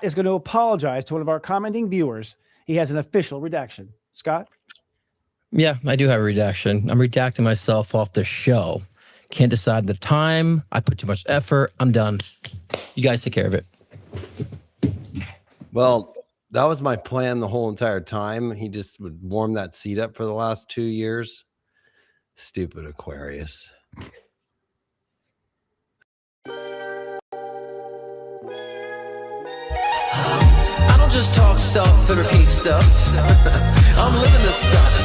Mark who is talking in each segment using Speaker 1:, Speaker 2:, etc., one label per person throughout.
Speaker 1: is going to apologize to one of our commenting viewers. He has an official redaction. Scott?
Speaker 2: Yeah, I do have a redaction. I'm redacting myself off the show. Can't decide the time. I put too much effort. I'm done. You guys take care of it.
Speaker 3: Well, that was my plan the whole entire time. He just would warm that seat up for the last 2 years. Stupid Aquarius.
Speaker 4: I don't just talk stuff and repeat stuff. I'm living this stuff.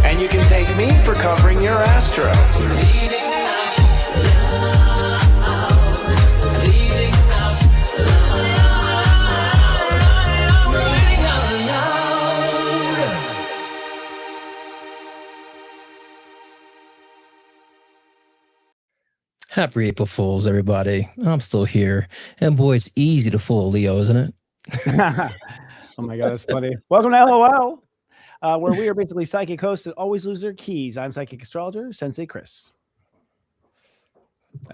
Speaker 5: And you can thank me for covering your astro.
Speaker 4: Leading out loud. Leading out loud. Leading out loud.
Speaker 2: Happy April Fools, everybody. I'm still here. And boy, it's easy to fool Leo, isn't it?
Speaker 1: Oh my God, that's funny. Welcome to LOL, where we are basically psychic hosts that always lose their keys. I'm psychic astrologer, Sensei Chris.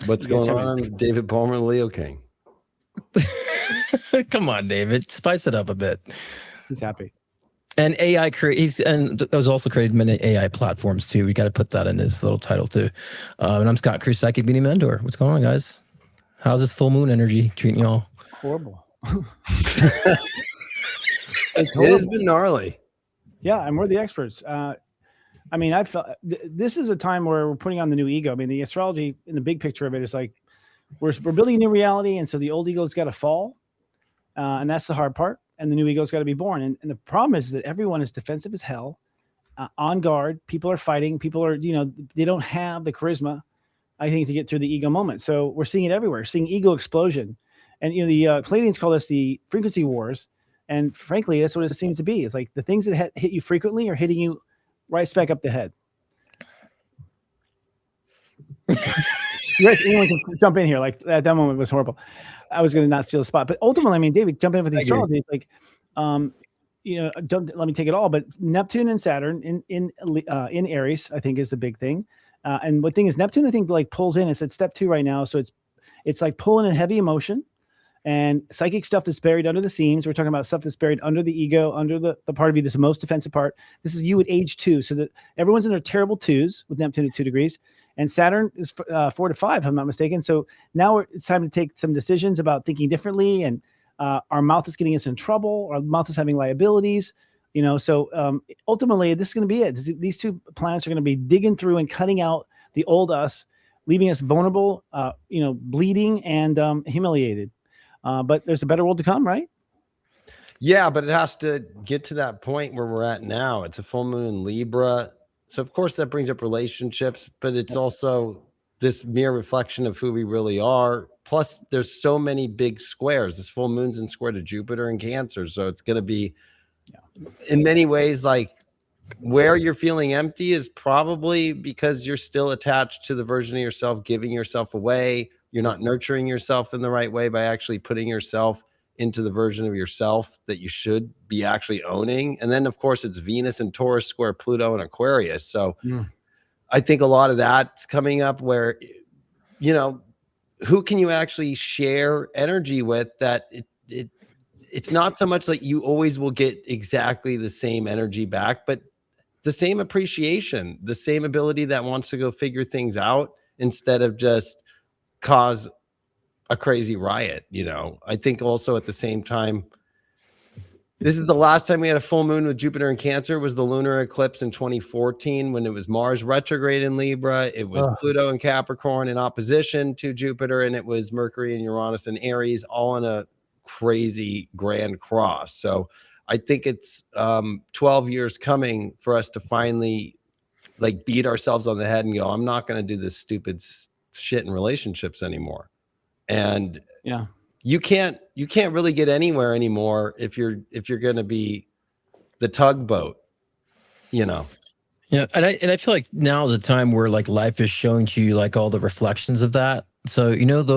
Speaker 3: What's going on? I'm David Palmer, Leo King.
Speaker 2: Come on, David. Spice it up a bit.
Speaker 1: He's happy.
Speaker 2: And AI was also created many AI platforms too. We got to put that in his little title too. And I'm Scott Cruz, Psychic Beanie Mentor. What's going on, guys? How's this full moon energy treating y'all?
Speaker 1: Horrible.
Speaker 3: It has been gnarly.
Speaker 1: Yeah, and we're the experts. I mean, I felt this is a time where we're putting on the new ego. I mean, the astrology in the big picture of it is like we're building a new reality, and so the old ego's got to fall, and that's the hard part. And the new ego's got to be born. And the problem is that everyone is defensive as hell, on guard. People are fighting. People are, they don't have the charisma, I think, to get through the ego moment. So we're seeing it everywhere. We're seeing ego explosion. And, the Palladians call this the frequency wars. And frankly, that's what it seems to be. It's like the things that hit you frequently are hitting you right smack up the head. Anyone can jump in here. Like that moment was horrible. I was going to not steal the spot, but ultimately, I mean, David, jump in with the astrology. It's like, don't let me take it all, but Neptune and Saturn in Aries, I think, is the big thing. And what thing is Neptune, I think, like pulls in. It's at step 2 right now, so it's like pulling in heavy emotion and psychic stuff that's buried under the seams. We're talking about stuff that's buried under the ego, under the part of you that's the most defensive part. This is you at age 2, so that everyone's in their terrible 2s with Neptune at 2 degrees. And Saturn is 4 to 5, if I'm not mistaken. So now it's time to take some decisions about thinking differently. And our mouth is getting us in trouble. Our mouth is having liabilities. So ultimately, this is going to be it. These 2 planets are going to be digging through and cutting out the old us, leaving us vulnerable, bleeding and humiliated. But there's a better world to come, right?
Speaker 3: Yeah, but it has to get to that point where we're at now. It's a full moon in Libra. So, of course, that brings up relationships, but it's also this mere reflection of who we really are. Plus, there's so many big squares. This full moon's in square to Jupiter and Cancer. So it's going to be, in many ways, like where you're feeling empty is probably because you're still attached to the version of yourself, giving yourself away. You're not nurturing yourself in the right way by actually putting yourself into the version of yourself that you should be actually owning. And then, of course, it's Venus and Taurus square Pluto and Aquarius. So I think a lot of that's coming up where, who can you actually share energy with that it's not so much like you always will get exactly the same energy back, but the same appreciation, the same ability that wants to go figure things out instead of just cause a crazy riot. I think also at the same time, this is the last time we had a full moon with Jupiter in Cancer was the lunar eclipse in 2014 when it was Mars retrograde in Libra. It was Pluto in Capricorn in opposition to Jupiter, and it was Mercury and Uranus in Aries, all in a crazy grand cross. So I think it's 12 years coming for us to finally like beat ourselves on the head and go, I'm not going to do this stupid shit in relationships anymore. And you can't really get anywhere anymore if you're going to be the tugboat, Yeah.
Speaker 2: And I feel like now is a time where like life is showing to you like all the reflections of that. So,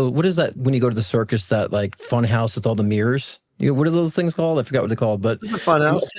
Speaker 2: what is that when you go to the circus, that like fun house with all the mirrors? What are those things called? I forgot what they're called, but
Speaker 3: it's a fun house.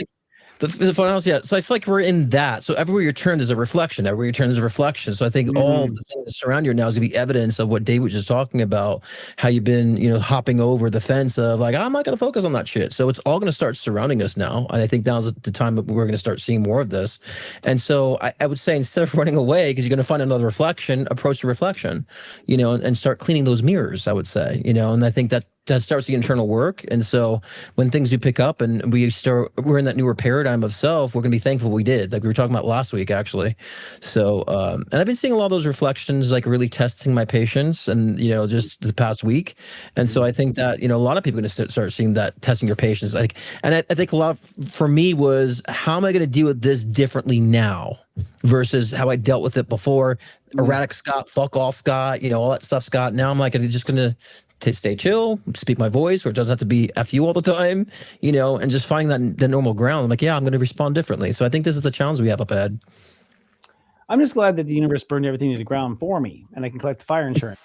Speaker 2: The fun house, yeah. So I feel like we're in that. So everywhere you turn, there's a reflection. Everywhere you turn, there's a reflection. So I think all the things that surround you now is gonna be evidence of what Dave was just talking about, how you've been, hopping over the fence of like, I'm not gonna focus on that shit. So it's all gonna start surrounding us now. And I think now's the time that we're gonna start seeing more of this. And so I would say instead of running away, because you're gonna find another reflection, approach the reflection, and start cleaning those mirrors, I would say, and I think that starts the internal work. And so when things do pick up and we're in that newer paradigm of self, we're going to be thankful we did, like we were talking about last week, actually. So, and I've been seeing a lot of those reflections, like really testing my patience and, just the past week. And so I think that, a lot of people are going to start seeing that, testing your patience. I think a lot for me was, how am I going to deal with this differently now versus how I dealt with it before? Erratic Scott, fuck off Scott, all that stuff, Scott. Now I'm like, I'm just going to stay chill, speak my voice, or it doesn't have to be F you all the time, and just finding that the normal ground. I'm like, yeah, I'm going to respond differently. So I think this is the challenge we have up ahead.
Speaker 1: I'm just glad that the universe burned everything to the ground for me and I can collect the fire insurance.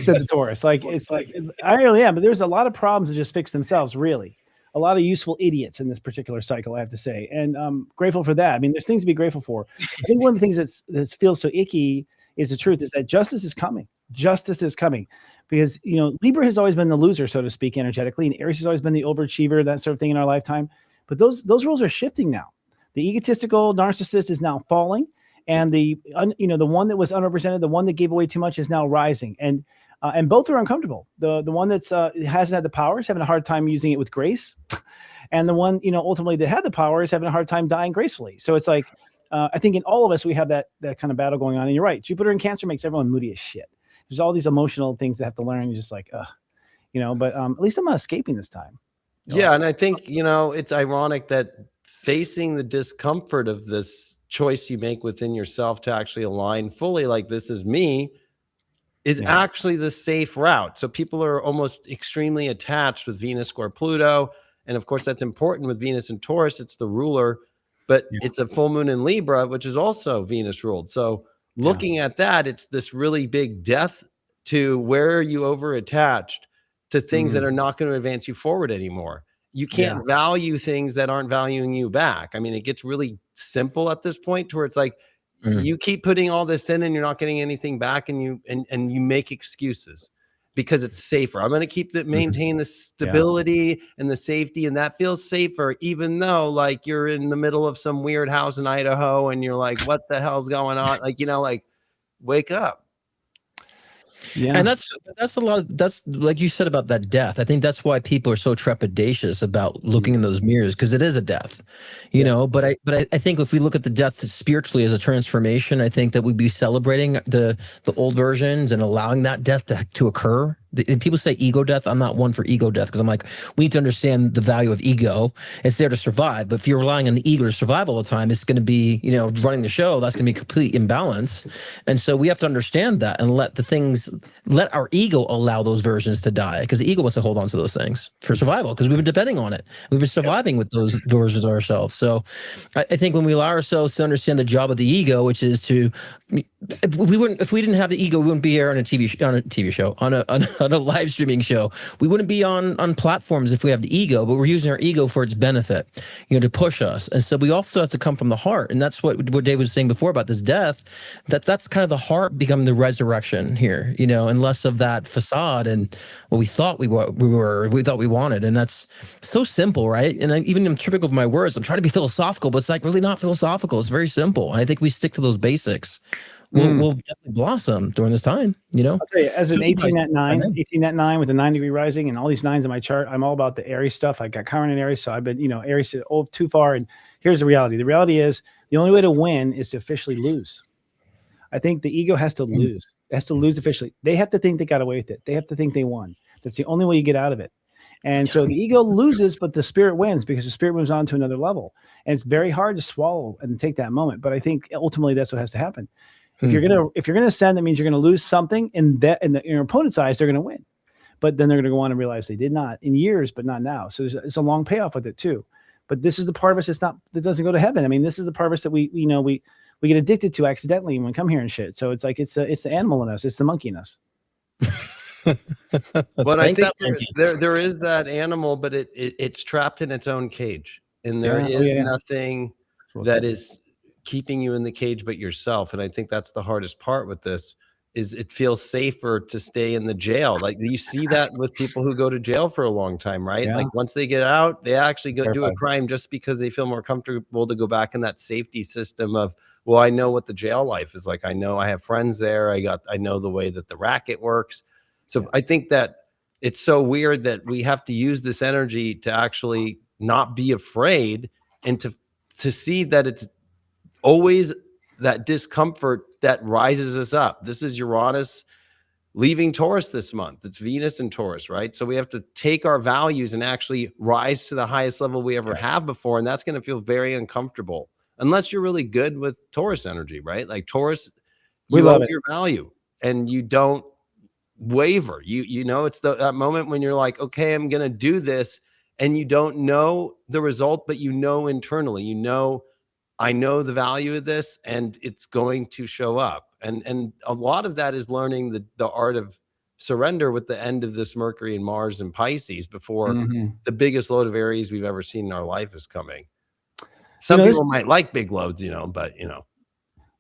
Speaker 1: Said the Taurus. It's like, I really am, but there's a lot of problems that just fix themselves, really. A lot of useful idiots in this particular cycle, I have to say. And I'm grateful for that. I mean, there's things to be grateful for. I think one of the things that feels so icky is the truth is that justice is coming. Justice is coming because, Libra has always been the loser, so to speak, energetically, and Aries has always been the overachiever, that sort of thing in our lifetime. But those roles are shifting now. The egotistical narcissist is now falling, and the one that was unrepresented, the one that gave away too much, is now rising. And both are uncomfortable. The one that's hasn't had the power is having a hard time using it with grace, and the one ultimately that had the power is having a hard time dying gracefully. So it's like I think in all of us we have that kind of battle going on. And you're right, Jupiter in Cancer makes everyone moody as shit. There's all these emotional things they have to learn. You're just like, but at least I'm not escaping this time.
Speaker 3: Yeah. And I think, it's ironic that facing the discomfort of this choice you make within yourself to actually align fully, like this is me, is actually the safe route. So people are almost extremely attached with Venus square Pluto. And of course, that's important with Venus and Taurus. It's the ruler, but it's a full moon in Libra, which is also Venus ruled. So looking at that, it's this really big death to where you over attached to things that are not going to advance you forward anymore. You can't value things that aren't valuing you back. I mean, it gets really simple at this point to where it's like you keep putting all this in and you're not getting anything back, and you make excuses because it's safer. I'm going to keep maintain the stability and the safety, and that feels safer, even though like you're in the middle of some weird house in Idaho and you're like, what the hell's going on? Like, wake up.
Speaker 2: Yeah. And that's a lot of, that's like you said about that death. I think that's why people are so trepidatious about looking in those mirrors, because it is a death, but I think if we look at the death spiritually as a transformation, I think that we'd be celebrating the old versions and allowing that death to occur. People say ego death. I'm not one for ego death, because I'm like, we need to understand the value of ego. It's there to survive. But if you're relying on the ego to survive all the time, it's going to be, running the show. That's going to be complete imbalance. And so we have to understand that and let our ego allow those versions to die, because the ego wants to hold on to those things for survival, because we've been depending on it. We've been surviving with those versions of ourselves. So I think when we allow ourselves to understand the job of the ego, which is to, if we didn't have the ego, we wouldn't be here on a TV show, on a live streaming show. We wouldn't be on platforms if we have the ego, but we're using our ego for its benefit, to push us. And so we also have to come from the heart. And that's what Dave was saying before about this death, that's kind of the heart becoming the resurrection here, and less of that facade and what we thought we thought we wanted. And that's so simple, right? And even I'm tripping with my words. I'm trying to be philosophical, but it's like really not philosophical. It's very simple. And I think we stick to those basics. We'll definitely blossom during this time, I'll
Speaker 1: tell you, as an 18 at 9 with a 9-degree rising and all these 9s in my chart, I'm all about the Aries stuff. I got Chiron in Aries, so I've been, Aries said, too far. And here's the reality. The reality is the only way to win is to officially lose. I think the ego has to lose. It has to lose officially. They have to think they got away with it. They have to think they won. That's the only way you get out of it. And so the ego loses, but the spirit wins, because the spirit moves on to another level. And it's very hard to swallow and take that moment. But I think ultimately that's what has to happen. If you're gonna ascend, that means you're gonna lose something, in your opponent's eyes, they're gonna win, but then they're gonna go on and realize they did not in years, but not now. So it's a long payoff with it too. But this is the part of us that doesn't go to heaven. I mean, this is the part of us that we get addicted to accidentally when we come here and shit. So it's like it's the animal in us, it's the monkey in us.
Speaker 3: But I
Speaker 2: Spank
Speaker 3: think
Speaker 2: that monkey.
Speaker 3: there is that animal, but it's trapped in its own cage, and there is nothing that is keeping you in the cage but yourself. And I think that's the hardest part with this, is it feels safer to stay in the jail. Like you see that with people who go to jail for a long time, right?
Speaker 1: Yeah.
Speaker 3: Like once they get out, they actually go do a crime just because they feel more comfortable to go back in that safety system of, well, I know what the jail life is like. I know I have friends there. I know the way that the racket works. So I think that it's so weird that we have to use this energy to actually not be afraid, and to see that it's always that discomfort that rises us up. This is Uranus leaving Taurus this month. It's Venus in Taurus, right? So we have to take our values and actually rise to the highest level we ever have before. And that's going to feel very uncomfortable unless you're really good with Taurus energy, right? Like Taurus, you love your value and you don't waver. You know, it's that moment when you're like, okay, I'm going to do this. And you don't know the result, but you know internally, you know, I know the value of this and it's going to show up. And a lot of that is learning the art of surrender with the end of this Mercury and Mars and Pisces before the biggest load of Aries we've ever seen in our life is coming. Some people might like big loads, you know, but you know.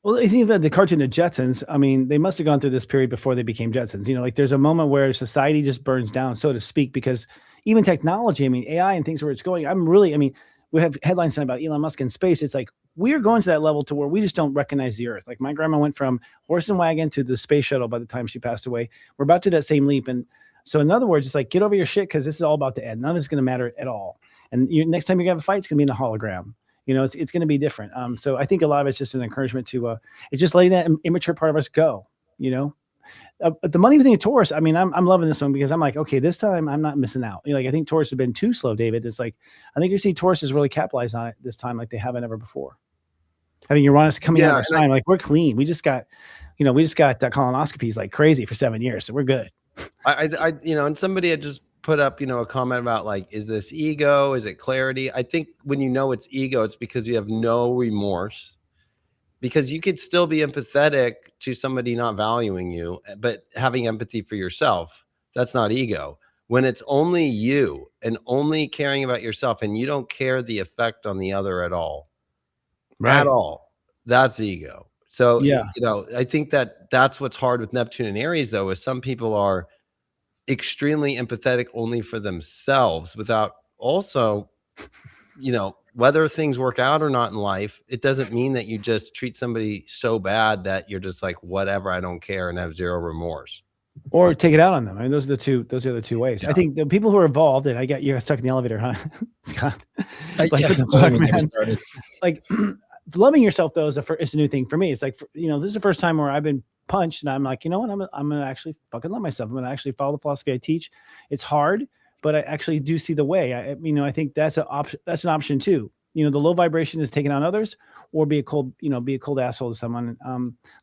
Speaker 1: Well, I think that the cartoon, the Jetsons, I mean, they must have gone through this period before they became Jetsons. You know, like there's a moment where society just burns down, so to speak, because even technology, I mean, AI and things where it's going, we have headlines about Elon Musk in space. It's like, we're going to that level to where we just don't recognize the Earth. Like my grandma went from horse and wagon to the space shuttle by the time she passed away. We're about to that same leap. And so in other words, it's like, get over your shit, because this is all about to end. None of it's going to matter at all. And next time you're going to have a fight, it's going to be in a hologram. You know, it's going to be different. So I think a lot of it's just an encouragement to, it's just letting that immature part of us go, you know. But the money thing of Taurus, I mean, I'm loving this one because I'm like, okay, this time I'm not missing out. You know, like I think Taurus has been too slow, David. It's like, I think you see Taurus is really capitalized on it this time like they haven't ever before. Having Uranus coming out of our sign, like we're clean. We just got that colonoscopies like crazy for 7 years, so we're good.
Speaker 3: I you know, and somebody had just put up, you know, a comment about like, is this ego? Is it clarity? I think when you know it's ego, it's because you have no remorse. Because you could still be empathetic to somebody not valuing you, but having empathy for yourself, that's not ego. When it's only you and only caring about yourself and you don't care the effect on the other at all, at all, that's ego. So, you know, I think that's what's hard with Neptune and Aries, though, is some people are extremely empathetic only for themselves without also, you know, whether things work out or not in life, it doesn't mean that you just treat somebody so bad that you're just like, whatever, I don't care, and have zero remorse.
Speaker 1: Or take it out on them. I mean, those are the two ways. I think the people who are involved, and I got you stuck in the elevator, huh, Scott? Like, what the fuck, man? Like, loving yourself, though, is a new thing for me. It's like, you know, this is the first time where I've been punched, and I'm like, you know what? I'm gonna actually fucking love myself. I'm gonna actually follow the philosophy I teach. It's hard, but I actually do see the way. I think that's an option too. You know, the low vibration is taking on others, or be a cold asshole to someone.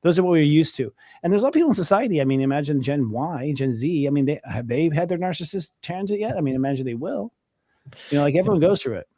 Speaker 1: Those are what we're used to. And there's a lot of people in society. I mean, imagine Gen Y, Gen Z. I mean, they had their narcissist transit yet? I mean, imagine they will. You know, like everyone goes through it.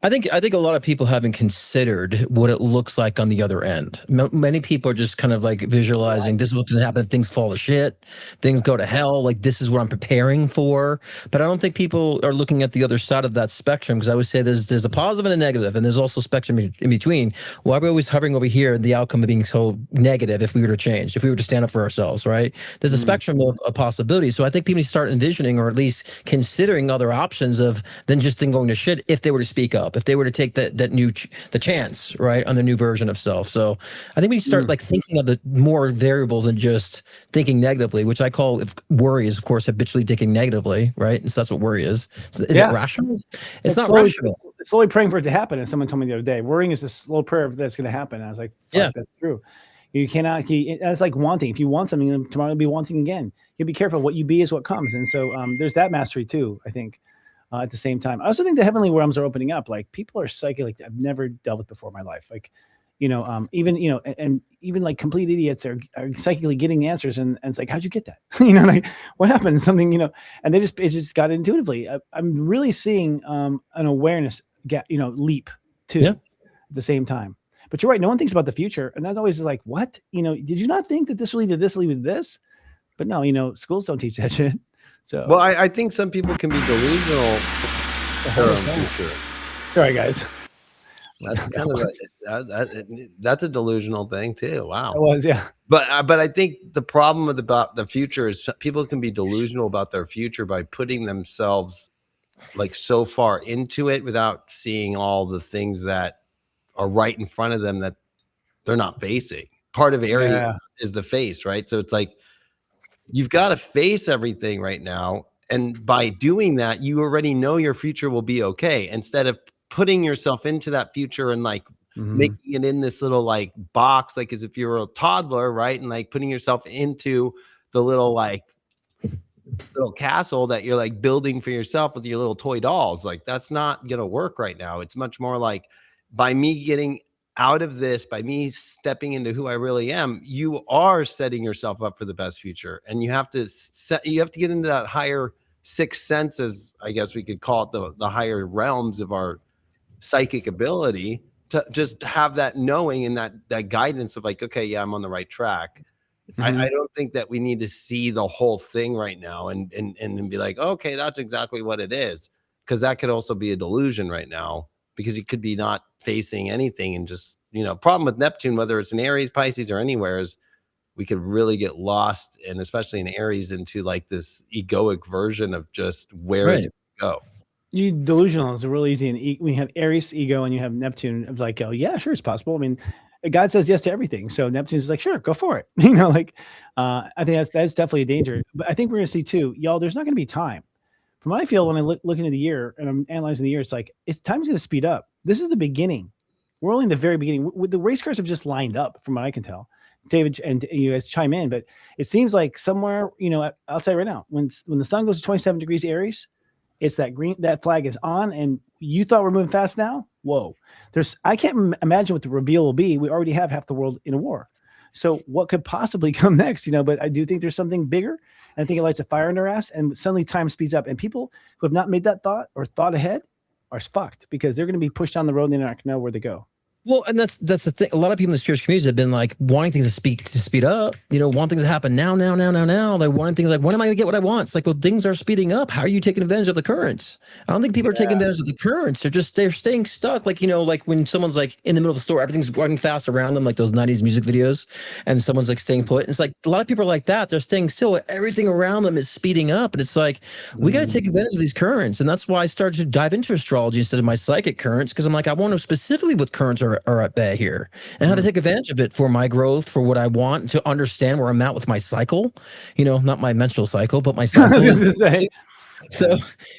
Speaker 2: I think a lot of people haven't considered what it looks like on the other end. Many people are just kind of like visualizing this is what's going to happen if things fall to shit, things go to hell. Like this is what I'm preparing for. But I don't think people are looking at the other side of that spectrum, because I would say there's a positive and a negative, and there's also spectrum in between. Why are we always hovering over here and the outcome of being so negative if we were to change, if we were to stand up for ourselves, right? There's a spectrum of possibilities. So I think people need to start envisioning, or at least considering other options of than just going to shit if they were to speak up, if they were to take the chance, right, on the new version of self. So I think we start like thinking of the more variables than just thinking negatively, which I call, if worry is of course habitually thinking negatively, right? And so that's what worry is. So is it rational? It's not rational.
Speaker 1: It's slowly praying for it to happen. And someone told me the other day, worrying is a slow prayer that's going to happen. And I was like, fuck, that's true. You cannot. It's like wanting. If you want something, tomorrow you'll be wanting again. You'll be careful. What you be is what comes. And so there's that mastery too, I think. At the same time, I also think the heavenly realms are opening up. Like people are psychic, like I've never dealt with before in my life. Like, you know, even, you know, and even like complete idiots are psychically getting answers. And it's like, how'd you get that? You know, like what happened? Something, you know, and it just got intuitively. I'm really seeing an awareness leap too at the same time. But you're right. No one thinks about the future. And that's always like, what, you know, did you not think that this will lead to this, lead to this? But no, you know, schools don't teach that shit. So
Speaker 3: Well, I think some people can be delusional. Their own future.
Speaker 1: Sorry, guys.
Speaker 3: That's kind of that's a delusional thing too. Wow.
Speaker 1: It was, yeah.
Speaker 3: But I think the problem with about the future is people can be delusional about their future by putting themselves like so far into it without seeing all the things that are right in front of them that they're not facing. Part of Aries is the face, right? So it's like you've got to face everything right now. And by doing that, you already know your future will be okay. Instead of putting yourself into that future and like making it in this little like box, like as if you were a toddler, right? And like putting yourself into the little like little castle that you're like building for yourself with your little toy dolls. Like that's not gonna work right now. It's much more like by me getting out of this, by me stepping into who I really am, you are setting yourself up for the best future. And you have to get into that higher sixth sense, as I guess we could call it, the higher realms of our psychic ability, to just have that knowing and that guidance of like, okay, yeah, I'm on the right track. I don't think that we need to see the whole thing right now and be like, okay, that's exactly what it is, because that could also be a delusion right now, because you could be not facing anything and just, you know, problem with Neptune, whether it's in Aries, Pisces, or anywhere, is we could really get lost, and especially in Aries, into like this egoic version of just where it's going to go.
Speaker 1: You delusional is really easy. And when you have Aries ego and you have Neptune, of like, oh yeah, sure, it's possible. I mean, God says yes to everything, so Neptune's like, sure, go for it. You know, like, I think that's definitely a danger. But I think we're gonna see too, y'all. There's not gonna be time. From what I feel when I look into the year and I'm analyzing the year, it's like time's gonna speed up. This is the beginning. We're only in the very beginning. The race cars have just lined up, from what I can tell. David and you guys chime in, but it seems like somewhere, you know, I'll tell you right now, when the sun goes to 27 degrees Aries, it's that flag is on, and you thought we're moving fast now. Whoa, I can't imagine what the reveal will be. We already have half the world in a war. So what could possibly come next, you know, but I do think there's something bigger, and I think it lights a fire in their ass, and suddenly time speeds up, and people who have not made that thought or thought ahead are fucked, because they're going to be pushed down the road and they're not going to know where to go.
Speaker 2: Well, and that's the thing. A lot of people in the spiritual communities have been like wanting things to speed up, you know, want things to happen now. They're wanting things like, when am I gonna get what I want? It's like, well, things are speeding up. How are you taking advantage of the currents? I don't think people are taking advantage of the currents. They're staying stuck. Like, you know, like when someone's like in the middle of the store, everything's running fast around them, like those 90s music videos, and someone's like staying put. And it's like a lot of people are like that. They're staying still. Everything around them is speeding up. And it's like, we got to take advantage of these currents. And that's why I started to dive into astrology instead of my psychic currents, because I'm like, I want to know specifically what currents are at bay here, and how to take advantage of it for my growth, for what I want, to understand where I'm at with my cycle, you know, not my menstrual cycle, but my cycle. So,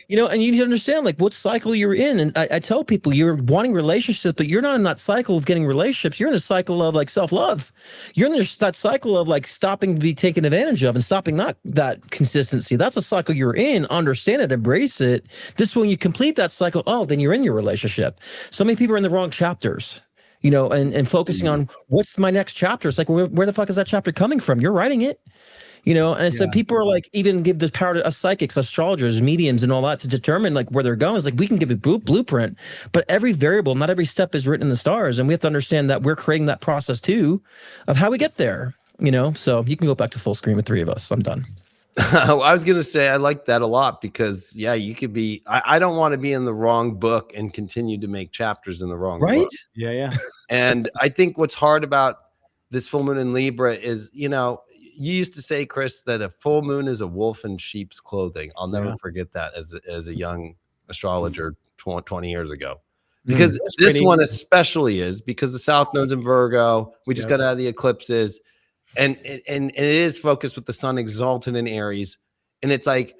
Speaker 2: you know, and you need to understand like what cycle you're in. And I tell people, you're wanting relationships, but you're not in that cycle of getting relationships. You're in a cycle of like self-love. You're in that cycle of like stopping to be taken advantage of and stopping that consistency. That's a cycle you're in. Understand it, embrace it. This, when you complete that cycle, oh, then you're in your relationship. So many people are in the wrong chapters, you know, and focusing on what's my next chapter. It's like, where the fuck is that chapter coming from? You're writing it, you know? And so people are like, even give the power to us psychics, astrologers, mediums, and all that to determine like where they're going. It's like, we can give a blueprint, but every variable, not every step is written in the stars. And we have to understand that we're creating that process too, of how we get there, you know? So you can go back to full screen with three of us. I'm done.
Speaker 3: I was going to say, I like that a lot, because you could be, I don't want to be in the wrong book and continue to make chapters in the wrong book.
Speaker 1: Yeah.
Speaker 3: And I think what's hard about this full moon in Libra is, you know, you used to say, Chris, that a full moon is a wolf in sheep's clothing. I'll never forget that as a young astrologer 20 years ago, because this one especially is, because the South Node's in Virgo. We just got out of the eclipses. And it is focused with the sun exalted in Aries. And it's like,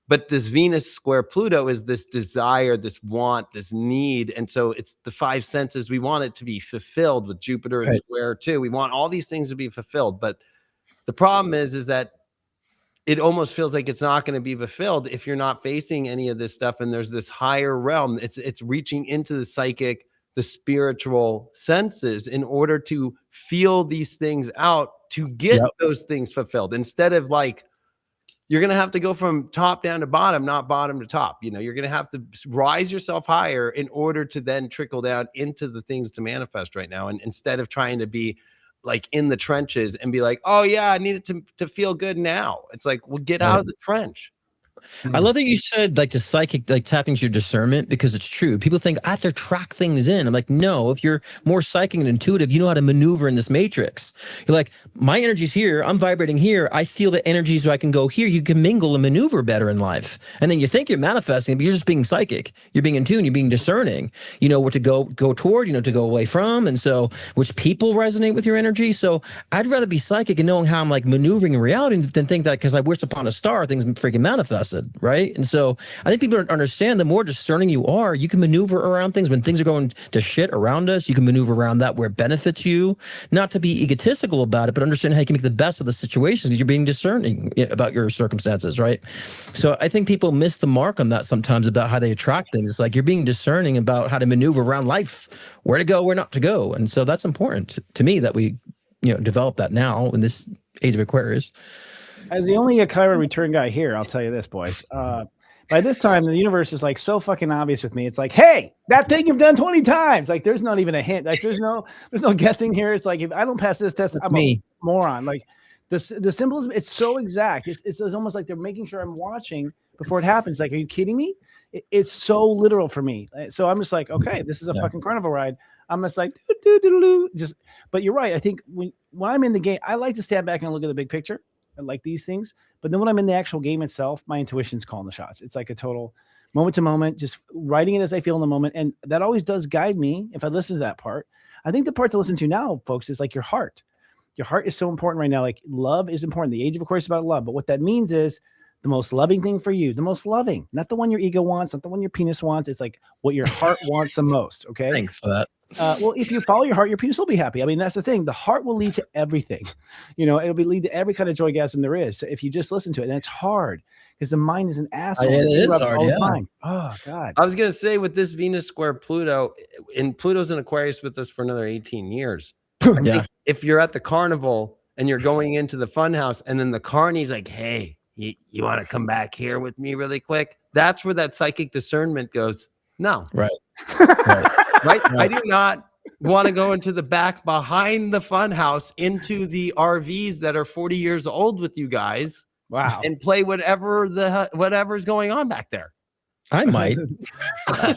Speaker 3: but this Venus square Pluto is this desire, this want, this need. And so it's the five senses. We want it to be fulfilled with Jupiter and square too. We want all these things to be fulfilled. But the problem is that it almost feels like it's not going to be fulfilled if you're not facing any of this stuff. And there's this higher realm. It's reaching into the psychic, the spiritual senses in order to feel these things out, to get those things fulfilled, instead of like, you're going to have to go from top down to bottom, not bottom to top. You know, you're going to have to rise yourself higher in order to then trickle down into the things to manifest right now. And instead of trying to be like in the trenches and be like, oh yeah, I need it to feel good now. It's like, well, get out of the trench.
Speaker 2: I love that you said like the psychic, like tapping into your discernment, because it's true. People think I have to track things in. I'm like, no, if you're more psychic and intuitive, you know how to maneuver in this matrix. You're like, my energy's here, I'm vibrating here, I feel the energies so I can go here. You can mingle and maneuver better in life. And then you think you're manifesting, but you're just being psychic. You're being in tune, you're being discerning. You know what to go toward, you know, to go away from. And so which people resonate with your energy. So I'd rather be psychic and knowing how I'm like maneuvering in reality than think that because I wished upon a star, things freaking manifested. Right. And so I think people don't understand the more discerning you are, you can maneuver around things when things are going to shit around us. You can maneuver around that where it benefits you, not to be egotistical about it, but understand how you can make the best of the situations because you're being discerning about your circumstances. Right. So I think people miss the mark on that sometimes about how they attract things. It's like you're being discerning about how to maneuver around life, where to go, where not to go. And so that's important to me that we, you know, develop that now in this age of Aquarius.
Speaker 1: As the only Akira return guy here, I'll tell you this, boys. By this time, the universe is like so fucking obvious with me. It's like, hey, that thing you've done 20 times. Like, there's not even a hint. Like, there's no guessing here. It's like, if I don't pass this test, I'm a moron. Like, the symbolism, it's so exact. It's almost like they're making sure I'm watching before it happens. Like, are you kidding me? It's so literal for me. So I'm just like, okay, this is a fucking carnival ride. I'm just like, just. But you're right. I think when I'm in the game, I like to stand back and look at the big picture. I like these things, but then when I'm in the actual game itself, my intuition's calling the shots. It's like a total moment to moment, just writing it as I feel in the moment. And that always does guide me if I listen to that part. I think the part to listen to now, folks, is like your heart. Your heart is so important right now. Like love is important. The age of course is about love. But what that means is the most loving thing for you, the most loving, not the one your ego wants, not the one your penis wants. It's like what your heart wants the most. Okay.
Speaker 2: Thanks for that.
Speaker 1: Well, if you follow your heart, your penis will be happy. I mean, that's the thing. The heart will lead to everything. You know, it'll lead to every kind of joygasm there is. So if you just listen to it, and it's hard because the mind is an asshole.
Speaker 2: It is hard,
Speaker 1: all the time. Oh God.
Speaker 3: I was gonna say with this Venus square Pluto, and Pluto's in Aquarius with us for another 18 years.
Speaker 2: Yeah.
Speaker 3: If you're at the carnival and you're going into the fun house, and then the carney's like, hey, you want to come back here with me really quick? That's where that psychic discernment goes. No.
Speaker 2: Right.
Speaker 3: Right. I do not want to go into the back behind the fun house into the RVs that are 40 years old with you guys.
Speaker 1: Wow.
Speaker 3: And play whatever's going on back there.
Speaker 2: I might.
Speaker 3: I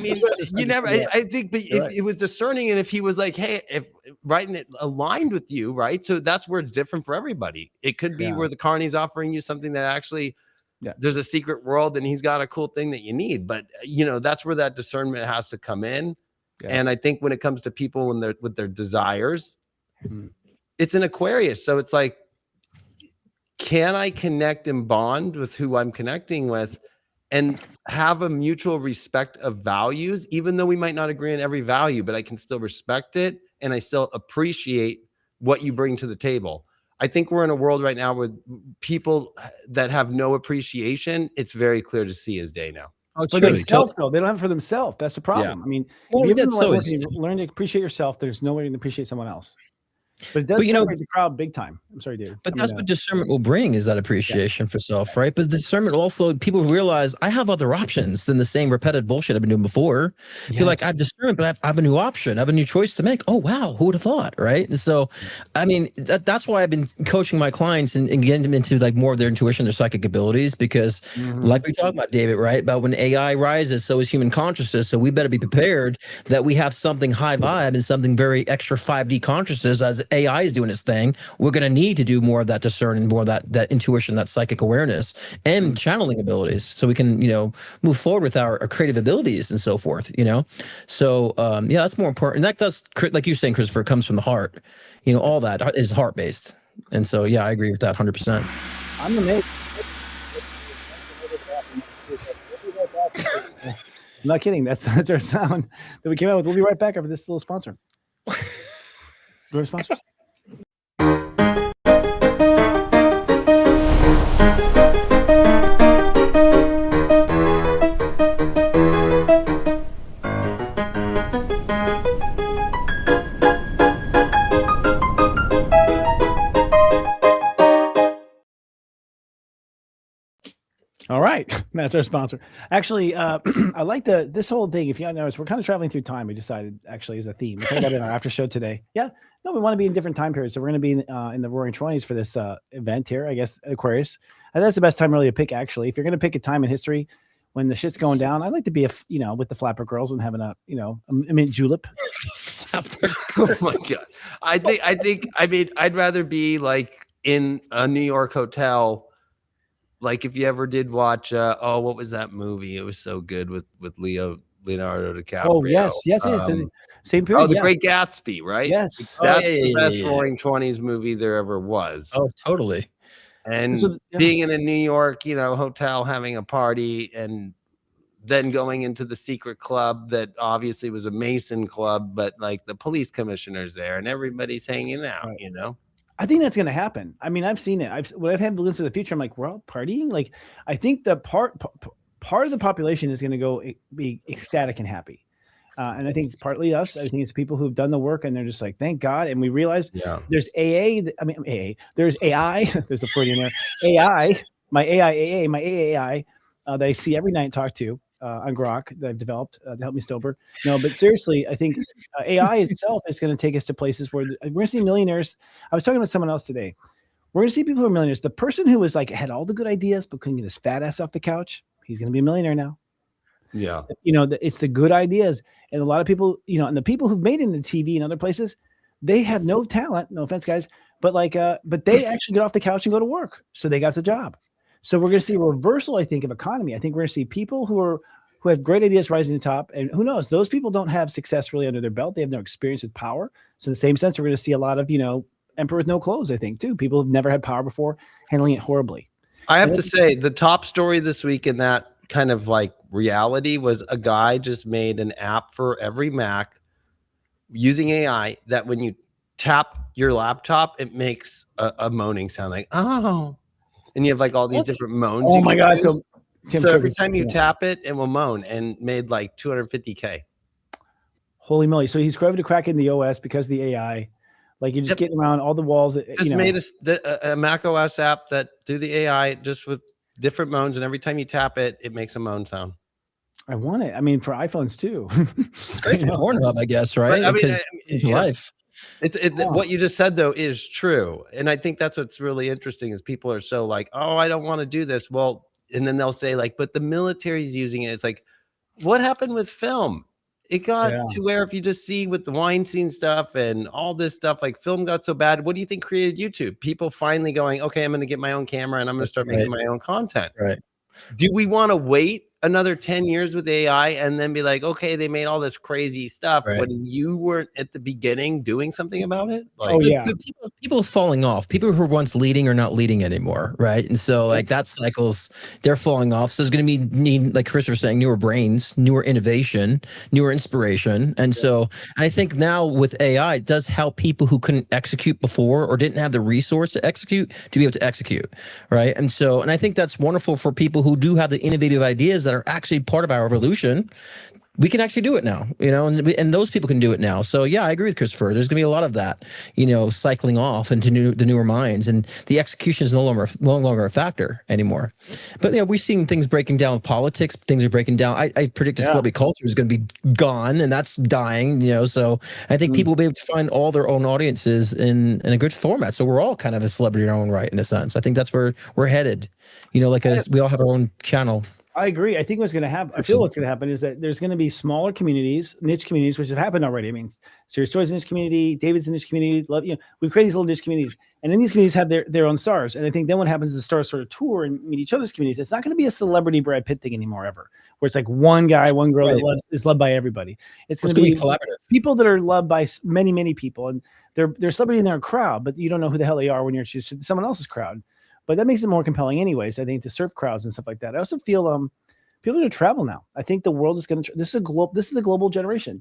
Speaker 3: mean, you never. I think, but if it was discerning, and if he was like, "Hey, if right and it aligned with you, right?" So that's where it's different for everybody. It could be where the carney's offering you something that actually there's a secret world, and he's got a cool thing that you need. But you know, that's where that discernment has to come in. Yeah. And I think when it comes to people when they're with their desires, it's an Aquarius. So it's like, can I connect and bond with who I'm connecting with? And have a mutual respect of values, even though we might not agree on every value, but I can still respect it and I still appreciate what you bring to the table. I think we're in a world right now with people that have no appreciation. It's very clear to see as day now.
Speaker 1: Oh, for themselves, though. They don't have it for themselves. That's the problem. I mean, if you learn to appreciate yourself, there's no way you can appreciate someone else. But it does separate the crowd big time. I'm sorry, David.
Speaker 2: But that's what discernment will bring, is that appreciation for self, right? But discernment also, people realize I have other options than the same repetitive bullshit I've been doing before. Yes. Feel like I have discernment, but I have a new option. I have a new choice to make. Oh, wow. Who would have thought, right? And so, I mean, that's why I've been coaching my clients and getting them into like more of their intuition, their psychic abilities, because like we talked about, David, right? About when AI rises, so is human consciousness. So we better be prepared that we have something high vibe and something very extra 5D consciousness as AI is doing its thing. We're going to need to do more of that discerning, more of that intuition, that psychic awareness and channeling abilities, so we can, you know, move forward with our creative abilities and so forth, you know? So, yeah, that's more important. And that does, like you're saying, Christopher, it comes from the heart, you know, all that is heart-based. And so, yeah, I agree with that 100%.
Speaker 1: I'm amazed. I'm not kidding. That's our sound that we came out with. We'll be right back after this little sponsor. We're a sponsor. All right, that's our sponsor. Actually, I like this whole thing. If you notice, we're kind of traveling through time. We decided actually as a theme. We kind of got in our after show today. Yeah, no, we want to be in different time periods. So we're going to be in the Roaring 20s for this event here. I guess Aquarius. And that's the best time really to pick. Actually, if you're going to pick a time in history when the shit's going down, I'd like to be with the flapper girls and having a mint julep.
Speaker 3: Oh my god! I mean, I'd rather be like in a New York hotel. Like if you ever did watch, what was that movie? It was so good with Leonardo DiCaprio.
Speaker 1: Oh yes, it is. Same period.
Speaker 3: Oh, The Great Gatsby, right?
Speaker 1: Yes,
Speaker 3: that's the best Roaring 20s movie there ever was.
Speaker 2: Oh, totally.
Speaker 3: And being in a New York, hotel, having a party, and then going into the secret club that obviously was a Mason club, but like the police commissioner's there and everybody's hanging out,
Speaker 1: Right. I think that's going to happen. I mean, I've seen it. When I've had glimpses of the future, I'm like, we're all partying. Like, I think the part of the population is going to be ecstatic and happy. And I think it's partly us. I think it's people who've done the work and they're just like, thank God. And we realize there's there's AI, there's a Freudian there. AI, my AAI that I see every night and talk to on Grok that I've developed to help me sober. No, but seriously, I think AI itself is going to take us to places where we're going to see millionaires. I was talking with someone else today. We're going to see people who are millionaires. The person who was like had all the good ideas but couldn't get his fat ass off the couch, he's going to be a millionaire now.
Speaker 3: Yeah.
Speaker 1: It's the good ideas. And a lot of people, and the people who've made it into TV and other places, they have no talent. No offense, guys. But but they actually get off the couch and go to work. So they got the job. So we're going to see a reversal, I think, of economy. I think we're going to see people who have great ideas rising to the top. And who knows, those people don't have success really under their belt. They have no experience with power. So in the same sense, we're going to see a lot of, emperor with no clothes, I think, too. People who've never had power before, handling it horribly.
Speaker 3: I have to say, the top story this week in that kind of like reality was a guy just made an app for every Mac using AI that when you tap your laptop, it makes a moaning sound like, oh. And you have like all these different moans.
Speaker 1: Oh my God. So
Speaker 3: every time you tap it, it will moan, and made like $250K.
Speaker 1: Holy moly. So he's clever to crack in the OS because of the AI. Like you're just getting around all the walls.
Speaker 3: Just made a Mac OS app that do the AI just with different moans, and every time you tap it, it makes a moan sound.
Speaker 1: I want it. I mean, for iPhones too.
Speaker 2: It's great for Pornhub, I guess, right? Because it's life.
Speaker 3: What you just said though is true, and I think that's what's really interesting is people are so like, oh, I don't want to do this. Well, and then they'll say like, but the military's using it. It's like, what happened with film? It got to where if you just see with the Weinstein stuff and all this stuff, like film got so bad. What do you think created YouTube? People finally going, okay, I'm going to get my own camera and I'm going to start making my own content.
Speaker 2: Right.
Speaker 3: Do we want to wait another 10 years with AI and then be like, okay, they made all this crazy stuff when you weren't at the beginning doing something about it? Like,
Speaker 2: people falling off. People who were once leading are not leading anymore, right? And so like that cycles, they're falling off. So there's going to be need, like Chris was saying, newer brains, newer innovation, newer inspiration. And so I think now with AI, it does help people who couldn't execute before or didn't have the resource to execute to be able to execute, right? And so, and I think that's wonderful for people who do have the innovative ideas that are actually part of our evolution. We can actually do it now, and those people can do it now. So yeah, I agree with Christopher. There's gonna be a lot of that, cycling off into the newer minds, and the execution is no longer a factor anymore. But we're seeing things breaking down with politics. Things are breaking down. I predict celebrity culture is going to be gone, and that's dying. So I think people will be able to find all their own audiences in a good format. So we're all kind of a celebrity in our own right, in a sense. I think that's where we're headed. We all have our own channel.
Speaker 1: I agree. I think what's going to happen, I feel what's going to happen is that there's going to be smaller communities, niche communities, which have happened already. I mean, Serious Stories niche community, David's niche community, we've created these little niche communities, and then these communities have their own stars. And I think then what happens is the stars sort of tour and meet each other's communities. It's not going to be a celebrity Brad Pitt thing anymore, ever, where it's like one guy, one girl that is loved by everybody. It's going to be collaborative. People that are loved by many, many people, and they're celebrity in their crowd, but you don't know who the hell they are when you're just someone else's crowd. But that makes it more compelling anyways, I think, to serve crowds and stuff like that. I also feel people are going to travel now. I think the world is going to this is a global generation.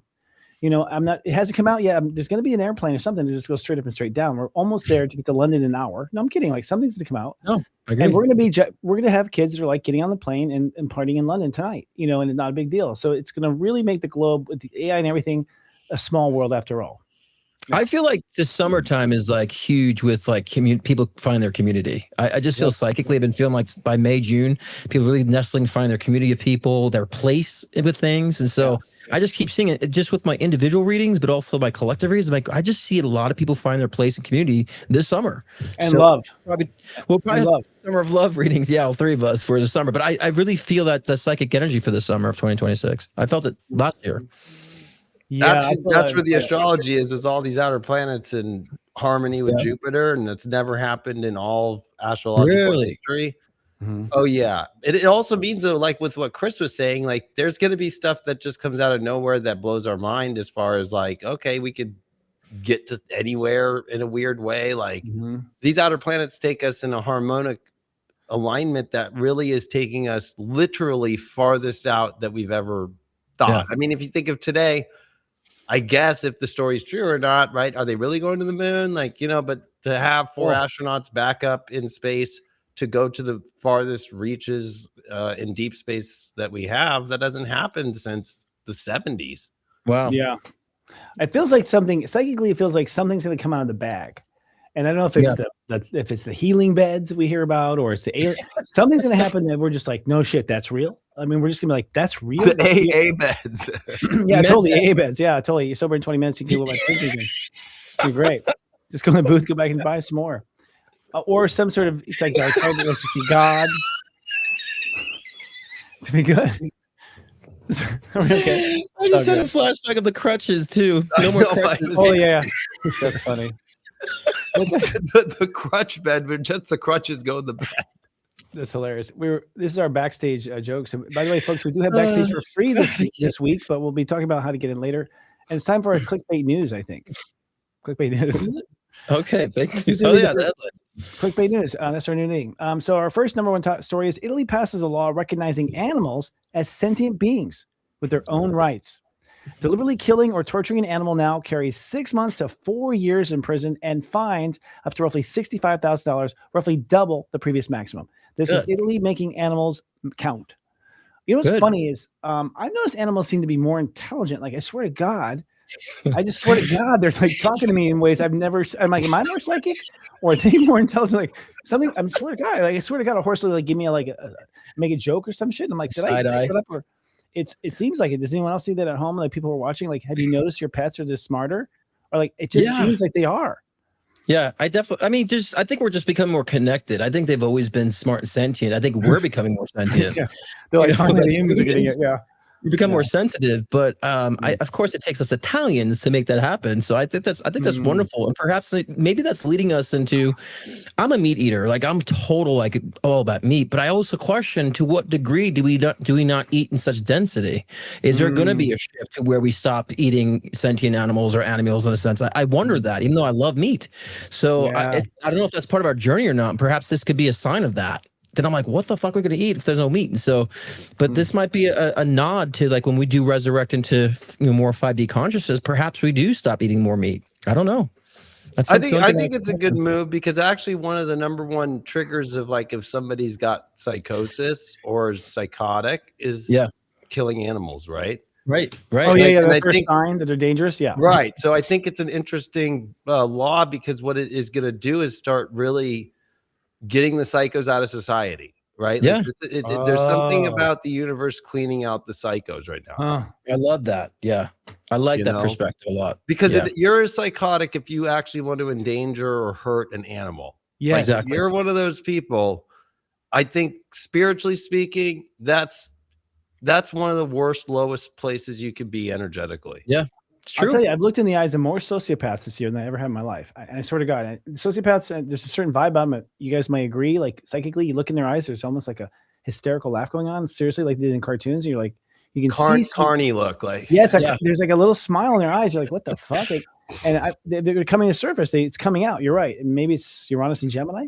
Speaker 1: It hasn't come out yet. There's going to be an airplane or something to just go straight up and straight down. We're almost there to get to London in an hour. No, I'm kidding. Like something's going to come out.
Speaker 2: No, I agree.
Speaker 1: And we're going to have kids that are like getting on the plane and partying in London tonight, and it's not a big deal. So it's going to really make the globe with the AI and everything a small world after all.
Speaker 2: I feel like the summertime is like huge with like people find their community. I just feel psychically, I've been feeling like by May, June, people really nestling, find their community of people, their place with things. And so I just keep seeing it just with my individual readings, but also my collective readings. Like I just see a lot of people find their place in community this summer.
Speaker 1: And love.
Speaker 2: We'll probably have summer of love readings. Yeah, all three of us for the summer. But I really feel that the psychic energy for the summer of 2026. I felt it last year.
Speaker 1: Yeah,
Speaker 3: that's where the astrology is all these outer planets in harmony with Jupiter, and that's never happened in all astrological history. Oh yeah, it also means though, like with what Chris was saying, like there's going to be stuff that just comes out of nowhere that blows our mind, as far as like, okay, we could get to anywhere in a weird way. Like these outer planets take us in a harmonic alignment that really is taking us literally farthest out that we've ever thought. I mean, if you think of today, I guess if the story's true or not, right? Are they really going to the moon? Like, you know, but to have 4 astronauts back up in space to go to the farthest reaches in deep space that we have, that hasn't happened since the 70s.
Speaker 2: Wow.
Speaker 1: Yeah. It feels like something psychically, it feels like something's going to come out of the bag. And I don't know if it's if it's the healing beds we hear about, or it's the alien. Something's going to happen that we're just like, no shit, that's real. I mean, we're just gonna be like, that's real.
Speaker 3: The AA beds.
Speaker 1: Yeah, totally. AA beds. Yeah, totally. You're sober in 20 minutes. You can do what my thinking is. Be great. Just go in the booth, go back and buy some more. Or some sort of psychedelic to see God. To be good. Okay.
Speaker 2: I just had a flashback of the crutches too. No more crutches.
Speaker 1: Oh yeah, that's funny.
Speaker 3: the crutch bed, but just the crutches go in the bed.
Speaker 1: That's hilarious. This is our backstage jokes. And by the way, folks, we do have backstage for free this week, but we'll be talking about how to get in later. And it's time for our clickbait news, I think. Clickbait news.
Speaker 2: Okay, thank you. Oh yeah,
Speaker 1: clickbait news. That's our new name. So our first number one story is Italy passes a law recognizing animals as sentient beings with their own rights. Deliberately killing or torturing an animal now carries 6 months to 4 years in prison and fines up to roughly $65,000, roughly double the previous maximum. This is Italy making animals count. You know what's funny is I've noticed animals seem to be more intelligent. Like I swear to God, they're like talking to me in ways I'm like, am I more psychic or are they more intelligent? Like something. I swear to God, like I swear to God, a horse will like give me make a joke or some shit. And I'm like, did I pick it up or? It seems like it. Does anyone else see that at home? Like people are watching. Like, have you noticed your pets are just smarter? Or like it just seems like they are.
Speaker 2: Yeah, I think we're just becoming more connected. I think they've always been smart and sentient. I think we're becoming more sentient.
Speaker 1: They're like,
Speaker 2: you become more sensitive, but of course it takes us Italians to make that happen. So I think that's wonderful, and perhaps maybe that's leading us into. I'm a meat eater, like I'm total like all about meat, but I also question to what degree do we not eat in such density? Is there going to be a shift to where we stop eating sentient animals or animals in a sense? I wonder that, even though I love meat. So I don't know if that's part of our journey or not. Perhaps this could be a sign of that. Then I'm like, what the fuck are we going to eat if there's no meat? And so, but this might be a nod to like when we do resurrect into more 5D consciousness, perhaps we do stop eating more meat. I don't know.
Speaker 3: I think it's a good move, because actually one of the number one triggers of like if somebody's got psychosis or is psychotic is killing animals, right?
Speaker 2: Right.
Speaker 1: Oh yeah, the first sign that they're dangerous. Yeah.
Speaker 3: Right. So I think it's an interesting law, because what it is going to do is start really getting the psychos out of society, right?
Speaker 2: Yeah.
Speaker 3: Like there's something about the universe cleaning out the psychos right now.
Speaker 2: I love that. Yeah. I like that perspective a lot.
Speaker 3: Because you're a psychotic if you actually want to endanger or hurt an animal.
Speaker 1: Yeah,
Speaker 3: exactly. If you're one of those people, I think spiritually speaking, that's one of the worst, lowest places you could be energetically.
Speaker 2: Yeah. It's true.
Speaker 1: I'll tell you, I've looked in the eyes of more sociopaths this year than I ever have in my life. I swear to God, sociopaths, there's a certain vibe about them. You guys might agree. Like psychically, you look in their eyes, there's almost like a hysterical laugh going on. Seriously, like they did in cartoons. And you're like, you can see
Speaker 3: carny look like.
Speaker 1: Yeah, there's like a little smile in their eyes. You're like, what the fuck? Like, and they're coming to surface. It's coming out. You're right. And maybe it's Uranus and Gemini.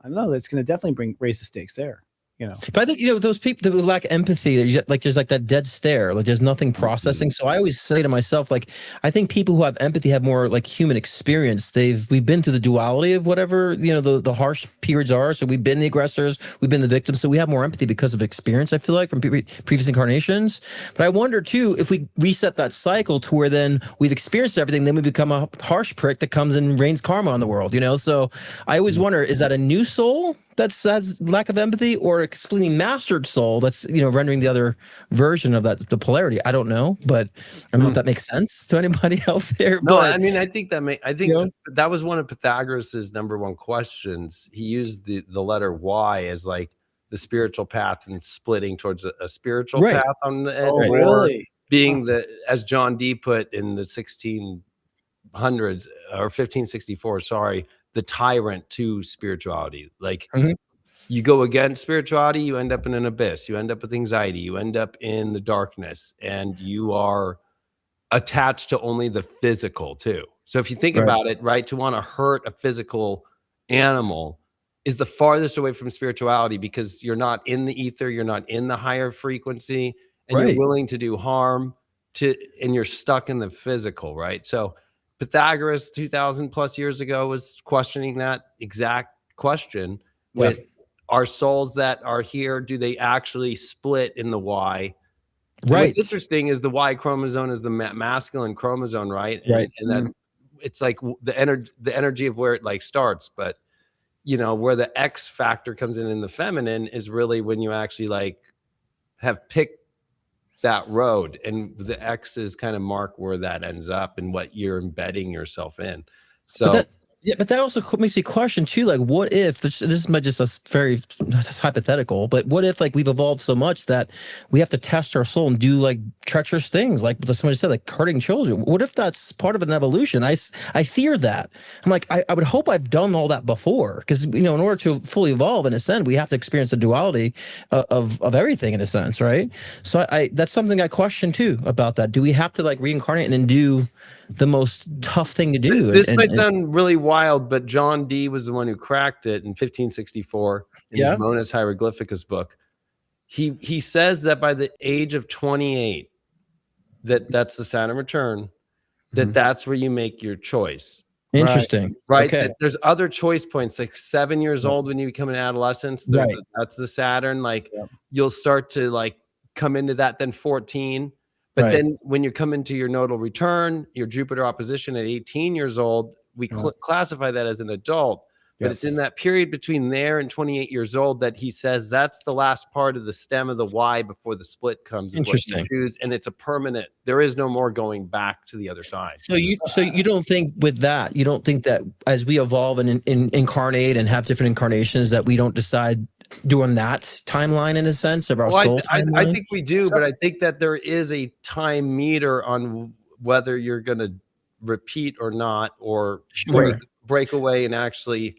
Speaker 1: I don't know. That's going to definitely raise the stakes there. you know.
Speaker 2: But I think, those people that lack empathy, like there's like that dead stare, like there's nothing processing. So I always say to myself, like, I think people who have empathy have more like human experience. We've been through the duality of whatever, the harsh periods are. So we've been the aggressors, we've been the victims. So we have more empathy because of experience, I feel like, from previous incarnations. But I wonder too, if we reset that cycle to where then we've experienced everything, then we become a harsh prick that comes and rains karma on the world, So I always wonder, is that a new soul that has lack of empathy, or a completely mastered soul that's rendering the other version of that, the polarity? I don't know, but I don't know if that makes sense to anybody out there.
Speaker 3: No,
Speaker 2: but
Speaker 3: I mean, I think that was one of Pythagoras's number one questions. He used the letter Y as like the spiritual path and splitting towards a spiritual path on the end,
Speaker 1: Oh, really?
Speaker 3: being as John Dee put in the 1600s or 1564, sorry, the tyrant to spirituality. Like you go against spirituality, you end up in an abyss, you end up with anxiety, you end up in the darkness, and you are attached to only the physical too. So if you think about it, right, to want to hurt a physical animal is the farthest away from spirituality, because you're not in the ether, you're not in the higher frequency, and you're willing to do harm and you're stuck in the physical, right? So Pythagoras 2000 plus years ago was questioning that exact question with our souls that are here. Do they actually split in the Y? Right. What's interesting is the Y chromosome is the masculine chromosome, right? And then it's like the energy of where it like starts, but where the X factor comes in the feminine is really when you actually like have picked that road, and the X's kind of mark where that ends up and what you're embedding yourself in. So
Speaker 2: but that also makes me question too, like, what if this is just a very hypothetical, but what if like we've evolved so much that we have to test our soul and do like treacherous things, like somebody said, like hurting children? What if that's part of an evolution? I fear that. I'm like, I would hope I've done all that before, because in order to fully evolve and ascend, we have to experience the duality of everything in a sense, right? So I that's something I question too about that. Do we have to like reincarnate and then do the most tough thing to do?
Speaker 3: This might sound really wild, but John Dee was the one who cracked it in 1564 in his Monas Hieroglyphicus book. He says that by the age of 28, that's the Saturn return, that's where you make your choice.
Speaker 2: Interesting.
Speaker 3: Right. Okay. There's other choice points, like 7 years old when you become an adolescent. That's the Saturn. Like you'll start to like come into that, then 14. But then when you come into your nodal return, your Jupiter opposition at 18 years old, we classify that as an adult. But it's in that period between there and 28 years old that he says that's the last part of the stem of the Y before the split comes.
Speaker 2: Interesting.
Speaker 3: Choose, and it's a permanent. There is no more going back to the other side.
Speaker 2: So you don't think with that, you don't think that as we evolve and incarnate and have different incarnations, that we don't decide doing that timeline in a sense of our soul timeline?
Speaker 3: I think we do, but I think that there is a time meter on whether you're going to repeat or not, or break away and actually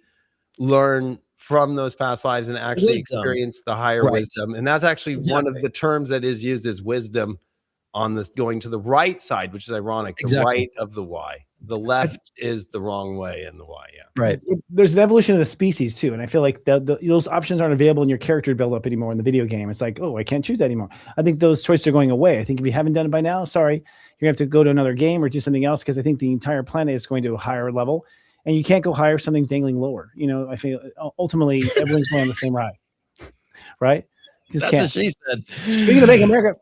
Speaker 3: learn from those past lives and actually experience the higher wisdom. And that's actually one of the terms that is used as wisdom on this going to the right side, which is ironic. The right of the Y. The left is the wrong way in the Y.
Speaker 2: Right.
Speaker 1: There's an evolution of the species too, and I feel like those options aren't available in your character build up anymore in the video game. It's like, oh, I can't choose that anymore. I think those choices are going away. I think if you haven't done it by now, sorry, you're gonna have to go to another game or do something else, because I think the entire planet is going to a higher level, and you can't go higher if something's dangling lower. I feel ultimately everyone's going on the same ride, right?
Speaker 2: That's what she said.
Speaker 1: Speaking of Bank of America.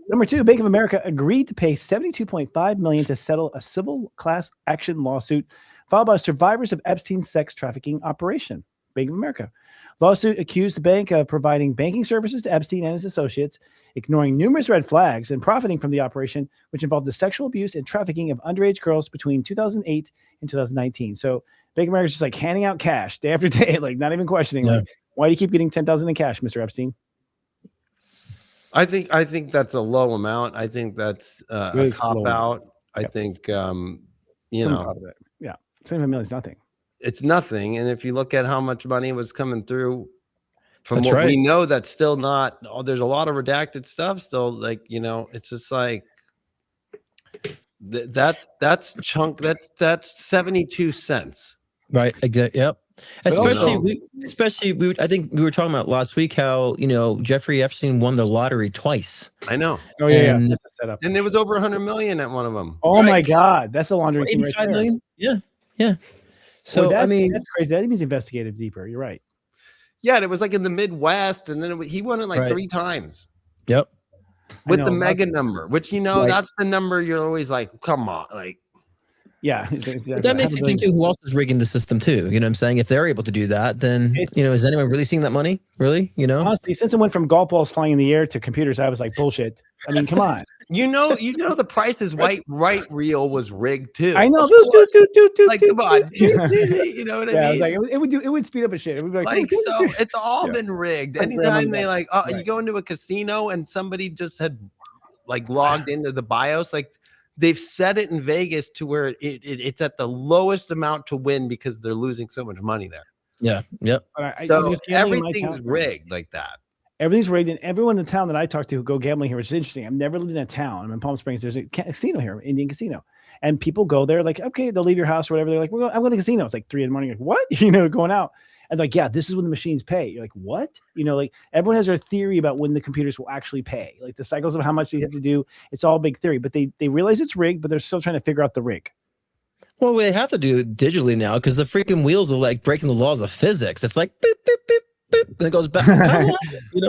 Speaker 1: Number 2, Bank of America agreed to pay $72.5 million to settle a civil class action lawsuit filed by survivors of Epstein's sex trafficking operation. Bank of America lawsuit accused the bank of providing banking services to Epstein and his associates, ignoring numerous red flags, and profiting from the operation, which involved the sexual abuse and trafficking of underage girls between 2008 and 2019. So Bank of America is just like handing out cash day after day, like not even questioning. Like, why do you keep getting $10,000 in cash, Mr. Epstein?
Speaker 3: I think that's a low amount. I think that's a cop out. I think $75
Speaker 1: million is nothing.
Speaker 3: It's nothing. And if you look at how much money was coming through from what we know, that's still not. There's a lot of redacted stuff still. Like it's just like that's chunk. That's 72 cents.
Speaker 2: Right. Exactly. Yep. Especially, I think we were talking about last week how Jeffrey Epstein won the lottery twice.
Speaker 3: I know.
Speaker 1: Oh yeah, that's a setup.
Speaker 3: And there was over 100 million at one of them.
Speaker 1: Oh my God, that's a laundering thing right there.
Speaker 2: 85 million. Yeah. So
Speaker 1: well,
Speaker 2: I mean,
Speaker 1: that's crazy. That means investigative deeper. You're right.
Speaker 3: Yeah, it was like in the Midwest, and then he won it like 3 times.
Speaker 2: Yep.
Speaker 3: With the mega number, which that's the number you're always like, come on, like.
Speaker 1: Yeah,
Speaker 2: but that makes you think too. Who else is rigging the system too? You know what I'm saying? If they're able to do that, then is anyone really seeing that money? Really?
Speaker 1: Honestly, since it went from golf balls flying in the air to computers, I was like, bullshit. I mean, come on.
Speaker 3: The Price is Right reel was rigged too.
Speaker 1: I know.
Speaker 3: Like, come on. You know what I mean?
Speaker 1: I was like, it would speed up a shit. It would be like
Speaker 3: so it's all been rigged. Anytime they you go into a casino and somebody just had like logged into the BIOS, like they've set it in Vegas to where it's at the lowest amount to win because they're losing so much money there.
Speaker 2: Yeah. Yep.
Speaker 3: So everything's rigged like that.
Speaker 1: Everything's rigged, and everyone in the town that I talk to who go gambling here, which is interesting. I've never lived in a town. I'm in Palm Springs. There's a casino here, Indian casino, and people go there like, okay, they'll leave your house or whatever. They're like, I'm going to the casino. It's like 3 a.m. Like, what? Going out. And like, yeah, this is when the machines pay. You're like, what? Like everyone has their theory about when the computers will actually pay. Like the cycles of how much they have to do. It's all big theory, but they realize it's rigged, but they're still trying to figure out the rig.
Speaker 2: Well, they have to do it digitally now because the freaking wheels are like breaking the laws of physics. It's like beep, beep, beep, beep, and it goes back.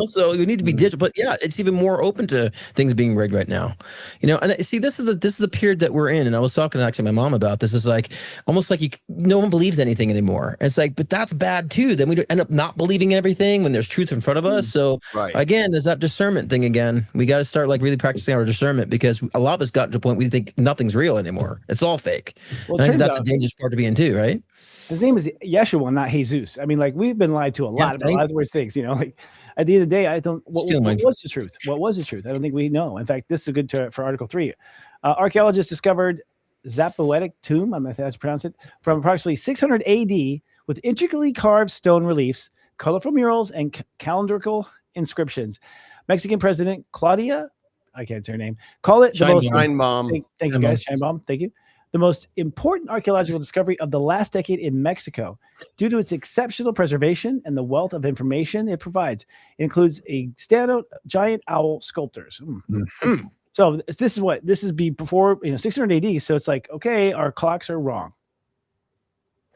Speaker 2: So we need to be digital. But yeah, it's even more open to things being rigged right now. And see, this is the period that we're in. And I was talking to actually my mom about this. Is like almost like no one believes anything anymore. And it's like, but that's bad too. Then we end up not believing everything when there's truth in front of us. So again, there's that discernment thing again. We got to start like really practicing our discernment because a lot of us got to a point we think nothing's real anymore. It's all fake. Well, and I think that's a dangerous part to be in too, right?
Speaker 1: His name is Yeshua, not Jesus. I mean, like we've been lied to a lot about a lot of worse things. Like at the end of the day, I don't. What was the truth? What was the truth? I don't think we know. In fact, this is good for Article 3. Archaeologists discovered Zapoetic tomb. I'm not sure how to pronounce it, from approximately 600 AD with intricately carved stone reliefs, colorful murals, and calendrical inscriptions. Mexican President Claudia, I can't say her name, call it the most.
Speaker 3: Sheinbaum.
Speaker 1: Thank you guys, Sheinbaum. Thank you. The most important archaeological discovery of the last decade in Mexico due to its exceptional preservation and the wealth of information it provides. It includes a standout giant owl sculptors. Mm-hmm. So this is before 600 AD. So it's like, okay, our clocks are wrong.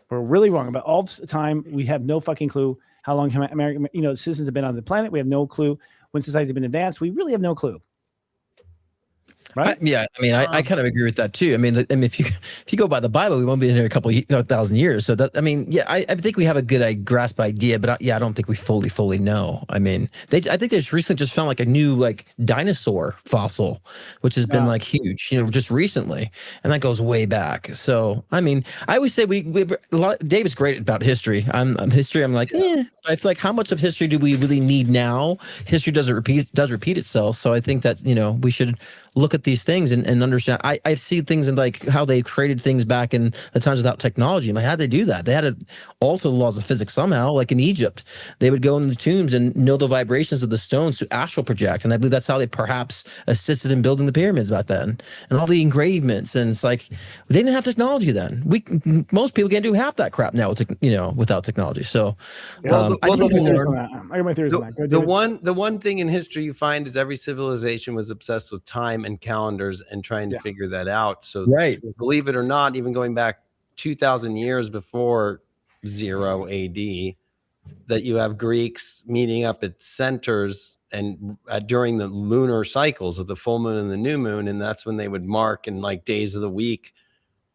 Speaker 1: We're really wrong about all the time. We have no fucking clue how long American citizens have been on the planet. We have no clue when society has been advanced. We really have no clue. Right?
Speaker 2: I kind of agree with that too. I mean, if you go by the Bible, we won't be in here a couple of thousand years. So that, I think we have a good grasp idea, but I don't think we fully know. I think they recently found like a new dinosaur fossil, which has been huge, just recently, and that goes way back. So I always say David's great about history. I'm history. I'm like, I feel like how much of history do we really need now? History does repeat itself. So I think that we should look at these things and understand. I see things in how they created things back in the times without technology. How'd they do that? They had to alter the laws of physics somehow. Like in Egypt, they would go in the tombs and know the vibrations of the stones to astral project. And I believe that's how they perhaps assisted in building the pyramids back then and all the engravements. And it's like, they didn't have technology then. Most people can't do half that crap now without technology. So
Speaker 1: I got my theories on that.
Speaker 3: The one thing in history you find is every civilization was obsessed with time and calendars and trying to figure that out. So believe it or not, even going back 2,000 years before 0 AD, that you have Greeks meeting up at centers and during the lunar cycles of the full moon and the new moon, and that's when they would mark and days of the week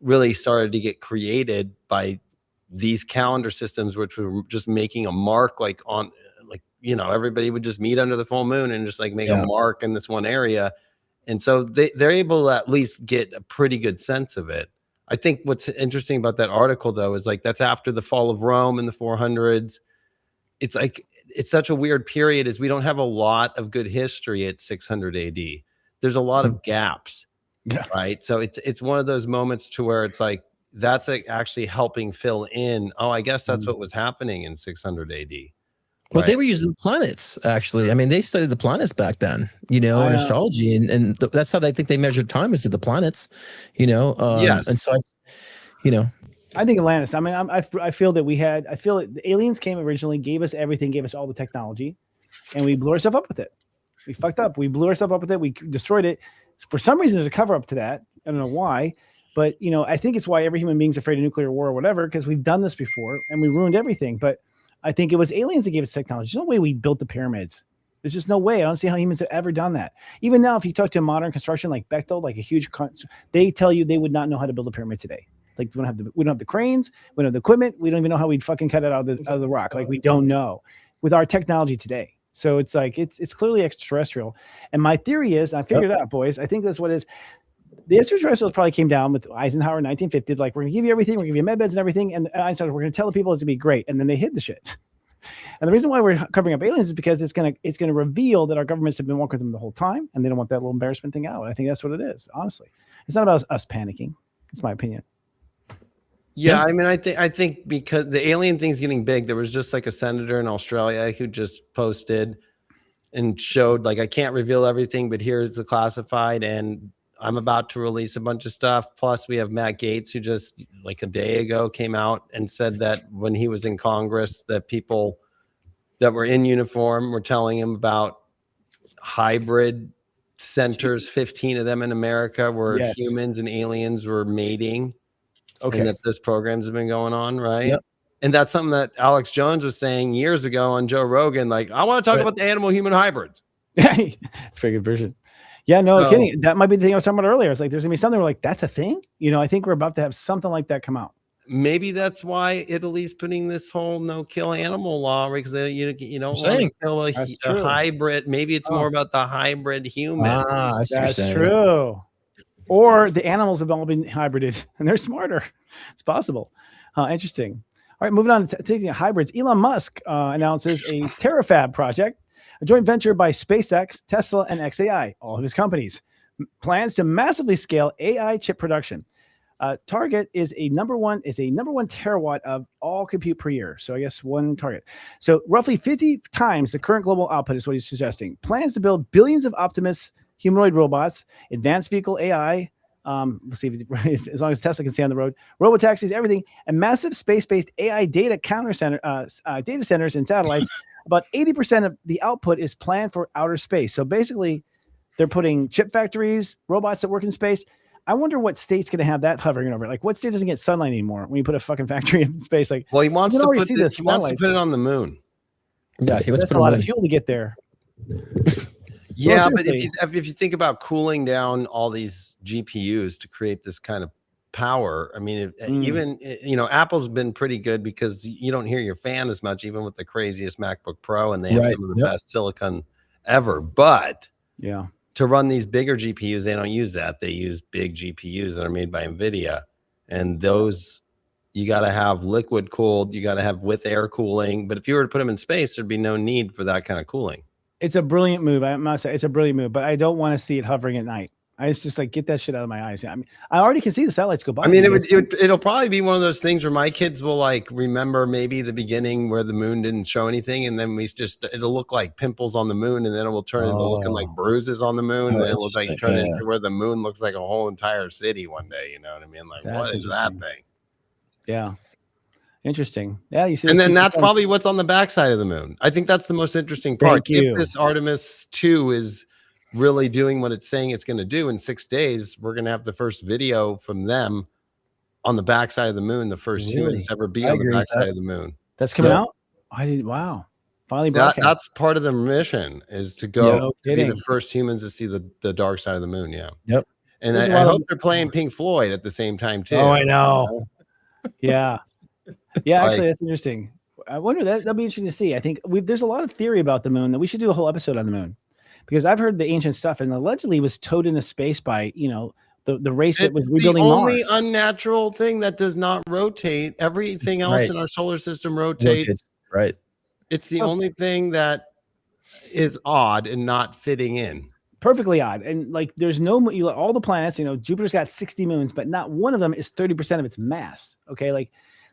Speaker 3: really started to get created by these calendar systems, which were just making a mark everybody would just meet under the full moon and just make a mark in this one area. And so they're able to at least get a pretty good sense of it. I think what's interesting about that article, though, is that's after the fall of Rome in the 400s. It's it's such a weird period as we don't have a lot of good history at 600 AD. There's a lot of gaps, right? So it's one of those moments to where it's that's actually helping fill in. Oh, I guess that's what was happening in 600 AD.
Speaker 2: Well, they were using the planets, actually. They studied the planets back then, in astrology. And that's how they think they measured time is through the planets,
Speaker 3: Yes.
Speaker 2: And so,
Speaker 1: I think Atlantis. I mean, I feel that I feel that the aliens came originally, gave us everything, gave us all the technology, and we blew ourselves up with it. We fucked up. We blew ourselves up with it. We destroyed it. For some reason, there's a cover up to that. I don't know why, but I think it's why every human being's afraid of nuclear war or whatever, because we've done this before and we ruined everything. But I think it was aliens that gave us technology. There's no way we built the pyramids. There's just no way. I don't see how humans have ever done that. Even now, if you talk to a modern construction like Bechtel, like a huge, they tell you they would not know how to build a pyramid today. Like we don't have the cranes, we don't have the equipment, we don't even know how we'd fucking cut it out of the rock. Like we don't know with our technology today. So it's like it's clearly extraterrestrial. And my theory is, I figured it out, boys. I think that's what it is. The extraterrestrials probably came down with Eisenhower in 1950. Like, we're gonna give you everything, we're gonna give you med beds and everything. And Einstein, we're gonna tell the people it's gonna be great. And then they hid the shit. And the reason why we're covering up aliens is because it's gonna reveal that our governments have been working with them the whole time, and they don't want that little embarrassment thing out. I think that's what it is. Honestly, it's not about us panicking. It's my opinion.
Speaker 3: Yeah, I mean, I think because the alien thing's getting big, there was just like a senator in Australia who just posted and showed, like, I can't reveal everything, but here's the classified, and I'm about to release a bunch of stuff. Plus, we have Matt Gaetz, who just like a day ago came out and said that when he was in Congress, that people that were in uniform were telling him about hybrid centers, 15 of them in America, where humans and aliens were mating. Okay. And that this program's been going on, right? Yep. And that's something that Alex Jones was saying years ago on Joe Rogan. Like, I want to talk about the animal-human hybrids.
Speaker 1: It's a very good version. Yeah, no kidding. That might be the thing I was talking about earlier. It's like there's gonna be something where like that's a thing. I think we're about to have something like that come out.
Speaker 3: Maybe that's why Italy's putting this whole no-kill animal law, because you don't want to kill a hybrid. Maybe it's more about the hybrid human.
Speaker 1: That's true. Or the animals have all been hybrided and they're smarter. It's possible. Interesting. All right, moving on to taking hybrids. Elon Musk announces a Terrafab project, a joint venture by SpaceX, Tesla, and XAI, all of his companies. Plans to massively scale AI chip production. Target is a number one terawatt of all compute per year. So I guess one target. So roughly 50 times the current global output is what he's suggesting. Plans to build billions of Optimus humanoid robots, advanced vehicle AI, we'll see if as long as Tesla can stay on the road, robotaxis, everything, and massive space-based AI data data centers and satellites. About 80% of the output is planned for outer space. So basically, they're putting chip factories, robots that work in space. I wonder what state's going to have that hovering over. Like, what state doesn't get sunlight anymore when you put a fucking factory in space? Like,
Speaker 3: well, he wants to put it on the moon.
Speaker 1: Yeah, that's a lot of fuel to get there.
Speaker 3: Yeah, but if you think about cooling down all these GPUs to create this kind of power, I mean, even Apple's been pretty good because you don't hear your fan as much, even with the craziest MacBook Pro, and they have some of the best silicon ever. But to run these bigger GPUs, they don't use that. They use big GPUs that are made by NVIDIA, and those you got to have liquid cooled, you got to have with air cooling. But if you were to put them in space, there'd be no need for that kind of cooling.
Speaker 1: It's a brilliant move. I'm not saying it's a brilliant move, but I don't want to see it hovering at night. It's just like, get that shit out of my eyes. I mean, I already can see the satellites go by.
Speaker 3: I mean, it'll probably be one of those things where my kids will like remember maybe the beginning where the moon didn't show anything, and then it'll look like pimples on the moon, and then it will turn into looking like bruises on the moon, and then it'll look like turn into where the moon looks like a whole entire city one day. You know what I mean? Like, what is that thing?
Speaker 1: Yeah. Interesting. Yeah, you see.
Speaker 3: And then that's probably what's on the backside of the moon. I think that's the most interesting part. If this Artemis 2 is really doing what it's saying it's going to do in 6 days, we're going to have the first video from them on the backside of the moon, the first humans to ever be on the backside of the moon.
Speaker 1: That's coming out? Wow. Finally broadcast.
Speaker 3: That's part of the mission, is to go to be the first humans to see the dark side of the moon. Yeah.
Speaker 2: Yep.
Speaker 3: And I hope they're playing Pink Floyd at the same time too.
Speaker 1: Oh, I know. Yeah. Yeah, actually, that's interesting. I wonder that'll be interesting to see. I think there's a lot of theory about the moon that we should do a whole episode on the moon, because I've heard the ancient stuff, and allegedly was towed into space by the race that was rebuilding Mars.
Speaker 3: The only unnatural thing that does not rotate. Everything else in our solar system rotates.
Speaker 2: Right.
Speaker 3: It's the only thing that is odd and not fitting in.
Speaker 1: Perfectly odd. And like, there's all the planets. Jupiter's got 60 moons, but not one of them is 30% of its mass. Okay, like.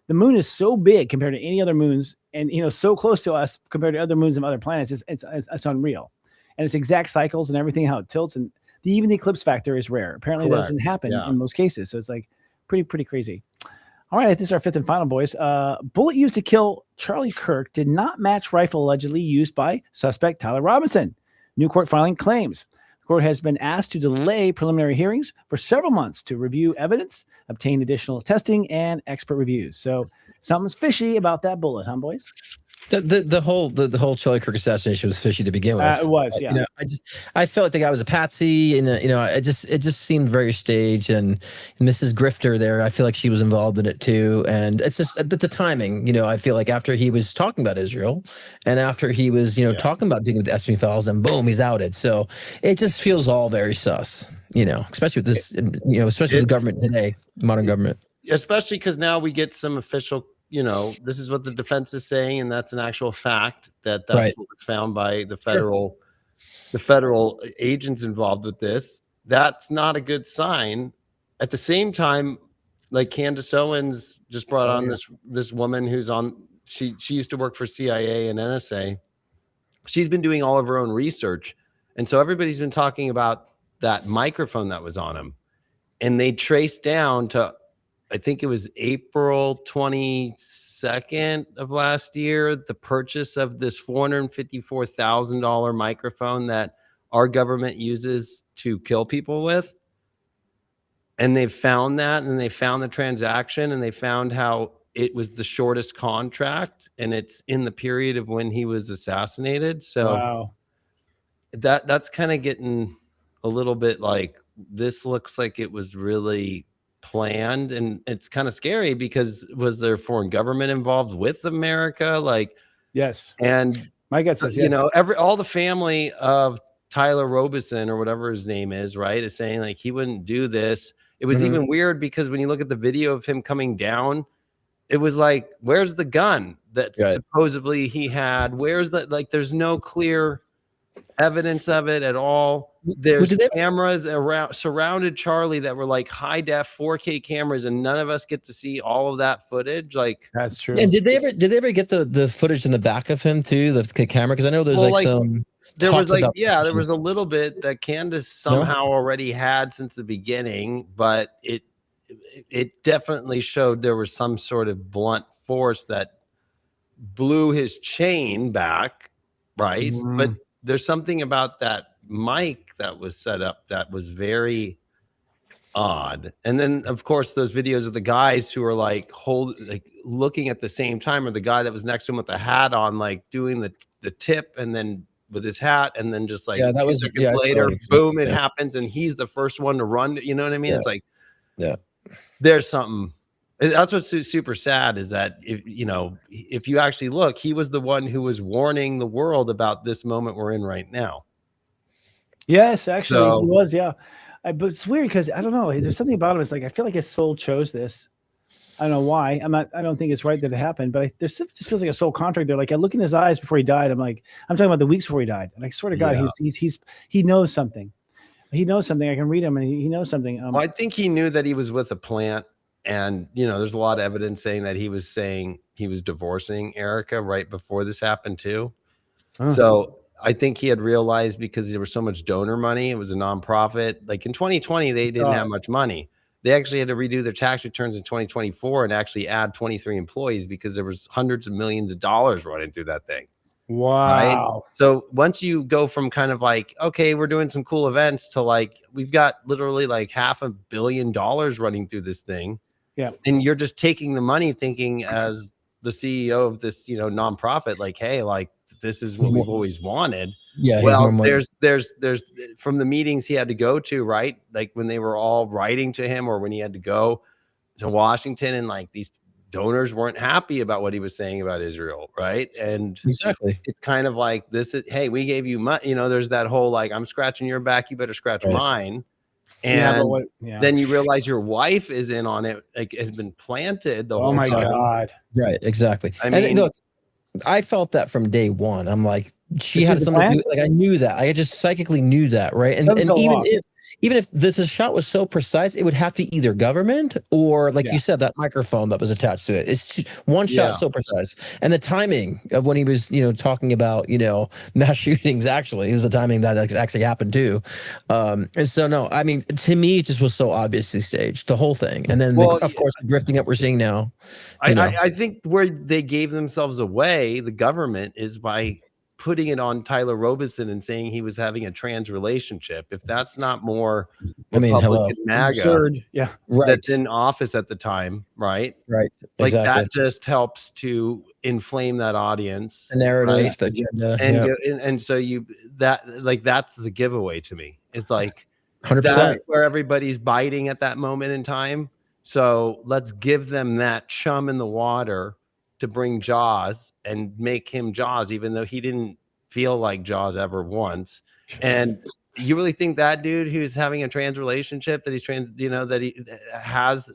Speaker 1: The moon is so big compared to any other moons, and so close to us compared to other moons and other planets. It's unreal, and it's exact cycles and everything, how it tilts, and even the eclipse factor is rare. Apparently, that doesn't happen in most cases. So it's like pretty crazy. All right, this is our fifth and final, boys. Bullet used to kill Charlie Kirk did not match rifle allegedly used by suspect Tyler Robinson. New court filing claims. The court has been asked to delay preliminary hearings for several months to review evidence, obtain additional testing, and expert reviews. So something's fishy about that bullet, huh, boys?
Speaker 2: The whole Charlie Kirk assassination was fishy to begin with.
Speaker 1: It was, yeah.
Speaker 2: You know, I felt like the guy was a patsy, and you know, it just seemed very staged. And Mrs. Grifter there, I feel like she was involved in it too. And it's just the timing. You know, I feel like after he was talking about Israel, and after he was talking about dealing with the Epstein files, and boom, he's outed. So it just feels all very sus. You know, especially with this, especially with the government today, modern government.
Speaker 3: Especially because now we get some official. This is what the defense is saying, and that's an actual fact that's
Speaker 2: right.
Speaker 3: what was found by the federal agents involved with this. That's not a good sign. At the same time, like Candace Owens just brought on this woman who's on. She used to work for CIA and NSA. She's been doing all of her own research, and so everybody's been talking about that microphone that was on him, and they traced down to. I think it was April 22nd of last year, the purchase of this $454,000 microphone that our government uses to kill people with. And they found that, and they found the transaction, and they found how it was the shortest contract, and it's in the period of when he was assassinated. So
Speaker 1: wow.
Speaker 3: that's kind of getting a little bit like, this looks like it was really planned, and it's kind of scary because was there foreign government involved with America? Like,
Speaker 1: yes.
Speaker 3: And
Speaker 1: my gut says yes.
Speaker 3: All the family of Tyler Robinson or whatever his name is, right, is saying like he wouldn't do this. It was even weird because when you look at the video of him coming down, it was like, where's the gun that supposedly he had? Where's the, like, there's no clear evidence of it at all. There's cameras around surrounded Charlie that were like high def 4K cameras, and none of us get to see all of that footage. Like,
Speaker 1: that's true.
Speaker 2: And did they ever get the footage in the back of him too, the camera? Because I know there's some.
Speaker 3: There was there was a little bit that Candace somehow already had since the beginning, but it definitely showed there was some sort of blunt force that blew his chain back, right? But there's something about that mic that was set up that was very odd. And then of course those videos of the guys who are like looking at the same time, or the guy that was next to him with the hat on, like doing the tip, and then with his hat, and then just like 2 seconds later, boom, it happens, and he's the first one to run. You know what I mean? It's like, there's something. That's what's super sad, is that if you actually look, he was the one who was warning the world about this moment we're in right now.
Speaker 1: Yes, actually, he was. Yeah, but it's weird because I don't know. There's something about him. It's like I feel like his soul chose this. I don't know why. I don't think it's right that it happened, but there just feels like a soul contract there. Like I look in his eyes before he died. I'm talking about the weeks before he died. And I swear to God, he knows something. He knows something. I can read him, and he knows something.
Speaker 3: Well, I think he knew that he was with a plant. And, there's a lot of evidence saying that he was divorcing Erica right before this happened too. So I think he had realized, because there was so much donor money, it was a nonprofit. Like in 2020, they didn't have much money. They actually had to redo their tax returns in 2024 and actually add 23 employees because there was hundreds of millions of dollars running through that thing.
Speaker 1: Wow.
Speaker 3: Right? So once you go from kind of like, okay, we're doing some cool events, to like, we've got literally like $500 million running through this thing.
Speaker 1: Yeah.
Speaker 3: And you're just taking the money thinking as the CEO of this, nonprofit, like, hey, like this is what we've always wanted.
Speaker 2: Yeah.
Speaker 3: Well, there's from the meetings he had to go to, right? Like when they were all writing to him, or when he had to go to Washington, and like these donors weren't happy about what he was saying about Israel, right? And
Speaker 2: exactly,
Speaker 3: it's kind of like this is, hey, we gave you money, there's that whole like, I'm scratching your back, you better scratch mine. And then you realize your wife is in on it, like has been planted the whole time.
Speaker 1: Oh my God.
Speaker 2: Right, exactly.
Speaker 3: I mean,
Speaker 2: look, I felt that from day one. I'm like, she had something to do, like I knew that. I just psychically knew that, right? And even if even if this shot was so precise, it would have to be either government or, like you said, that microphone that was attached to it. It's one shot so precise, and the timing of when he was, talking about, mass shootings. Actually, it was the timing that actually happened too. And so, no, I mean, to me, it just was so obviously staged, the whole thing, and then of course the drifting that we're seeing now.
Speaker 3: I think where they gave themselves away, the government, is by putting it on Tyler Robinson and saying he was having a trans relationship. If that's not more Republican MAGA
Speaker 1: absurd. Yeah,
Speaker 3: that's in office at the time, right?
Speaker 2: Right.
Speaker 3: Like that just helps to inflame that audience,
Speaker 2: the narrative,
Speaker 3: right?
Speaker 2: the agenda,
Speaker 3: and so that's the giveaway to me. It's like
Speaker 2: 100%
Speaker 3: where everybody's biting at that moment in time. So let's give them that chum in the water to bring Jaws and make him Jaws, even though he didn't feel like Jaws ever once. And you really think that dude who's having a trans relationship, that he's trans, that he has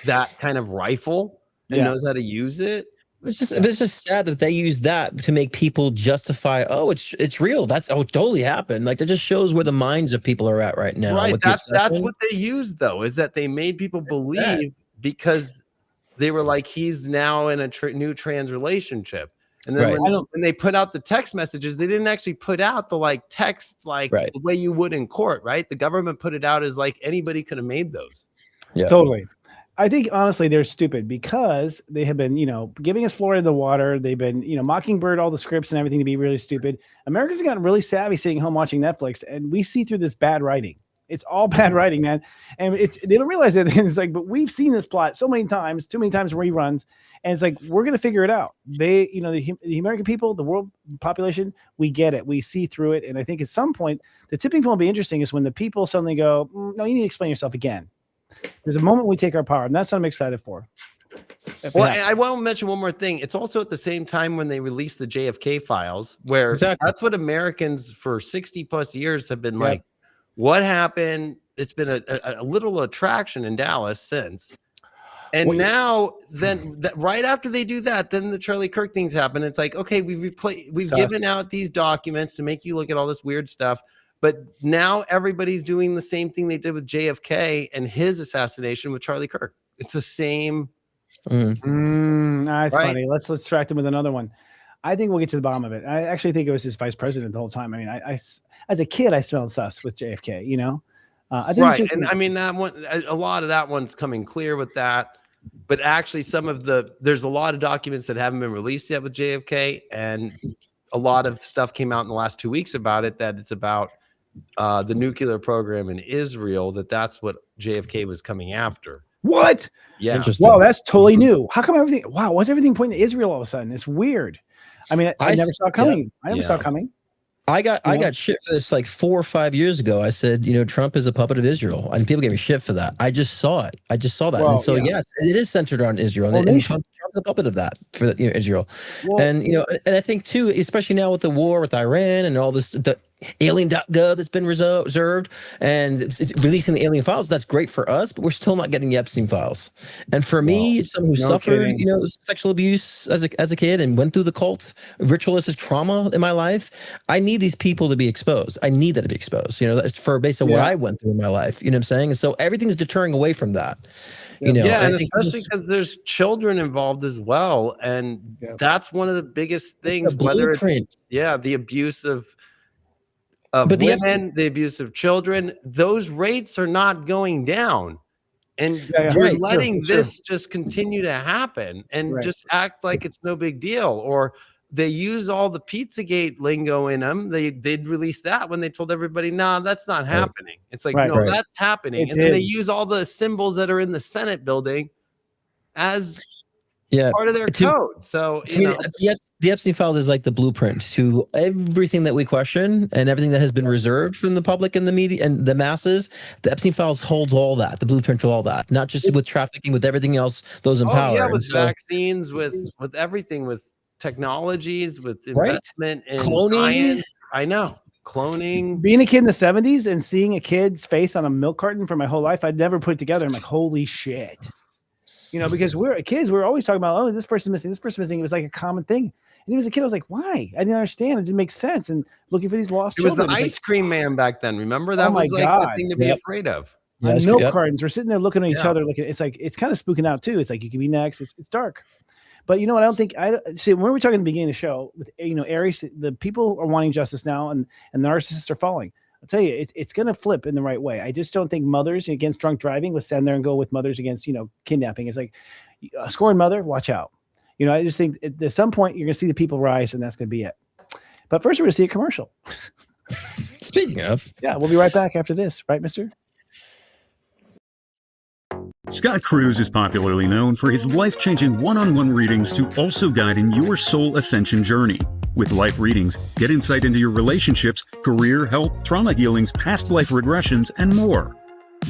Speaker 3: that kind of rifle and knows how to use it?
Speaker 2: It's just sad that they use that to make people justify, it's real. It totally happened. Like, that just shows where the minds of people are at right now.
Speaker 3: Right. That's what they used, though, is that they made people believe because they were like, he's now in a new trans relationship. And then when they put out the text messages, they didn't actually put out the text the way you would in court, right? The government put it out as like anybody could have made those.
Speaker 1: Yeah, totally. I think honestly they're stupid because they have been, giving us Florida the water. They've been, Mockingbird, all the scripts and everything to be really stupid. Americans have gotten really savvy sitting home watching Netflix, and we see through this bad writing. It's all bad writing, man. And they don't realize it. And it's like, but we've seen this plot so many times, too many times reruns. And it's like, we're going to figure it out. They, the American people, the world population, we get it. We see through it. And I think at some point, the tipping point will be interesting is when the people suddenly go, no, you need to explain yourself again. There's a moment we take our power. And that's what I'm excited for.
Speaker 3: Well, I want to mention one more thing. It's also at the same time when they released the JFK files, where that's what Americans for 60 plus years have been like, what happened? It's been a little attraction in Dallas since. And now, right after they do that, then the Charlie Kirk things happen. It's like, okay, we've given out these documents to make you look at all this weird stuff. But now everybody's doing the same thing they did with JFK and his assassination with Charlie Kirk. It's the same.
Speaker 1: That's funny. Let's distract him with another one. I think we'll get to the bottom of it. I actually think it was his vice president the whole time. I mean, I as a kid, I smelled sus with JFK, I think
Speaker 3: and I mean, that one, a lot of that one's coming clear with that. But actually, there's a lot of documents that haven't been released yet with JFK. And a lot of stuff came out in the last 2 weeks about it, that it's about the nuclear program in Israel, that's what JFK was coming after.
Speaker 1: What?
Speaker 3: Yeah.
Speaker 2: Interesting.
Speaker 1: Wow, that's totally new. How come why's everything pointing to Israel all of a sudden? It's weird. I mean, I never saw it coming. I never saw it coming.
Speaker 2: I got shit for this like 4 or 5 years ago. I said, Trump is a puppet of Israel, and people gave me shit for that. I just saw it. Well, and so yes, it is centered on Israel, and Trump's a puppet of that for Israel. Well, and and I think too, especially now with the war with Iran and all this, the alien.gov that's been reserved and releasing the alien files, that's great for us, but we're still not getting the Epstein files. And for me, someone who suffered sexual abuse as a kid and went through the cult ritualistic trauma in my life, I need these people to be exposed. I need that to be exposed, for based on what I went through in my life, you know what I'm saying? And so everything's deterring away from that. And
Speaker 3: especially because there's children involved as well, and that's one of the biggest things. Whether it's the abuse of women, the abuse of children, those rates are not going down, and you're letting this just continue to happen and just act like it's no big deal. Or they use all the Pizzagate lingo in them. They'd release that when they told everybody, "Nah, that's not happening." It's like, no, that's happening. And then they use all the symbols that are in the Senate building as part of their code. So
Speaker 2: the Epstein files is like the blueprint to everything that we question and everything that has been reserved from the public and the media and the masses. The Epstein files holds all that, the blueprint to all that, not just with trafficking, with everything else, those in power.
Speaker 3: With vaccines, with everything, with technologies, with investment in
Speaker 2: cloning.
Speaker 3: Science. I know. Cloning.
Speaker 1: Being a kid in the 70s and seeing a kid's face on a milk carton for my whole life, I'd never put it together. I'm like, holy shit. Because we're kids, we're always talking about, this person's missing, this person's missing. It was like a common thing. even as a kid, I was like, why? I didn't understand. It didn't make sense. And looking for these lost
Speaker 3: It was
Speaker 1: children.
Speaker 3: the ice cream man back then. Remember that
Speaker 1: Oh my
Speaker 3: was like
Speaker 1: God.
Speaker 3: the thing to be afraid of.
Speaker 2: Yeah,
Speaker 1: On milk
Speaker 2: yep.
Speaker 1: cartons, we're sitting there looking at each other. It's like it's kind of spooking out too. It's like you could be next. It's dark. But you know what? I don't think I see when we were talking at the beginning of the show with Aries, the people are wanting justice now, and the narcissists are falling. I'll tell you, it's going to flip in the right way. I just don't think mothers against drunk driving would stand there and go with mothers against kidnapping. It's like a scorned mother, watch out. I just think at some point you're going to see the people rise, and that's going to be it. But first, we're going to see a commercial.
Speaker 2: Speaking of,
Speaker 1: yeah, we'll be right back after this, right, Mister?
Speaker 6: Scott Cruz is popularly known for his life-changing one-on-one readings to also guide in your soul ascension journey. With life readings, get insight into your relationships, career, health, trauma healings, past life regressions, and more.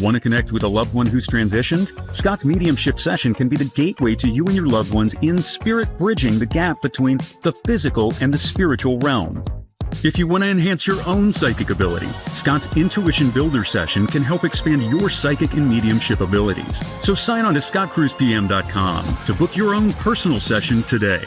Speaker 6: Want to connect with a loved one who's transitioned? Scott's mediumship session can be the gateway to you and your loved ones in spirit, bridging the gap between the physical and the spiritual realm. If you want to enhance your own psychic ability, Scott's Intuition Builder session can help expand your psychic and mediumship abilities. So sign on to scottcruzpm.com to book your own personal session today.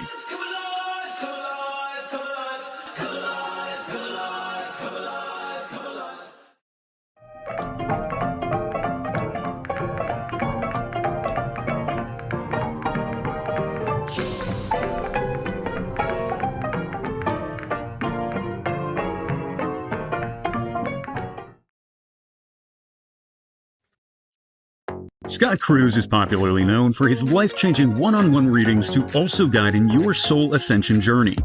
Speaker 6: Scott Cruz is popularly known for his life-changing one-on-one readings to also guide in your soul ascension journey.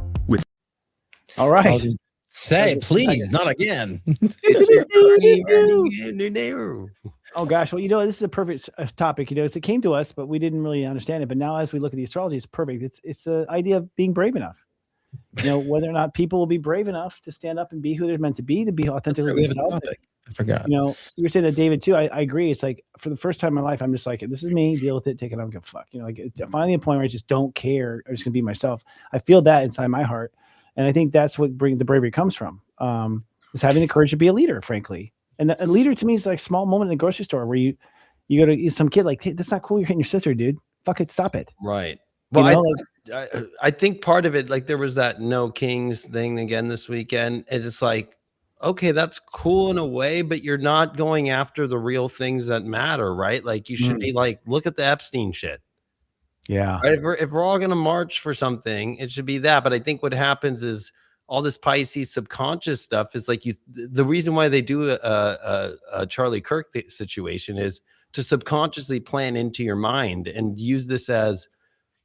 Speaker 1: All right.
Speaker 2: Say, please, not again.
Speaker 1: Oh gosh, well, this is a perfect topic. It came to us, but we didn't really understand it. But now, as we look at the astrology, it's perfect. It's the idea of being brave enough. Whether or not people will be brave enough to stand up and be who they're meant to be authentically themselves.
Speaker 2: I forgot.
Speaker 1: You were saying that, David, too. I agree. It's like for the first time in my life, I'm just like, this is me. Deal with it. Take it. I don't give a fuck. Finally, a point where I just don't care. I'm just gonna be myself. I feel that inside my heart, and I think that's what the bravery comes from. Is having the courage to be a leader, frankly. And a leader to me is like a small moment in the grocery store where you go to some kid like, hey, that's not cool. You're hitting your sister, dude. Fuck it. Stop it.
Speaker 3: Right. Well, I think part of it, like there was that No Kings thing again this weekend. And it's like, okay, that's cool in a way, but you're not going after the real things that matter, right? Like you should be like, look at the Epstein shit.
Speaker 1: Yeah.
Speaker 3: Right? If we're all going to march for something, it should be that. But I think what happens is all this Pisces subconscious stuff is like the reason why they do a Charlie Kirk situation is to subconsciously plan into your mind and use this as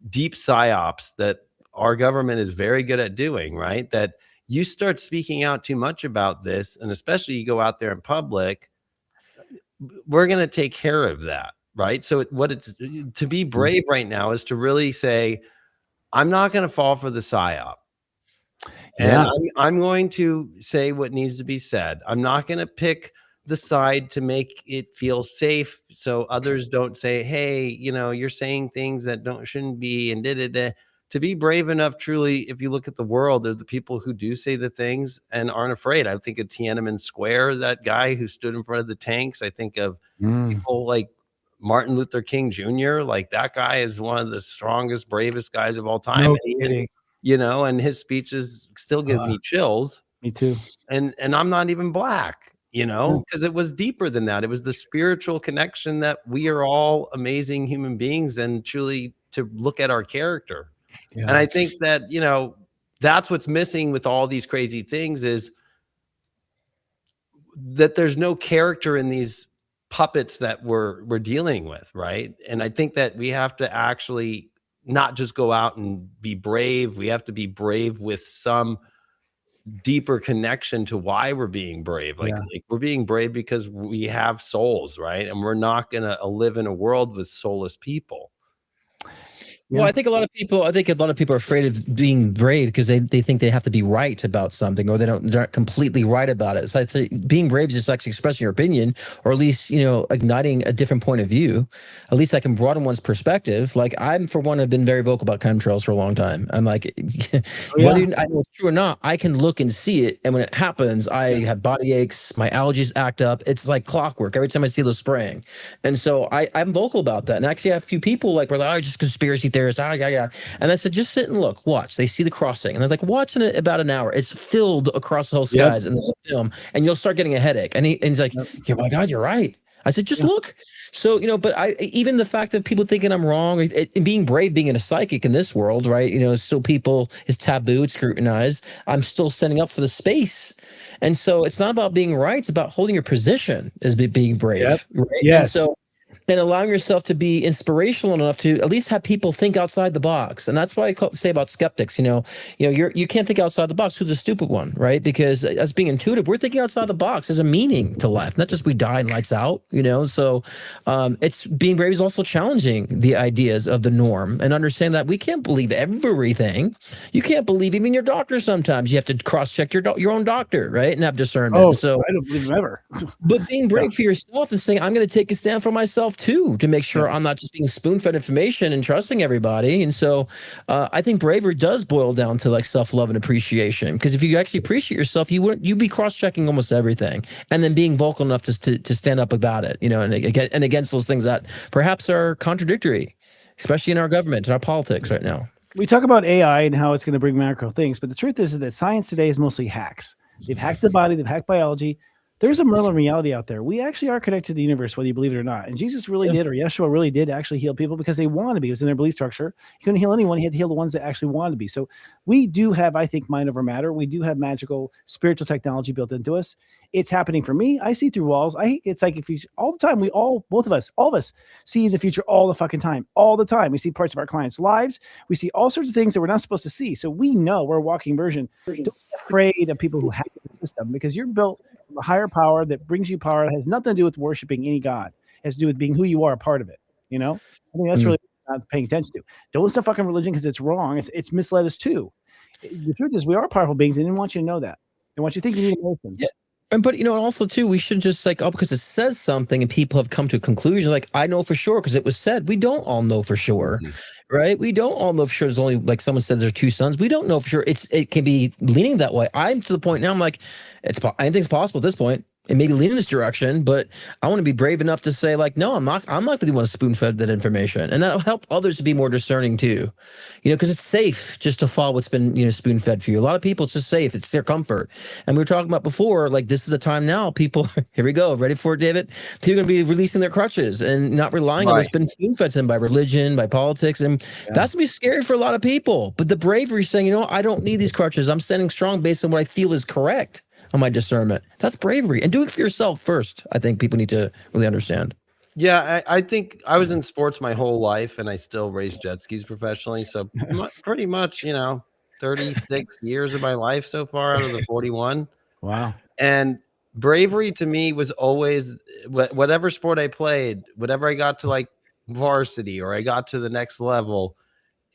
Speaker 3: deep psyops that our government is very good at doing, right? That you start speaking out too much about this, and especially you go out there in public, we're going to take care of that, right? So to be brave right now is to really say, I'm not going to fall for the psyop. And I'm going to say what needs to be said. I'm not going to pick the side to make it feel safe so others don't say, hey, you're saying things that shouldn't be, and to be brave enough, truly, if you look at the world, they're the people who do say the things and aren't afraid. I think of Tiananmen Square, that guy who stood in front of the tanks. I think of people like Martin Luther King Jr. Like that guy is one of the strongest, bravest guys of all time.
Speaker 1: No kidding.
Speaker 3: And his speeches still give me chills.
Speaker 1: Me too.
Speaker 3: And I'm not even black, because it was deeper than that. It was the spiritual connection that we are all amazing human beings, and truly to look at our character. Yeah. And I think that, that's what's missing with all these crazy things is that there's no character in these puppets that we're dealing with, right? And I think that we have to actually not just go out and be brave. We have to be brave with some deeper connection to why we're being brave. Like we're being brave because we have souls, right? And we're not going to live in a world with soulless people.
Speaker 2: Well, I think a lot of people are afraid of being brave because they think they have to be right about something, or they're not completely right about it. So I'd say being brave is just actually expressing your opinion, or at least, igniting a different point of view. At least I can broaden one's perspective. Like I'm, for one, have been very vocal about chemtrails for a long time. I'm like, whether I know it's true or not, I can look and see it. And when it happens, I have body aches, my allergies act up. It's like clockwork every time I see the spraying. And so I'm vocal about that. And actually I have a few people were like, oh, just conspiracy conspiracy theorists. Yeah. And I said, just sit and look, watch. They see the crossing. And they're like, watch in about an hour. It's filled across the whole skies and there's a film and you'll start getting a headache. And he's like, oh my God, you're right. I said, just look. So, but even the fact of people thinking I'm wrong, and being brave, being in a psychic in this world, right? Still people is taboo, it's scrutinized. I'm still setting up for the space. And so it's not about being right. It's about holding your position as being brave. Right?
Speaker 1: Yes.
Speaker 2: And allowing yourself to be inspirational enough to at least have people think outside the box. And that's why I say about skeptics, you can't think outside the box. Who's the stupid one, right? Because as being intuitive, we're thinking outside the box. There's a meaning to life, not just we die and lights out, So it's being brave is also challenging the ideas of the norm and understand that we can't believe everything. You can't believe even your doctor sometimes. You have to cross-check your own doctor, right? And have discernment.
Speaker 1: Oh,
Speaker 2: so
Speaker 1: I don't believe him ever.
Speaker 2: But being brave for yourself and saying, I'm going to take a stand for myself too, to make sure I'm not just being spoon-fed information and trusting everybody. And so I think bravery does boil down to like self-love and appreciation, because if you actually appreciate yourself, you'd be cross-checking almost everything and then being vocal enough to stand up about it, and against those things that perhaps are contradictory, especially in our government and our politics right now.
Speaker 1: We talk about AI and how it's going to bring macro things, but the truth is that science today is mostly hacks. They've hacked the body, they've hacked biology. There's a Merlin reality out there. We actually are connected to the universe, whether you believe it or not. And Jesus really did, or Yeshua really did actually heal people because they wanted to be. It was in their belief structure. He couldn't heal anyone. He had to heal the ones that actually wanted to be. So we do have, I think, mind over matter. We do have magical, spiritual technology built into us. It's happening for me. I see through walls. It's like if you all the time, all of us see the future all the fucking time, all the time. We see parts of our clients' lives. We see all sorts of things that we're not supposed to see. So we know we're a walking version. Don't be afraid of people who hack the system, because you're built from a higher power that brings you power. It has nothing to do with worshiping any god. It has to do with being who you are, a part of it. I think that's really not paying attention to. Don't listen to fucking religion because it's wrong. It's misled us too. The truth is we are powerful beings. They didn't want you to know that. They want you to think you need emotion.
Speaker 2: Yeah. But also too, we should just because it says something and people have come to a conclusion, like I know for sure because it was said. We don't all know for sure, right? We don't all know for sure. There's only, like someone said, there's 2 sons. We don't know for sure. It can be leaning that way. I'm to the point now. I'm like, anything's possible at this point. It may be leaning this direction, but I want to be brave enough to say, like, no, I'm not going to want to spoon-fed that information, and that'll help others to be more discerning too, because it's safe just to follow what's been spoon-fed for you. A lot of people, it's just safe, it's their comfort. And we were talking about before, like this is a time now. People, here we go, ready for it, David? People are going to be releasing their crutches and not relying on what's been spoon-fed to them by religion, by politics, and that's gonna be scary for a lot of people. But the bravery saying, I don't need these crutches. I'm standing strong based on what I feel is correct on my discernment. That's bravery, and do it for yourself first. I think people need to really understand.
Speaker 3: Yeah, I think I was in sports my whole life, and I still race jet skis professionally. So pretty much, 36 years of my life so far out of the 41.
Speaker 1: Wow.
Speaker 3: And bravery to me was always whatever sport I played, whatever I got to like varsity or I got to the next level,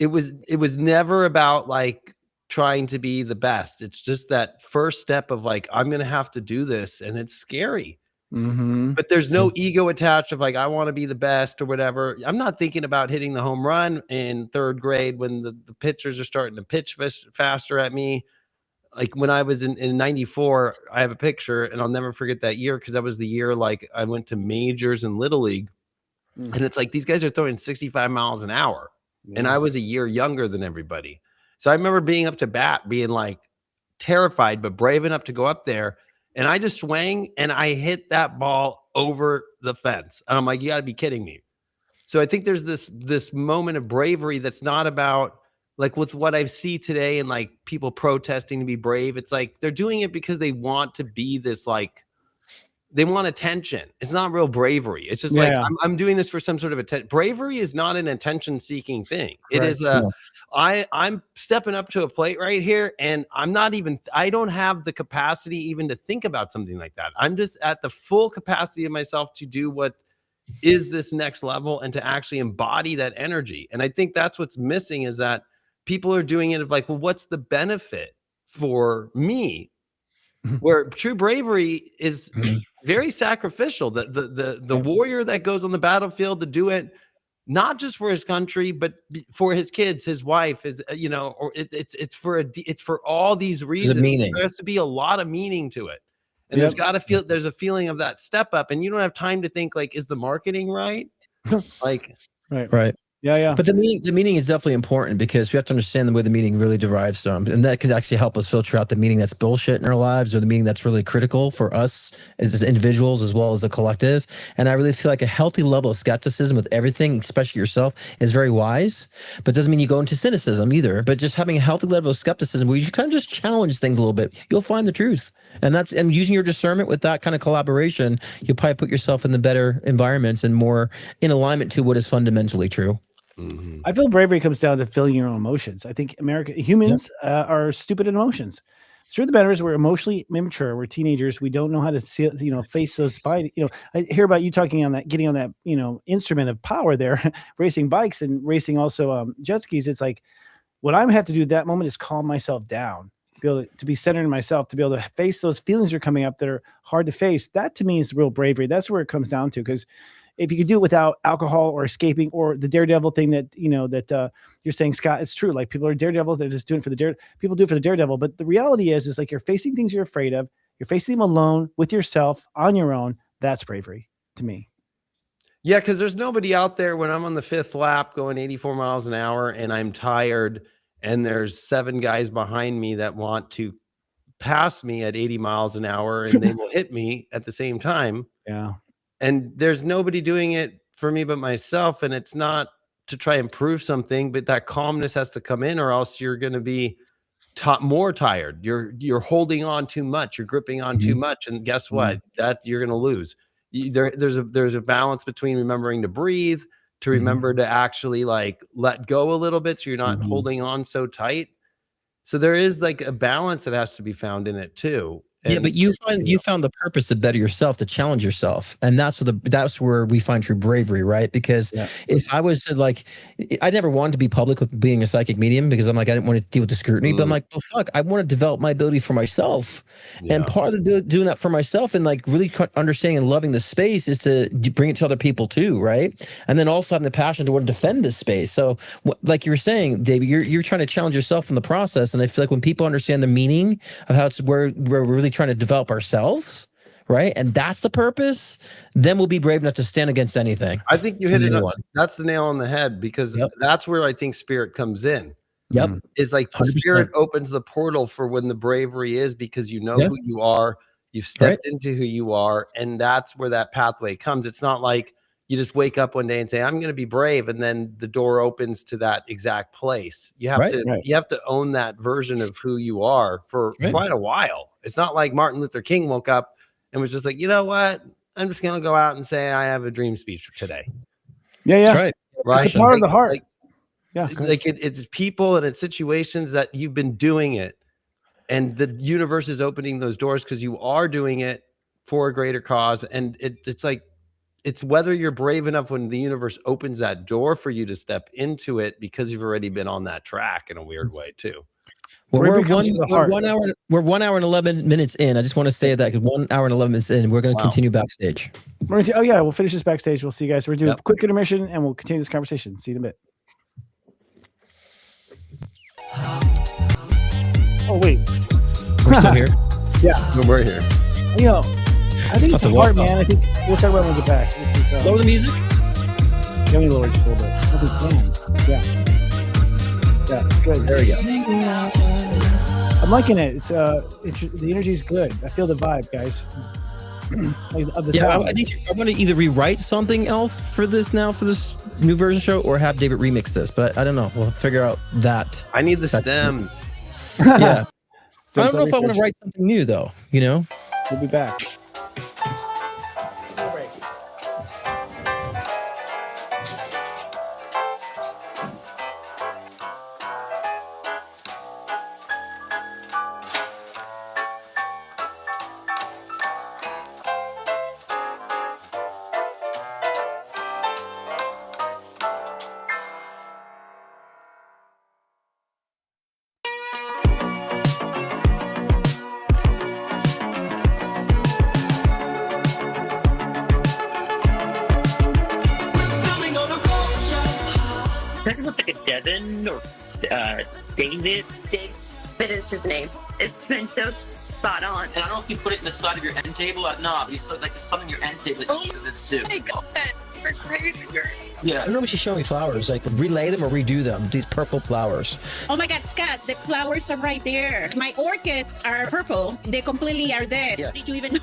Speaker 3: it was never about like trying to be the best. It's just that first step of like, I'm going to have to do this, and it's scary. But there's no ego attached of like, I want to be the best or whatever. I'm not thinking about hitting the home run in 3rd grade when the pitchers are starting to pitch faster at me. Like when I was in 94, I have a picture, and I'll never forget that year because that was the year like I went to majors in Little League. And it's like these guys are throwing 65 miles an hour. And I was a year younger than everybody. So I remember being up to bat, being like terrified, but brave enough to go up there. And I just swang and I hit that ball over the fence. And I'm like, you got to be kidding me. So I think there's this moment of bravery that's not about like with what I see today and like people protesting to be brave. It's like they're doing it because they want to be this like, they want attention. It's not real bravery. It's just like, I'm doing this for some sort of attention. Bravery is not an attention seeking thing. It is I'm stepping up to a plate right here, and I don't have the capacity even to think about something like that. I'm just at the full capacity of myself to do what is this next level and to actually embody that energy. And I think that's what's missing, is that people are doing it of like, well, what's the benefit for me? Where true bravery is very sacrificial. The warrior that goes on the battlefield to do it, not just for his country, but for his kids, his wife, or it's for all these reasons. There has to be a lot of meaning to it, and there's a feeling of that step up, and you don't have time to think like, is the marketing right? Like,
Speaker 2: right.
Speaker 1: Yeah.
Speaker 2: But the meaning is definitely important because we have to understand the way the meaning really derives from, and that could actually help us filter out the meaning that's bullshit in our lives or the meaning that's really critical for us as individuals as well as a collective. And I really feel like a healthy level of skepticism with everything, especially yourself, is very wise. But doesn't mean you go into cynicism either. But just having a healthy level of skepticism where you kind of just challenge things a little bit, you'll find the truth. And using your discernment with that kind of collaboration, you'll probably put yourself in the better environments and more in alignment to what is fundamentally true.
Speaker 3: Mm-hmm.
Speaker 1: I feel bravery comes down to feeling your own emotions. I think humans are stupid in emotions. The truth of the matter is we're emotionally immature. We're teenagers. We don't know how to see, face those spidey. I hear about you talking on that, getting on that, instrument of power there, racing bikes and racing also jet skis. It's like what I have to do at that moment is calm myself down, be able to be centered in myself, to be able to face those feelings that are coming up that are hard to face. That to me is real bravery. That's where it comes down to, because if you could do it without alcohol or escaping or the daredevil thing that, you're saying, Scott, it's true. Like people are daredevils. They're just doing it for people do it for the daredevil. But the reality is like you're facing things you're afraid of. You're facing them alone with yourself on your own. That's bravery to me.
Speaker 3: Yeah. Cause there's nobody out there when I'm on the 5th lap going 84 miles an hour and I'm tired and there's 7 guys behind me that want to pass me at 80 miles an hour and they will hit me at the same time.
Speaker 1: Yeah.
Speaker 3: And there's nobody doing it for me but myself. And it's not to try and prove something, but that calmness has to come in or else you're going to be more tired. You're holding on too much. You're gripping on too much. And guess what? That you're going to lose. There's a balance between remembering to breathe, to remember to actually like let go a little bit. So you're not holding on so tight. So there is like a balance that has to be found in it too. And,
Speaker 2: but you found the purpose to better yourself, to challenge yourself, and that's where we find true bravery, right? Because if I was to I never wanted to be public with being a psychic medium because I'm like I didn't want to deal with the scrutiny, but I'm like, well, fuck, I want to develop my ability for myself, and part of doing that for myself and like really understanding and loving the space is to bring it to other people too, right? And then also having the passion to want to defend this space. So, like you were saying, David, you're trying to challenge yourself in the process, and I feel like when people understand the meaning of how it's where we're really trying to develop ourselves, right? And that's the purpose, then we'll be brave enough to stand against anything.
Speaker 3: I think you hit it on. That's the nail on the head because that's where I think spirit comes in. Is like 100%. Spirit opens the portal for when the bravery is because you know who you are, you've stepped into who you are, and that's where that pathway comes. It's not like you just wake up one day and say, I'm going to be brave. And then the door opens to that exact place. You have you have to own that version of who you are for quite a while. It's not like Martin Luther King woke up and was just like, you know what? I'm just going to go out and say, I have a dream speech for today.
Speaker 1: Yeah.
Speaker 2: That's right.
Speaker 3: Right.
Speaker 1: It's a part of the heart.
Speaker 3: Like it's people and it's situations that you've been doing it. And the universe is opening those doors because you are doing it for a greater cause. And it's like, it's whether you're brave enough when the universe opens that door for you to step into it because you've already been on that track in a weird way too.
Speaker 2: Well, we're 1 hour and 11 minutes in. I just want to say that because 1 hour and 11 minutes in, we're going to continue backstage.
Speaker 1: We'll finish this backstage. We'll see you guys. We're doing a quick intermission and we'll continue this conversation. See you in a bit. Oh, wait.
Speaker 2: We're still here.
Speaker 3: We're here.
Speaker 1: I think it's a heart, man. I think we'll talk about it when we get back.
Speaker 2: Lower the music.
Speaker 1: Let me lower it just a little bit. Yeah, it's good.
Speaker 2: There we go.
Speaker 1: I'm liking it. It's the energy is good. I feel the vibe, guys.
Speaker 2: I think I want to either rewrite something else for this new version show or have David remix this, but I don't know. We'll figure out that.
Speaker 3: I need the stems.
Speaker 2: Yeah. I don't know if I want to write something new though, We'll
Speaker 1: be back.
Speaker 7: David is his name. It's been so spot on.
Speaker 8: And I don't know if you put it in the side of your end table or not. You like to summon your end table. Oh, too.
Speaker 7: We're crazy, girl.
Speaker 2: Yeah, I remember she showed me flowers, like relay them or redo them. These purple flowers.
Speaker 8: Oh my God, Scott, the flowers are right there. My orchids are purple. They completely are dead.
Speaker 2: Yeah.
Speaker 8: Did you even know?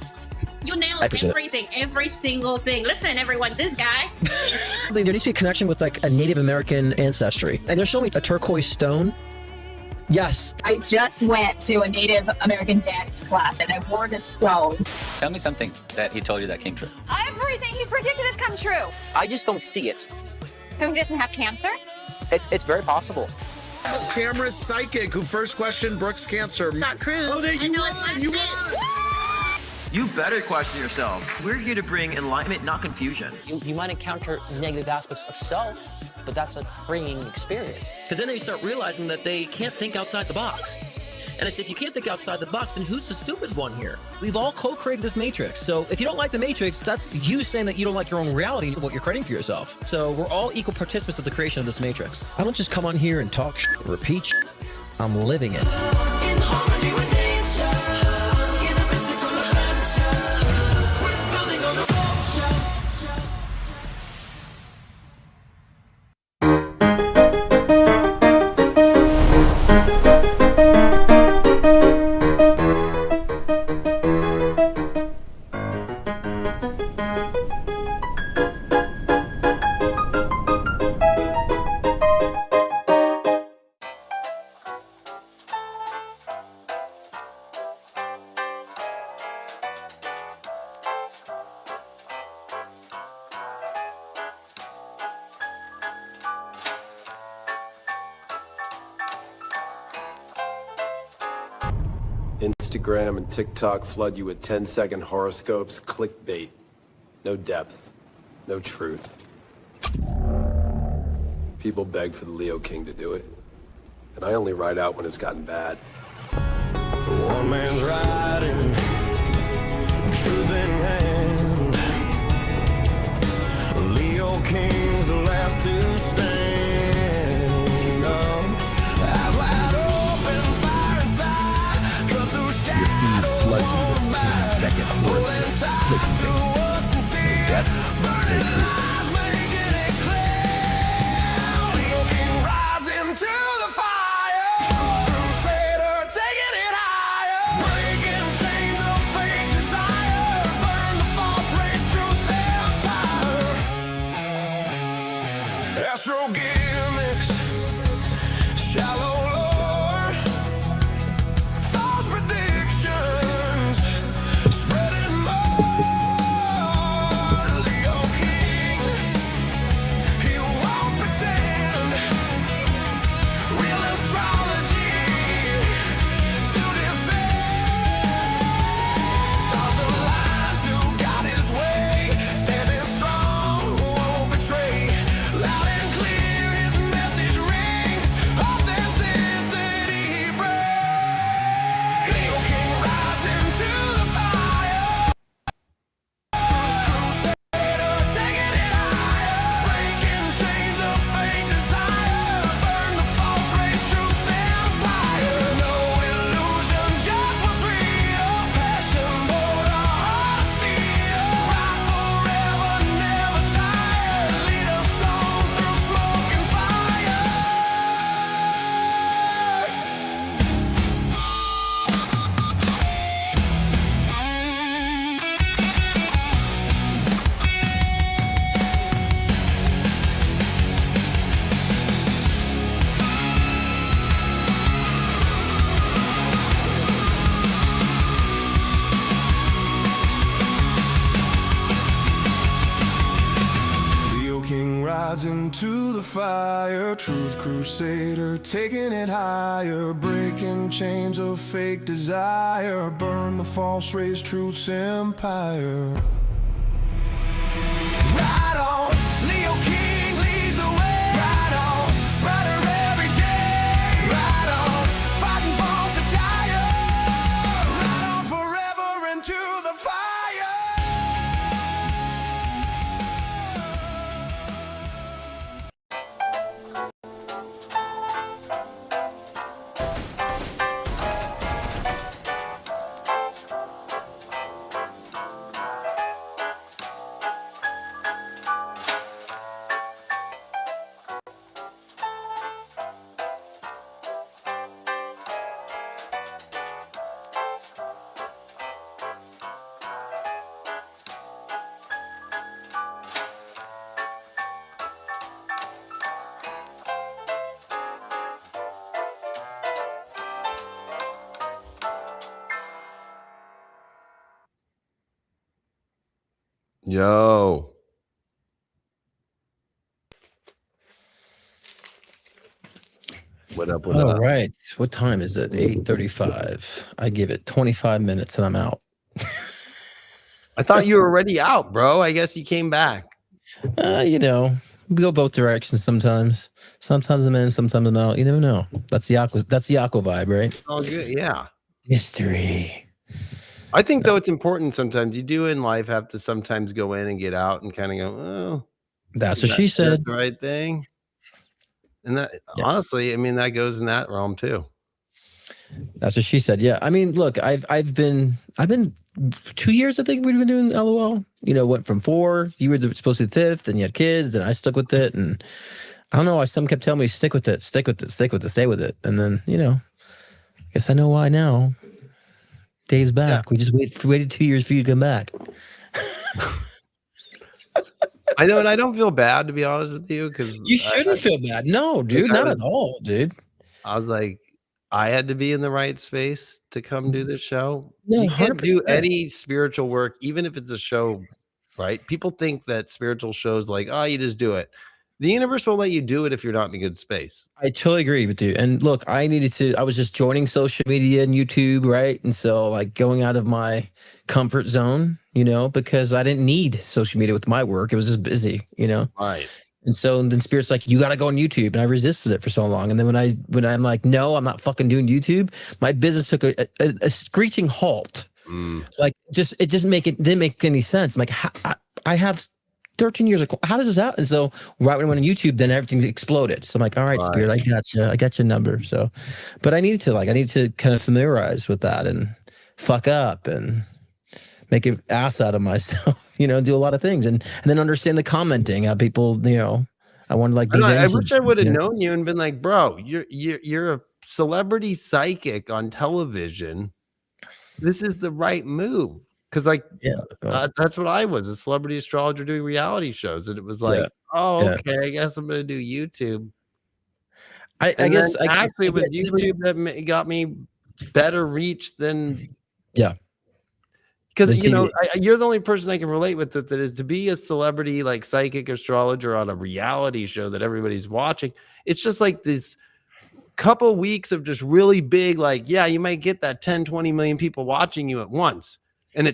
Speaker 8: You nailed
Speaker 2: I appreciate it.
Speaker 8: everything, every single thing. Listen, everyone, this guy.
Speaker 2: There needs to be a connection with like a Native American ancestry. And they're showing me a turquoise stone. Yes.
Speaker 9: I just went to a Native American dance class and I wore this stone.
Speaker 10: Tell me something that he told you that came true.
Speaker 9: Everything he's predicted has come true.
Speaker 10: I just don't see it.
Speaker 9: Who doesn't have cancer?
Speaker 10: It's very possible.
Speaker 11: Tamara's psychic who first questioned Brooke's cancer.
Speaker 8: Scott Cruz.
Speaker 11: Oh, there you
Speaker 8: know
Speaker 11: won.
Speaker 8: his last
Speaker 11: You
Speaker 8: name.
Speaker 11: won.
Speaker 4: You better question yourself. We're here to bring enlightenment, not confusion.
Speaker 10: You might encounter negative aspects of self, but that's a freeing experience.
Speaker 2: Because then they start realizing that they can't think outside the box. And I say, if you can't think outside the box, then who's the stupid one here? We've all co-created this matrix. So if you don't like the matrix, that's you saying that you don't like your own reality and what you're creating for yourself. So we're all equal participants of the creation of this matrix. I don't just come on here and talk shit, repeat shit. I'm living it.
Speaker 4: In harmony with nature, in a mystical adventure, we're building on the culture.
Speaker 12: Instagram and TikTok flood you with 10-second horoscopes, clickbait. No depth, no truth. People beg for the Leo King to do it, and I only ride out when it's gotten bad.
Speaker 4: One man's riding, truth in hand. Leo King's the last to stand. Eyes wide open, fire inside, cut through shadows.
Speaker 13: Floods you with 10-second horoscopes, clickbait. No depth, no truth.
Speaker 4: Astro gimmicks, shallow lore, false predictions, spreading more. Leo King, he won't pretend. Real astrology to defend. Stars align to guide his way, standing strong, won't betray. Loud and clear, his message rings. Authenticity he brings. Leo King rides into the fire. Crusader, taking it higher. Breaking chains of fake desire. Burn the false race, truth's empire. No illusion, just what's real. Passion, bold, a heart of steel. Ride forever, never tired. Lead us on through smoke and fire. Leo King rides into the fire. Truth crusader, taking it higher. Breaking chains of fake desire. Burn the false race, truth's empire. Ride on, Leo King, lead the way. Ride on, brighter every day. Ride on, fighting false attire. Ride on forever into the fire.
Speaker 3: Yo. What up? What
Speaker 2: All
Speaker 3: up?
Speaker 2: right. What time is it? 8:35. I give it 25 minutes and I'm out.
Speaker 3: I thought you were already out, bro. I guess you came back.
Speaker 2: You know, we go both directions sometimes. Sometimes I'm in, sometimes I'm out. You never know. That's the aqua vibe, right?
Speaker 3: Oh, good. Yeah.
Speaker 2: Mystery.
Speaker 3: I think though it's important sometimes. You do in life have to sometimes go in and get out and kind of go, oh,
Speaker 2: that's what she said.
Speaker 3: The right thing. And that
Speaker 2: Yes.
Speaker 3: honestly, I mean, that goes in that realm too.
Speaker 2: That's what she said. Yeah. I mean, look, I've been 2 years, I think we've been doing LOL. You know, went from 4. You were supposed to be 5th, and you had kids, and I stuck with it. And I don't know why some kept telling me, stick with it, stick with it, stick with it, stay with it. And then, you know, I guess I know why now. Dave's back. We just waited 2 years for you to come back.
Speaker 3: I know, and I don't feel bad, to be honest with you, because
Speaker 2: you shouldn't feel bad. No, dude, not at all, dude.
Speaker 3: I was like, I had to be in the right space to come do this show.
Speaker 2: No,
Speaker 3: you can't
Speaker 2: 100%.
Speaker 3: do any spiritual work, even if it's a show, right? People think that spiritual shows like, oh, you just do it. The universe won't let you do it if you're not in a good space.
Speaker 2: I totally agree with you. And look, I was just joining social media and YouTube, right? And so like going out of my comfort zone, you know, because I didn't need social media with my work. It was just busy, you know?
Speaker 3: Right.
Speaker 2: And so then Spirit's like, you got to go on YouTube. And I resisted it for so long. And then when I'm like, no, I'm not fucking doing YouTube, my business took a screeching halt. Like it didn't make any sense. I'm like, I have 13 years ago. How does this happen? And so right when I went on YouTube, then everything exploded. So I'm like, all right, Spirit, I got your number. So, but I need to kind of familiarize with that and fuck up and make an ass out of myself, you know, do a lot of things and then understand the commenting, how people, you know, I want to like,
Speaker 3: I wish I would have known you and been like, bro, you're a celebrity psychic on television. This is the right move. Cause like, that's what I was, a celebrity astrologer doing reality shows. And it was like, okay, I guess I'm going to do YouTube.
Speaker 2: I guess
Speaker 3: actually it was YouTube that got me better reach than, because you know, you're the only person I can relate with that is to be a celebrity like psychic astrologer on a reality show that everybody's watching. It's just like this couple weeks of just really big, like, yeah, you might get that 10, 20 million people watching you at once. And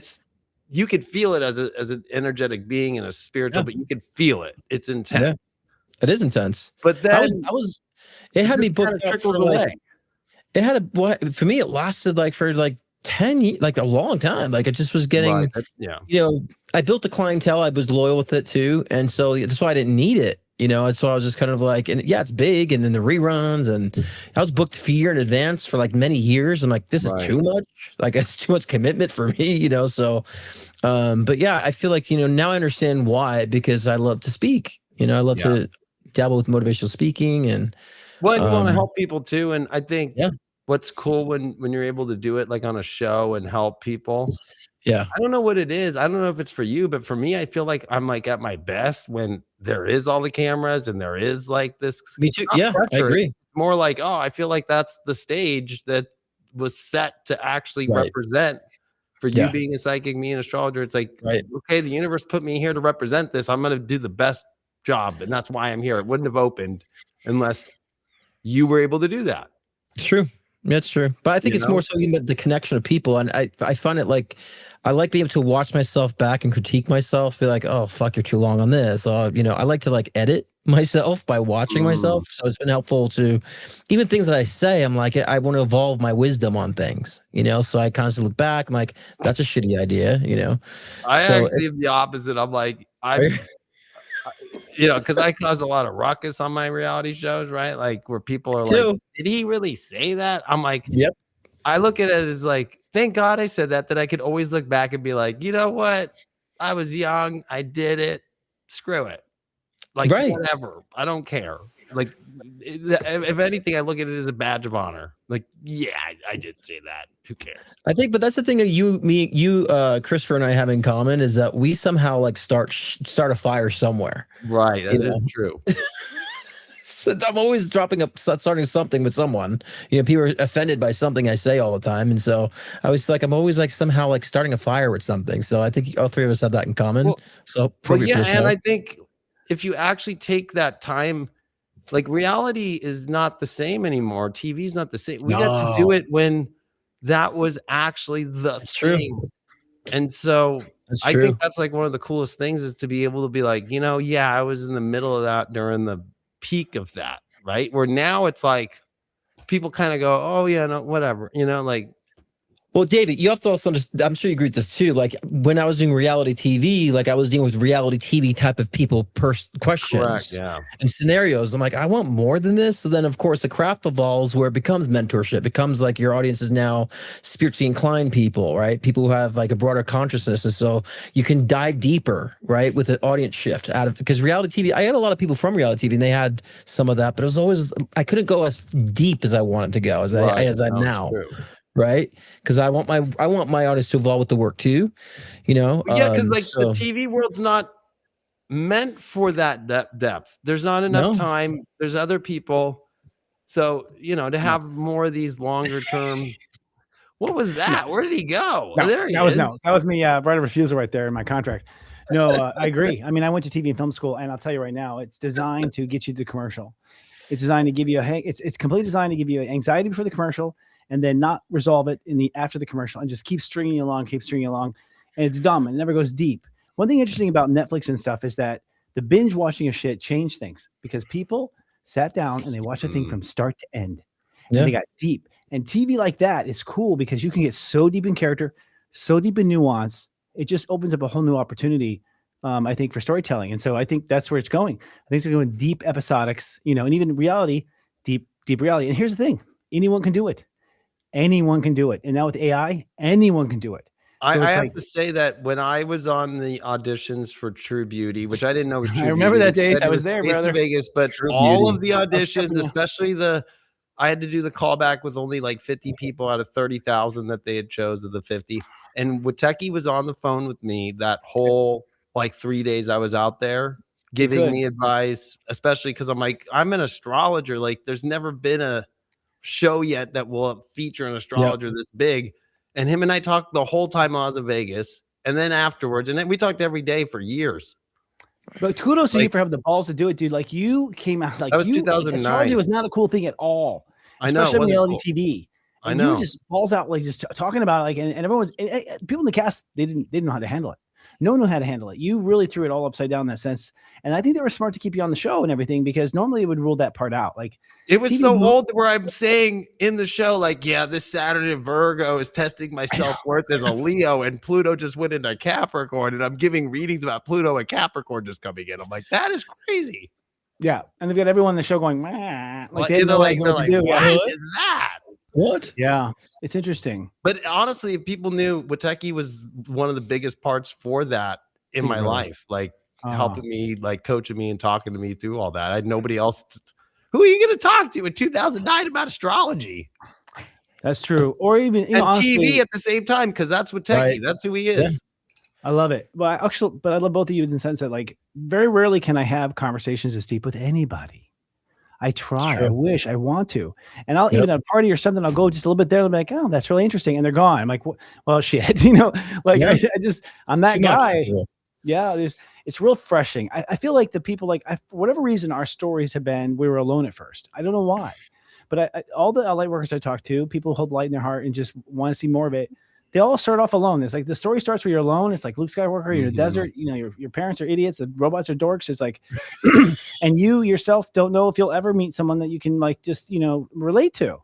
Speaker 3: you could feel it as an energetic being and a spiritual, but you could feel it. It's intense.
Speaker 2: Yeah. It is intense.
Speaker 3: But then
Speaker 2: it had me booked up for like, for me, it lasted like for like 10 years, like a long time. Like it just was getting, you know, I built a clientele. I was loyal with it too. And so that's why I didn't need it. You know, and so I was just kind of like, and yeah, it's big. And then the reruns, and I was booked for a year in advance for like many years. I'm like, this is too much. Like, it's too much commitment for me, you know? So, but yeah, I feel like, you know, now I understand why, because I love to speak, you know, I love to dabble with motivational speaking and.
Speaker 3: Well, and you want to help people too. And I think what's cool when you're able to do it like on a show and help people.
Speaker 2: Yeah.
Speaker 3: I don't know what it is. I don't know if it's for you, but for me, I feel like I'm like at my best when there is all the cameras and there is like this.
Speaker 2: Me too. Yeah, I agree.
Speaker 3: It's more like, oh, I feel like that's the stage that was set to actually represent for you being a psychic, me an astrologer. It's like, okay, the universe put me here to represent this. I'm going to do the best job. And that's why I'm here. It wouldn't have opened unless you were able to do that.
Speaker 2: It's true. That's true. But I think it's more so even the connection of people. And I find it like, I like being able to watch myself back and critique myself, be like, oh, fuck, you're too long on this. You know, I like to like edit myself by watching myself. So it's been helpful to even things that I say. I'm like, I want to evolve my wisdom on things, you know? So I constantly look back. I'm like, that's a shitty idea, you know?
Speaker 3: I actually am the opposite. I'm like, you know, because I cause a lot of ruckus on my reality shows, right? Like where people are like, did he really say that? I'm like,
Speaker 2: yep.
Speaker 3: I look at it as like, thank God I said that I could always look back and be like, you know what? I was young. I did it. Screw it. Like, whatever. I don't care. Like, if anything, I look at it as a badge of honor. Like, yeah, I did say that. Who cares?
Speaker 2: I think, but that's the thing that you, Christopher and I have in common is that we somehow like start a fire somewhere.
Speaker 3: Right. That is true.
Speaker 2: I'm always starting something with someone. You know, people are offended by something I say all the time, and so I'm always like somehow like starting a fire with something. So I think all three of us have that in common.
Speaker 3: Well,
Speaker 2: so
Speaker 3: well, yeah, and I think if you actually take that time, like reality is not the same anymore. TV is not the same. We got to do it when that was actually the thing. And so I think that's like one of the coolest things is to be able to be like, yeah, I was in the middle of that during the peak of that, right? Where now it's like people kind of go, oh yeah, no, whatever, like.
Speaker 2: Well, David, you have to also understand, I'm sure you agree with this too. Like when I was doing reality TV, like I was dealing with reality TV type of people questions and scenarios. I'm like, I want more than this. So then, of course, the craft evolves where it becomes mentorship. It becomes like your audience is now spiritually inclined people, right? People who have like a broader consciousness. And so you can dive deeper, right? With an audience shift because reality TV, I had a lot of people from reality TV and they had some of that, but it was always, I couldn't go as deep as I wanted to go as I'm now. True. Right, because I want my audience to evolve with the work too, because
Speaker 3: the TV world's not meant for that depth. There's not enough time. There's other people, so to have more of these longer term. What was that? Where did he go?
Speaker 1: No,
Speaker 3: there he
Speaker 1: is. That was me. Right of refusal right there in my contract. No, I agree. I mean, I went to TV and film school, and I'll tell you right now, it's designed to get you to the commercial. It's designed to give you it's completely designed to give you anxiety before the commercial. And then not resolve it after the commercial and just keep stringing you along. And it's dumb and it never goes deep. One thing interesting about Netflix and stuff is that the binge watching of shit changed things because people sat down and they watched a thing from start to end. And they got deep. And TV like that is cool because you can get so deep in character, so deep in nuance. It just opens up a whole new opportunity, I think, for storytelling. And so I think that's where it's going. I think it's going deep episodics, and even reality, deep reality. And here's the thing. Anyone can do it. Anyone can do it. And now with AI, anyone can do it. So
Speaker 3: I have to say that when I was on the auditions for True Beauty, which I didn't know was True
Speaker 1: I remember
Speaker 3: Beauty,
Speaker 1: that days. I was there, brother.
Speaker 3: Vegas, but
Speaker 1: True
Speaker 3: all
Speaker 1: Beauty.
Speaker 3: of the auditions, especially I had to do the callback with only like 50 people out of 30,000 that they had chose of the 50. And Wateki was on the phone with me that whole like 3 days I was out there giving me advice, especially because I'm like, I'm an astrologer. Like there's never been a show yet that will feature an astrologer this big, and him and I talked the whole time I was in Vegas, and then afterwards, and then we talked every day for years.
Speaker 1: But kudos to you for having the balls to do it, dude. Like you came out like
Speaker 3: that was 2009.
Speaker 1: Astrology was not a cool thing at all, especially reality TV. And you were just balls out, like just talking about it, like, and everyone's people in the cast they didn't know how to handle it. No one knew how to handle it. You really threw it all upside down in that sense. And I think they were smart to keep you on the show and everything because normally it would rule that part out. Like
Speaker 3: it was so old where I'm saying in the show, like, yeah, this Saturn in Virgo is testing my self-worth as a Leo and Pluto just went into Capricorn and I'm giving readings about Pluto and Capricorn just coming in. I'm like, that is crazy.
Speaker 1: Yeah. And they've got everyone in the show going, like,
Speaker 3: well,
Speaker 1: they're like,
Speaker 3: what is that?
Speaker 2: What?
Speaker 1: Yeah, it's interesting.
Speaker 3: But honestly, if people knew Wateki was one of the biggest parts for that in my life, like helping me, like coaching me and talking to me through all that. I had nobody else. Who are you going to talk to in 2009 about astrology?
Speaker 1: That's true. Or even
Speaker 3: and honestly, TV at the same time, because that's Wateki. Right. That's who he is.
Speaker 1: Yeah. I love it. But I love both of you in the sense that like very rarely can I have conversations this deep with anybody. I try, I wish, I want to. And I'll even at a party or something, I'll go just a little bit there and be like, oh, that's really interesting. And they're gone. I'm like, well, shit, like I'm that guy. Yeah. It's real refreshing. I feel like the people like, for whatever reason, our stories have been, we were alone at first. I don't know why, but all the light workers I talk to, people who hold light in their heart and just want to see more of it. They all start off alone. It's like the story starts where you're alone. It's like Luke Skywalker, you're in a desert. Your parents are idiots. The robots are dorks. It's like, and you yourself don't know if you'll ever meet someone that you can like just relate to.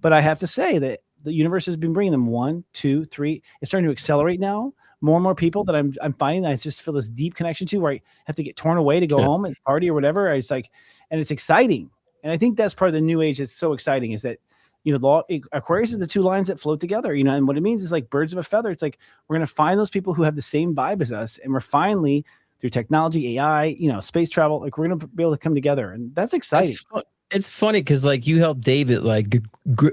Speaker 1: But I have to say that the universe has been bringing them 1, 2, 3. It's starting to accelerate now. More and more people that I'm finding that I just feel this deep connection to, where I have to get torn away to go home and party or whatever. It's like, and it's exciting. And I think that's part of the new age that's so exciting is that. Aquarius is the two lines that float together, and what it means is like birds of a feather. It's like we're going to find those people who have the same vibe as us. And we're finally through technology, AI, space travel, like we're going to be able to come together. And that's exciting.
Speaker 2: it's funny because like you helped David like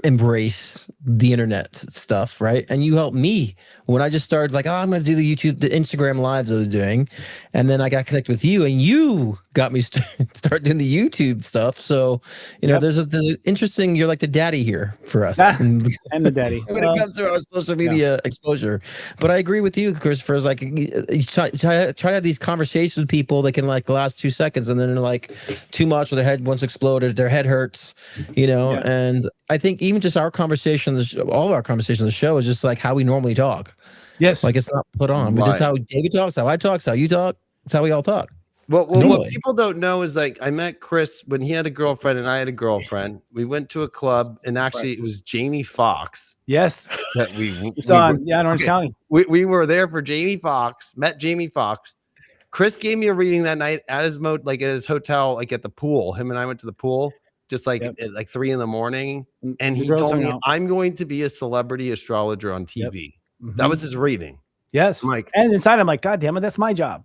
Speaker 2: embrace the internet stuff, right? And you helped me when I just started like, oh, I'm going to do the Instagram lives I was doing, and then I got connected with you, and you got me start doing the YouTube stuff. So you know, there's an interesting. You're like the daddy here for us,
Speaker 1: and the daddy
Speaker 2: when it comes to our social media exposure. But I agree with you, Christopher. Is like you try to have these conversations with people that can like the last 2 seconds, and then they're like too much, or their head once exploded, their head hurts, you know. And I think even just our conversation, all of our conversations on the show is just like how we normally talk.
Speaker 1: Yes,
Speaker 2: like it's not put on. We just how David talks, how I talk, how you talk. It's how we all talk.
Speaker 3: Well, what people don't know is like I met Chris when he had a girlfriend and I had a girlfriend. We went to a club, and actually it was Jamie Foxx.
Speaker 1: Yes,
Speaker 3: that we
Speaker 1: saw in Orange County.
Speaker 3: We were there for Jamie Foxx. Met Jamie Foxx. Chris gave me a reading that night at his at his hotel, like at the pool. Him and I went to the pool, just like at like 3 a.m, and he told me, "I'm going to be a celebrity astrologer on TV." That was his reading.
Speaker 1: Yes,
Speaker 3: Mike.
Speaker 1: And inside, I'm like, God damn it, that's my job.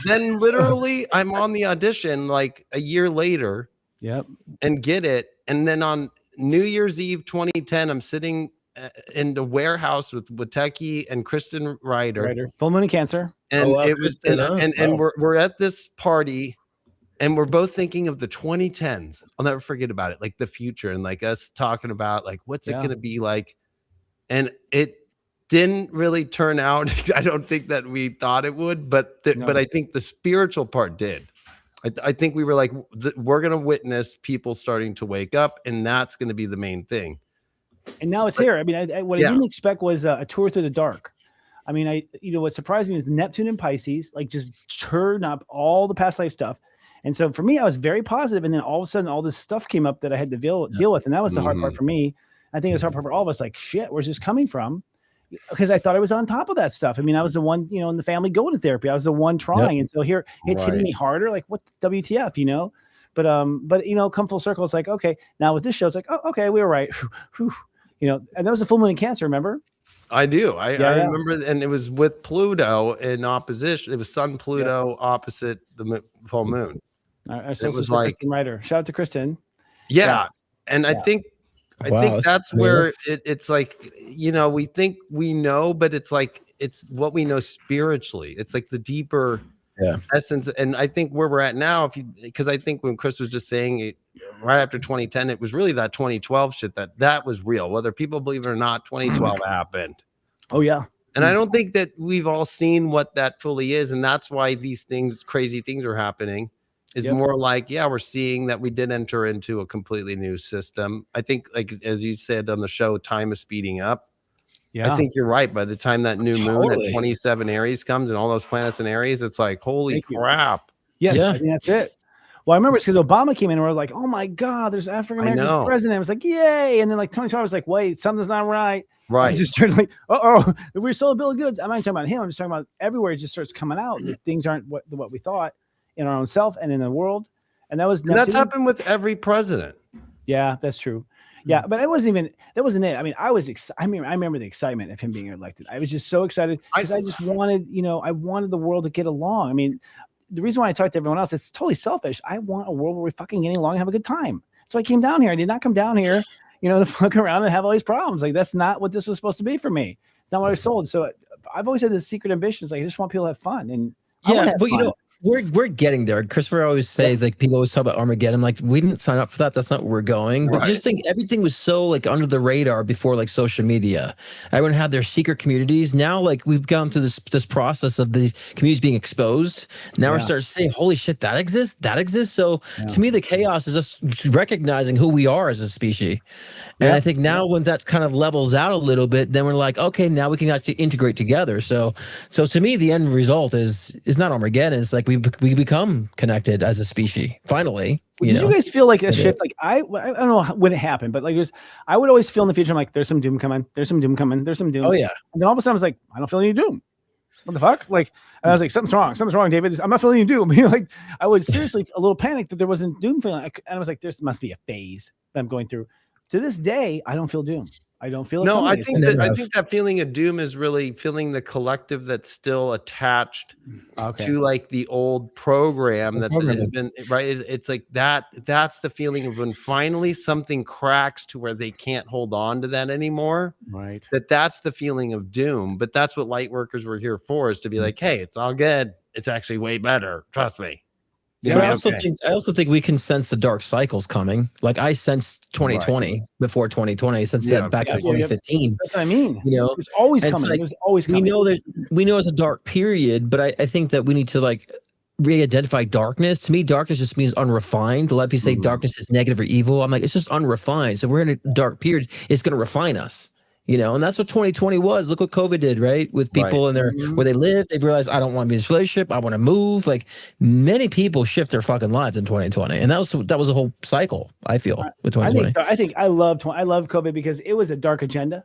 Speaker 3: Then literally, I'm on the audition like a year later. And get it. And then on New Year's Eve 2010, I'm sitting in the warehouse with Wateki and Kristen Ryder.
Speaker 1: Full moon in Cancer.
Speaker 3: And it was and we're at this party, and we're both thinking of the 2010s. I'll never forget about it, like the future, and like us talking about like what's it gonna be like. And it didn't really turn out. I don't think that we thought it would, but I think the spiritual part did. I think we were like, we're going to witness people starting to wake up, and that's going to be the main thing.
Speaker 1: And now it's here. I mean, what I didn't expect was a tour through the dark. I mean, what surprised me is Neptune and Pisces, like just turn up all the past life stuff. And so for me, I was very positive, and then all of a sudden, all this stuff came up that I had to deal with, and that was the hard part for me. I think it was hard for all of us. Like, shit, where's this coming from? Because I thought I was on top of that stuff. I mean, I was the one, in the family going to therapy. I was the one trying. And so here it's hitting me harder. Like, what WTF, But come full circle. It's like, okay, now with this show, it's like, oh, okay, we were right. And that was a full moon in Cancer, remember?
Speaker 3: I do. I remember, and it was with Pluto in opposition. It was Sun Pluto opposite the full moon.
Speaker 1: Our sister Kristen Ryder. Shout out to Kristen.
Speaker 3: And I think that's where it's like, we think we know, but it's like, it's what we know spiritually. It's like the deeper essence. And I think where we're at now, because I think when Chris was just saying it right after 2010, it was really that 2012 shit that was real. Whether people believe it or not, 2012 happened.
Speaker 1: Oh, yeah.
Speaker 3: And I don't think that we've all seen what that fully is. And that's why these crazy things are happening. Is more like, we're seeing that we did enter into a completely new system. I think, like as you said on the show, time is speeding up. I think you're right. By the time that new moon at 27 Aries comes and all those planets in Aries, it's like, holy crap.
Speaker 1: Yes, I think that's it. Well, I remember because Obama came in and we were like, oh my God, there's African American president. I was like, yay. And then like Tony Trump was like, wait, something's not right. I just started like, we're still a bill of goods. I'm not talking about him. I'm just talking about everywhere. It just starts coming out. Things aren't what we thought. In our own self and in the world, and that's
Speaker 3: happened with every president.
Speaker 1: Yeah, that's true. Yeah, but that wasn't it. I mean, I remember the excitement of him being elected. I was just so excited because I just wanted, I wanted the world to get along. I mean, the reason why I talked to everyone else, it's totally selfish. I want a world where we're fucking getting along and have a good time. So I came down here. I did not come down here, to fuck around and have all these problems. Like that's not what this was supposed to be for me. It's not what I was sold. So I've always had this secret ambitions. Like I just want people to have fun, and
Speaker 2: but we're getting there. Christopher always says like people always talk about Armageddon. Like we didn't sign up for that. That's not where we're going. But just think everything was so like under the radar before like social media. Everyone had their secret communities. Now like we've gone through this process of these communities being exposed. Now we're starting to say, holy shit, that exists. So to me, the chaos is just recognizing who we are as a species. And I think now when that kind of levels out a little bit, then we're like, okay, now we can actually integrate together. So to me, the end result is not Armageddon. It's like we become connected as a species. Finally,
Speaker 1: did you guys feel like a shift? Like I don't know when it happened, but like I would always feel in the future. I'm like, there's some doom coming. There's some doom coming. There's some doom.
Speaker 2: Oh yeah. And
Speaker 1: then all of a sudden I was like, I don't feel any doom. What the fuck? Like I was like, something's wrong, David. I'm not feeling any doom. Like I would seriously a little panic that there wasn't doom feeling. And I was like, there must be a phase that I'm going through. to this day, I don't feel doom. I don't feel it.
Speaker 3: No,
Speaker 1: coming.
Speaker 3: I
Speaker 1: It's
Speaker 3: think that I think that feeling of doom is really feeling the collective that's still attached to like the old program that has been right. It's like that. That's the feeling of when finally something cracks to where they can't hold on to that anymore.
Speaker 1: Right.
Speaker 3: That's the feeling of doom. But that's what light workers were here for, is to be like, hey, it's all good. It's actually way better. Trust me.
Speaker 2: Yeah, but I also think we can sense the dark cycles coming. Like I sensed 2020 before 2020. I sensed that back in 2015.
Speaker 1: That's what I mean.
Speaker 2: You know,
Speaker 1: it's always
Speaker 2: and
Speaker 1: coming.
Speaker 2: like,
Speaker 1: It was always coming.
Speaker 2: We know it's a dark period, but I think that we need to like re-identify darkness. To me, darkness just means unrefined. A lot of people say darkness is negative or evil. I'm like, it's just unrefined. So we're in a dark period. It's going to refine us. You know, and that's what 2020 was. Look what COVID did, right? With people in their where they live, they've realized I don't want to be in this relationship. I want to move. Like many people shift their fucking lives in 2020, and that was a whole cycle. I feel with 2020.
Speaker 1: I think I love COVID because it was a dark agenda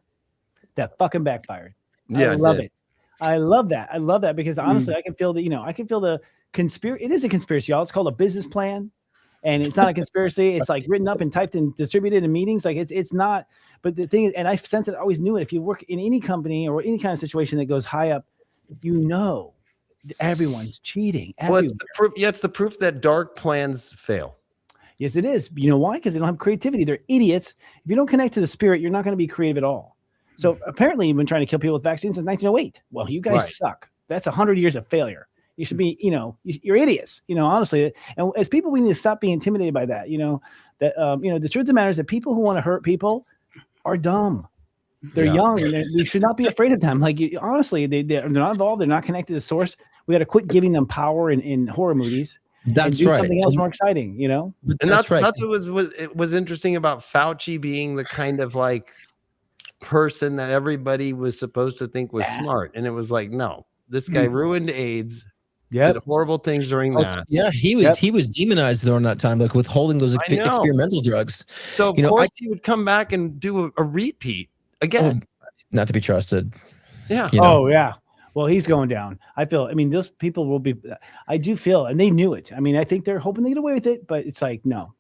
Speaker 1: that fucking backfired.
Speaker 3: Yeah,
Speaker 1: I love it. I love that. I love that because honestly, I can feel the conspiracy. It is a conspiracy, y'all. It's called a business plan, and it's not a conspiracy. It's like written up and typed and distributed in meetings. Like it's not. But the thing is, and I sense it, I always knew it. If you work in any company or any kind of situation that goes high up, you know, everyone's cheating.
Speaker 3: Well, it's the proof. Yeah, it's the proof that dark plans fail.
Speaker 1: Yes, it is. You know why? Because they don't have creativity. They're idiots. If you don't connect to the spirit, you're not going to be creative at all. So apparently, you've been trying to kill people with vaccines since 1908. Well, you guys suck. That's 100 years of failure. You should be, you're idiots. Honestly, and as people, we need to stop being intimidated by that. The truth of the matter is that people who want to hurt people are dumb. They're young. And we should not be afraid of them. Like honestly, they're not involved. They're not connected to source. We got to quit giving them power in horror movies.
Speaker 2: That's
Speaker 1: and do
Speaker 2: right.
Speaker 1: something else more exciting.
Speaker 3: And that's what was interesting about Fauci being the kind of like person that everybody was supposed to think was smart, and it was like, no, this guy ruined AIDS. Did horrible things during that.
Speaker 2: Yeah, he was demonized during that time, like withholding those experimental drugs.
Speaker 3: So of course he would come back and do a repeat again.
Speaker 2: Not to be trusted.
Speaker 3: Yeah.
Speaker 1: Oh yeah. Well, he's going down. I feel. I mean, those people will be. I do feel, and they knew it. I mean, I think they're hoping they get away with it, but it's like, no,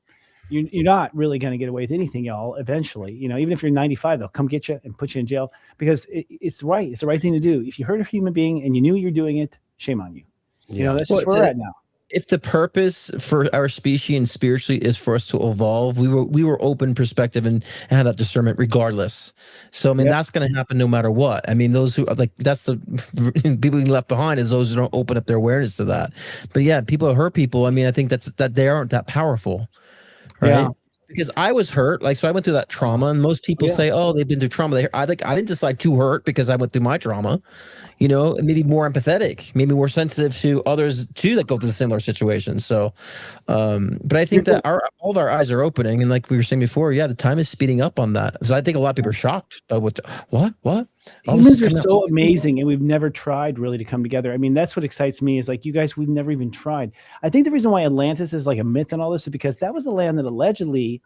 Speaker 1: you're not really going to get away with anything, y'all. Eventually, even if you're 95, they'll come get you and put you in jail because it's right. It's the right thing to do. If you hurt a human being and you knew you're doing it, shame on you. That's just where we're at now.
Speaker 2: If the purpose for our species and spiritually is for us to evolve, we were open perspective and had that discernment regardless. So I mean that's going to happen no matter what. I mean those who are like that's the people being left behind is those who don't open up their awareness to that. But yeah, people who hurt people. I mean I think that they aren't that powerful, right? Yeah. Because I was hurt, so I went through that trauma, and most people say, "Oh, they've been through trauma." I didn't decide to hurt because I went through my trauma, maybe more empathetic, maybe more sensitive to others too that go through similar situations. So, but I think that all of our eyes are opening, and like we were saying before, the time is speeding up on that. So I think a lot of people are shocked by what.
Speaker 1: Humans are so amazing, and we've never tried really to come together. I mean, that's what excites me is like you guys, we've never even tried. I think the reason why Atlantis is like a myth and all this is because that was a land that allegedly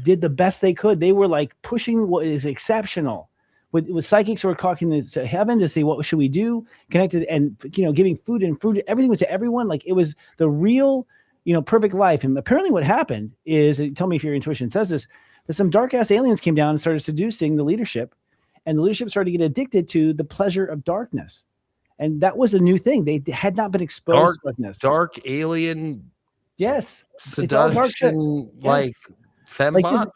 Speaker 1: did the best they could. They were like pushing what is exceptional. With psychics who were talking to heaven to see what should we do, connected and giving food and fruit, everything was to everyone. Like it was the real, perfect life. And apparently what happened is, tell me if your intuition says this, that some dark ass aliens came down and started seducing the leadership. And the leadership started to get addicted to the pleasure of darkness. And that was a new thing. They had not been exposed to darkness.
Speaker 3: Dark alien.
Speaker 1: Yes.
Speaker 3: Seduction, like fembots.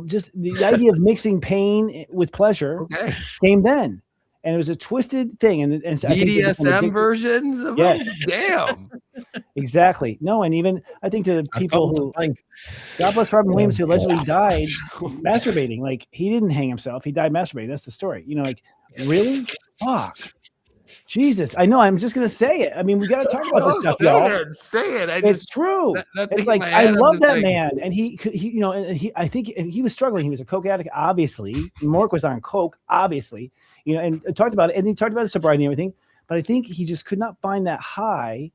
Speaker 1: Just the idea of mixing pain with pleasure came then. And it was a twisted thing. And
Speaker 3: BDSM versions of damn.
Speaker 1: Exactly. No, and even I think to the people who God bless Robin Williams, who allegedly died masturbating. Like he didn't hang himself, he died masturbating. That's the story. Really? Fuck. Jesus. I know, I'm just gonna say it. I mean, we gotta talk about this stuff, y'all.
Speaker 3: Say it.
Speaker 1: It's true. It's like I love that man. And he I think he was struggling. He was a coke addict, obviously. Mork was on coke, obviously. And talked about it, and he talked about his sobriety and everything. But I think he just could not find that high,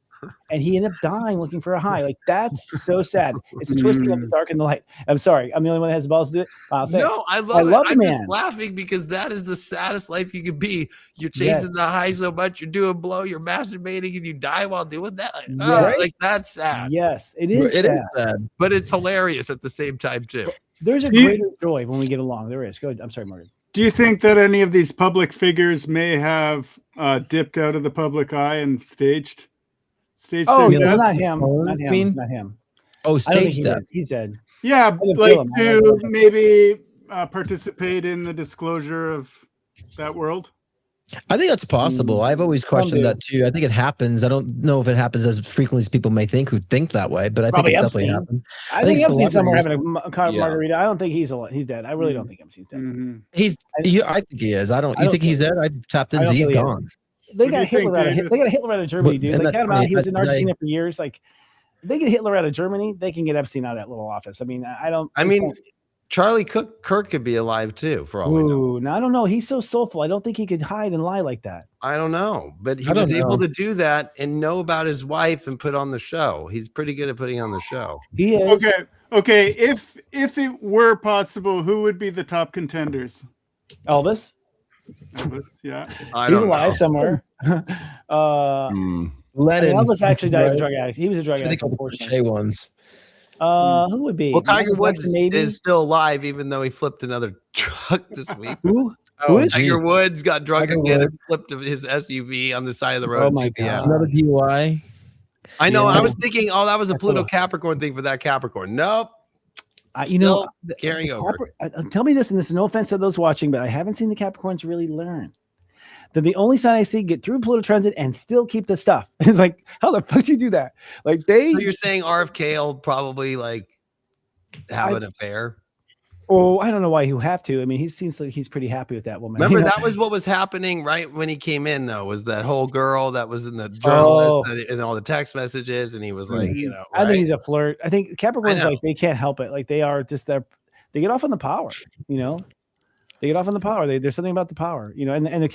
Speaker 1: and he ended up dying looking for a high. Like that's so sad. It's a twisting of the dark and the light. I'm sorry, I'm the only one that has the balls to do it. I'll say
Speaker 3: I love the man. I'm just laughing because that is the saddest life you could be. You're chasing the high so much, you're doing blow, you're masturbating, and you die while doing that. Like that's sad.
Speaker 1: Yes, it is.
Speaker 2: It is sad,
Speaker 3: but it's hilarious at the same time too.
Speaker 1: There's a greater joy when we get along. There is. Go ahead. I'm sorry, Morgan.
Speaker 14: Do you think that any of these public figures may have dipped out of the public eye and staged?
Speaker 1: Oh,
Speaker 14: their death?
Speaker 1: not him. Not him. Not him.
Speaker 2: Oh, stage death.
Speaker 1: He's dead.
Speaker 14: Yeah, like to maybe participate in the disclosure of that world.
Speaker 2: I think that's possible. I've always questioned that too. I think it happens. I don't know if it happens as frequently as people may think who think that way, but I think it's definitely happened.
Speaker 1: I think Epstein somewhere having a margarita. I don't think he's dead. I really don't think Epstein's dead.
Speaker 2: I think he is. You think he's dead? I tapped into. He's gone.
Speaker 1: They got Hitler out of Germany, dude. They got him out. He was in Argentina for years. Like, they get Hitler out of Germany, they can get Epstein out of that little office. I mean,
Speaker 3: Charlie Kirk could be alive too, for all we know.
Speaker 1: No, I don't know. He's so soulful. I don't think he could hide and lie like that.
Speaker 3: I don't know, but he was able to do that and know about his wife and put on the show. He's pretty good at putting on the show.
Speaker 1: He is.
Speaker 14: Okay. If it were possible, who would be the top contenders?
Speaker 1: Elvis,
Speaker 14: yeah.
Speaker 1: He's alive somewhere.
Speaker 2: Lennon.
Speaker 1: Elvis actually died of a drug addict. He was a drug addict.
Speaker 2: Ones.
Speaker 1: Who would be?
Speaker 3: Well, Tiger Woods is still alive, even though he flipped another truck this week.
Speaker 1: Who?
Speaker 3: Tiger Woods got drunk again and flipped his SUV on the side of the road.
Speaker 1: Oh my God.
Speaker 2: Another DUI.
Speaker 3: I know. I was thinking, that was a Pluto Capricorn thing for that Capricorn. Nope.
Speaker 1: Carrying over. Tell me this, and this is no offense to those watching, but I haven't seen the Capricorns really learn. They're the only sign I see get through Pluto transit and still keep the stuff. It's like, how the fuck do you do that? Like so
Speaker 3: you're saying RFK will probably have an affair?
Speaker 1: Oh, I don't know why he would have to. I mean, he seems like he's pretty happy with that woman.
Speaker 3: Remember, that was what was happening right when he came in, though, was that whole girl that was in the journalist and all the text messages, and he was like,
Speaker 1: I think he's a flirt. I think Capricorns they can't help it. Like they are just they get off on the power, They get off on the power. There's something about the power, and there's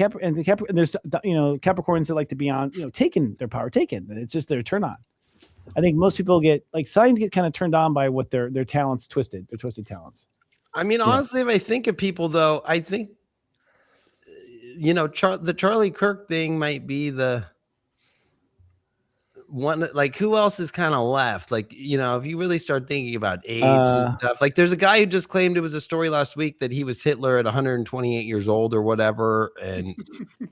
Speaker 1: Capricorns that like to be on, taking their power taken. It's just their turn on. I think most people signs get kind of turned on by what their talents twisted, their twisted talents.
Speaker 3: I mean, honestly, if I think of people though, I think, the Charlie Kirk thing might be the one. Like, who else is kind of left? Like, if you really start thinking about age and stuff, like there's a guy who just claimed it was a story last week that he was Hitler at 128 years old or whatever. And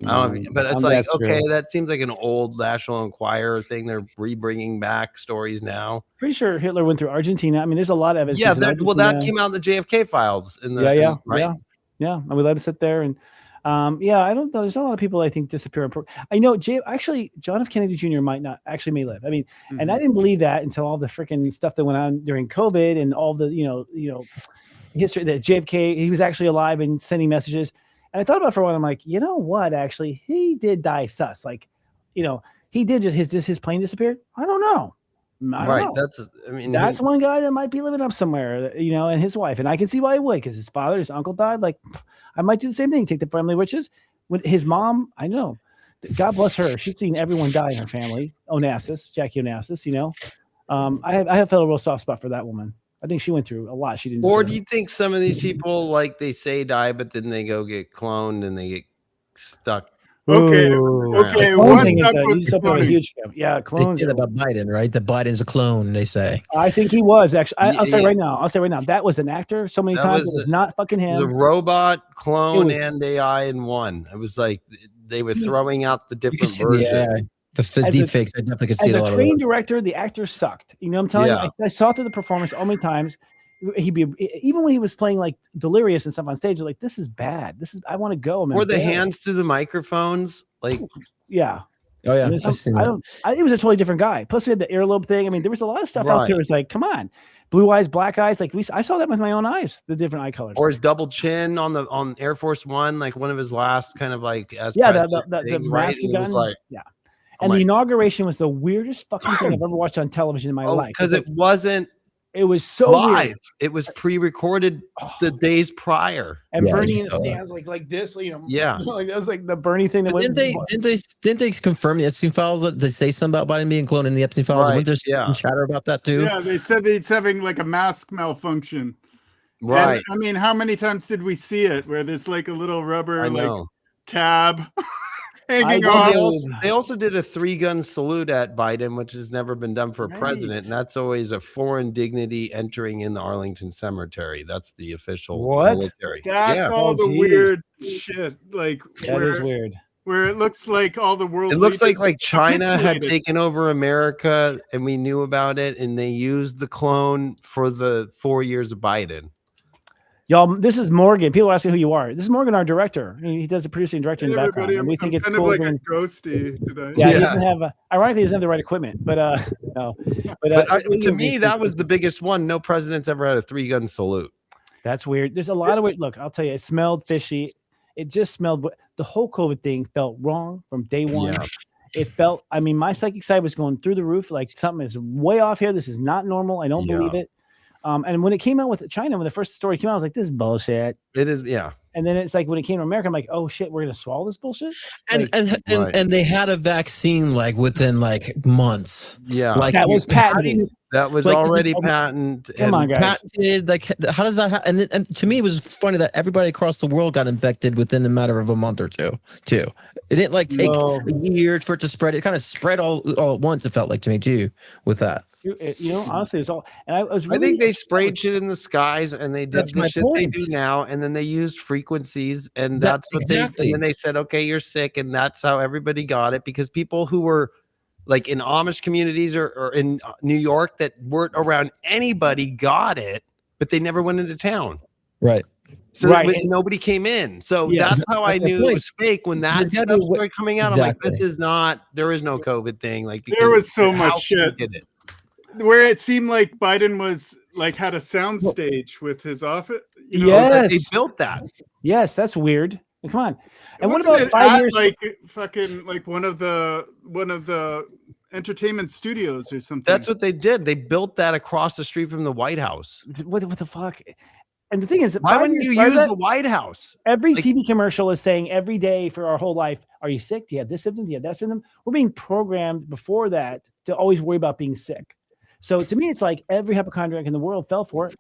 Speaker 3: I don't know, but it's like, okay, that seems like an old National Enquirer thing. They're rebringing back stories now.
Speaker 1: Pretty sure Hitler went through Argentina. I mean, there's a lot of evidence.
Speaker 3: Yeah, that came out in the JFK files.
Speaker 1: Yeah. And we let him sit there and. I don't know. There's a lot of people I think disappear. I know John F. Kennedy Jr. may live. I mean, and I didn't believe that until all the freaking stuff that went on during COVID and all the, history that JFK, he was actually alive and sending messages. And I thought about it for a while. I'm like, you know what? Actually, he did die sus. Like, he did his plane disappeared. I don't know. I don't know. That's one guy that might be living up somewhere, and his wife. And I can see why he would, because his uncle died. Like, I might do the same thing. Take the family witches. With his mom, I know. God bless her. She's seen everyone die in her family. Jackie Onassis, I have felt a real soft spot for that woman. I think she went through a lot. She didn't.
Speaker 3: Or do you think some of these people, like they say die, but then they go get cloned and they get stuck?
Speaker 14: Okay.
Speaker 1: Cloning is a huge. Yeah, clones.
Speaker 2: They said about Biden, right? That Biden's a clone. They say.
Speaker 1: I think he was actually. I'll say right now. That was an actor. So many times it was not fucking him.
Speaker 3: The robot, clone, and AI in one. It was like they were throwing out the different versions.
Speaker 2: Yeah. The deep fakes. I definitely could see
Speaker 1: a
Speaker 2: lot of.
Speaker 1: As a trained director, the actor sucked. I'm telling you. I saw through the performance so many times. He'd be even when he was playing like delirious and stuff on stage. Like, this is bad. I want to go.
Speaker 3: Or the hands through the microphones. Like,
Speaker 1: yeah.
Speaker 2: Oh yeah.
Speaker 1: It was a totally different guy. Plus, we had the earlobe thing. I mean, there was a lot of stuff out there. It's like, come on, blue eyes, black eyes. Like I saw that with my own eyes. The different eye colors.
Speaker 3: Or his double chin on Air Force One, like one of his last kind of like
Speaker 1: the mask gun. And the inauguration was the weirdest fucking thing I've ever watched on television in my life.
Speaker 3: Because it wasn't.
Speaker 1: It was so
Speaker 3: live.
Speaker 1: Weird.
Speaker 3: It was pre-recorded the days prior.
Speaker 1: And Bernie in the stands like this,
Speaker 3: Yeah.
Speaker 1: Like that was like the Bernie thing.
Speaker 2: Didn't they confirm the Epstein files? Did they say something about Biden being cloned in the Epstein files?
Speaker 3: Right.
Speaker 2: Wasn't there some chatter about that too?
Speaker 14: Yeah, they said it's having like a mask malfunction.
Speaker 3: Right.
Speaker 14: And, I mean, how many times did we see it where there's like a little rubber
Speaker 3: know.
Speaker 14: tab? hanging
Speaker 1: I
Speaker 14: off.
Speaker 3: They also did a 3-gun salute at Biden, which has never been done for a
Speaker 14: Right.
Speaker 3: president, and that's always a foreign dignity entering in the Arlington Cemetery. That's the official
Speaker 1: What?
Speaker 3: military.
Speaker 14: That's
Speaker 3: Yeah.
Speaker 14: all the
Speaker 1: geez.
Speaker 14: weird shit. Like
Speaker 1: That is weird.
Speaker 14: where it looks like all the world.
Speaker 3: It looks
Speaker 14: leaders
Speaker 3: like China had
Speaker 14: capitulated.
Speaker 3: taken over America, and we knew about it, and they used the clone for the 4 years of Biden.
Speaker 1: Y'all, this is Morgan. People ask me who you are. This is Morgan, our director. He does the producing and directing in the background.
Speaker 14: Everybody,
Speaker 1: And we
Speaker 14: I'm
Speaker 1: think it's
Speaker 14: kind
Speaker 1: cool.
Speaker 14: of like
Speaker 1: when-
Speaker 14: a ghosty today.
Speaker 1: yeah, he doesn't have. Ironically, he doesn't have the right equipment. But no.
Speaker 3: To me, that was the biggest one. No president's ever had a 3-gun salute.
Speaker 1: That's weird. There's a lot of weird. Look, I'll tell you, it smelled fishy. It just smelled. The whole COVID thing felt wrong from day one.
Speaker 3: Yeah.
Speaker 1: It felt. I mean, my psychic side was going through the roof. Like something is way off here. This is not normal. I don't believe it. And when it came out with China, when the first story came out, I was like, "This is bullshit."
Speaker 3: It is, yeah.
Speaker 1: And then it's like when it came to America, I'm like, "Oh shit, we're gonna swallow this bullshit."
Speaker 2: And and they had a vaccine like within like months.
Speaker 3: Yeah,
Speaker 2: like
Speaker 1: that was patented.
Speaker 3: That was
Speaker 2: Like,
Speaker 3: already patented.
Speaker 1: Come on, guys.
Speaker 2: Patented. Like, how does that happen? And to me, it was funny that everybody across the world got infected within a matter of a month or two. Too, it didn't like take a year for it to spread. It kind of spread all at once. It felt like to me too with that.
Speaker 1: You know, honestly, it's all. And I was. Really
Speaker 3: I think they sprayed shit in the skies, and they did
Speaker 2: That's
Speaker 3: the
Speaker 2: my
Speaker 3: shit they do now, and then they used frequencies, and that's what
Speaker 2: exactly.
Speaker 3: they. And then they said, "Okay, you're sick," and that's how everybody got it, because people who were like in Amish communities or in New York that weren't around anybody got it, but they never went into town.
Speaker 2: Right.
Speaker 3: So
Speaker 1: Right.
Speaker 3: nobody came in. So
Speaker 1: Yeah.
Speaker 3: that's how I
Speaker 2: That's the
Speaker 3: knew
Speaker 2: point.
Speaker 3: it was fake when that
Speaker 2: There's gotta
Speaker 3: stuff
Speaker 2: be a way-
Speaker 3: started coming out. I'm like,
Speaker 2: Exactly.
Speaker 3: this is not. There is no COVID thing. Like
Speaker 14: There was so
Speaker 3: how
Speaker 14: much
Speaker 3: can you
Speaker 14: shit.
Speaker 3: get it?
Speaker 14: Where it seemed like Biden was like had a sound stage with his office. You know,
Speaker 1: Yes.
Speaker 3: They built that.
Speaker 1: Yes, that's weird. Come on. And what
Speaker 14: Wasn't
Speaker 1: about
Speaker 14: it
Speaker 1: 5
Speaker 14: at,
Speaker 1: years?
Speaker 14: like fucking like one of the entertainment studios or something?
Speaker 3: That's what they did. They built that across the street from the White House.
Speaker 1: What the fuck? And the thing is, that
Speaker 3: Why
Speaker 1: 5
Speaker 3: wouldn't
Speaker 1: years
Speaker 3: you
Speaker 1: prior to
Speaker 3: use
Speaker 1: that,
Speaker 3: the White House?
Speaker 1: every
Speaker 3: Like-
Speaker 1: TV commercial is saying every day for our whole life, "Are you sick? Do you have this symptom? Do you have that symptom?" We're being programmed before that to always worry about being sick. So to me, it's like every hypochondriac in the world fell for it.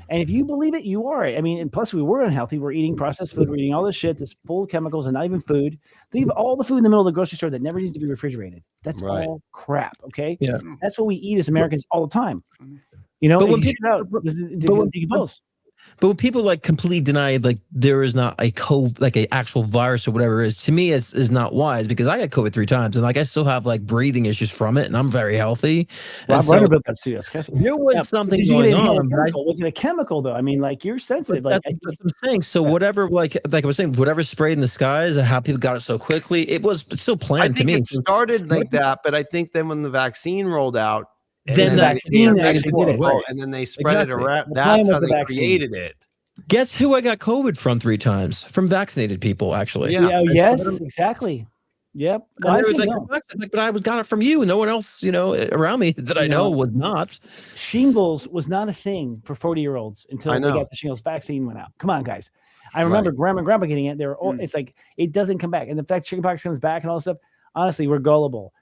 Speaker 1: And if you believe it, you are. I mean, and plus we were unhealthy. We're eating processed food. We're eating all this shit that's full of chemicals and not even food. Leave all the food in the middle of the grocery store that never needs to be refrigerated. That's
Speaker 3: Right.
Speaker 1: all crap. Okay.
Speaker 2: Yeah.
Speaker 1: That's what we eat as Americans all the time. You know,
Speaker 2: But
Speaker 1: but
Speaker 2: when
Speaker 1: when
Speaker 2: people-
Speaker 1: decompose.
Speaker 2: But when people like completely deny like there is not a COVID, like a actual virus or whatever it is, to me is not wise, because I got COVID 3 times and like I still have like breathing issues from it, and I'm very healthy. And
Speaker 1: Rob
Speaker 2: so
Speaker 1: Reiner built that studio.
Speaker 2: there was something
Speaker 1: Did you
Speaker 2: going
Speaker 1: get inhaled
Speaker 2: on. but I-
Speaker 1: chemical? Was it a chemical though? I mean, like you're sensitive. Like
Speaker 2: that's what I'm saying. So whatever, like I was saying, whatever sprayed in the skies and how people got it so quickly, it's still
Speaker 3: I
Speaker 2: planned to
Speaker 3: think
Speaker 2: me.
Speaker 3: it started like that, but I think then when the vaccine rolled out, and
Speaker 2: Then
Speaker 3: then
Speaker 2: the vaccine
Speaker 3: actually
Speaker 1: did it.
Speaker 3: oh, and then they spread
Speaker 2: Exactly.
Speaker 3: it around.
Speaker 1: The plan
Speaker 3: That's how
Speaker 1: was the
Speaker 3: they
Speaker 1: vaccine.
Speaker 3: created it.
Speaker 2: Guess who I got COVID from 3 times? From vaccinated people, actually.
Speaker 3: Yeah.
Speaker 1: Yes, exactly. Yep.
Speaker 2: And
Speaker 1: Well,
Speaker 2: they were
Speaker 1: actually,
Speaker 2: like,
Speaker 1: no.
Speaker 2: but I got it from you, and no one else, around me that I know was not.
Speaker 1: Shingles was not a thing for 40-year-olds until
Speaker 3: I
Speaker 1: they
Speaker 3: know.
Speaker 1: got the shingles vaccine went out. Come on, guys. I remember grandma and grandpa getting it. They were it's like it doesn't come back. And the fact chickenpox comes back and all this stuff, honestly, we're gullible.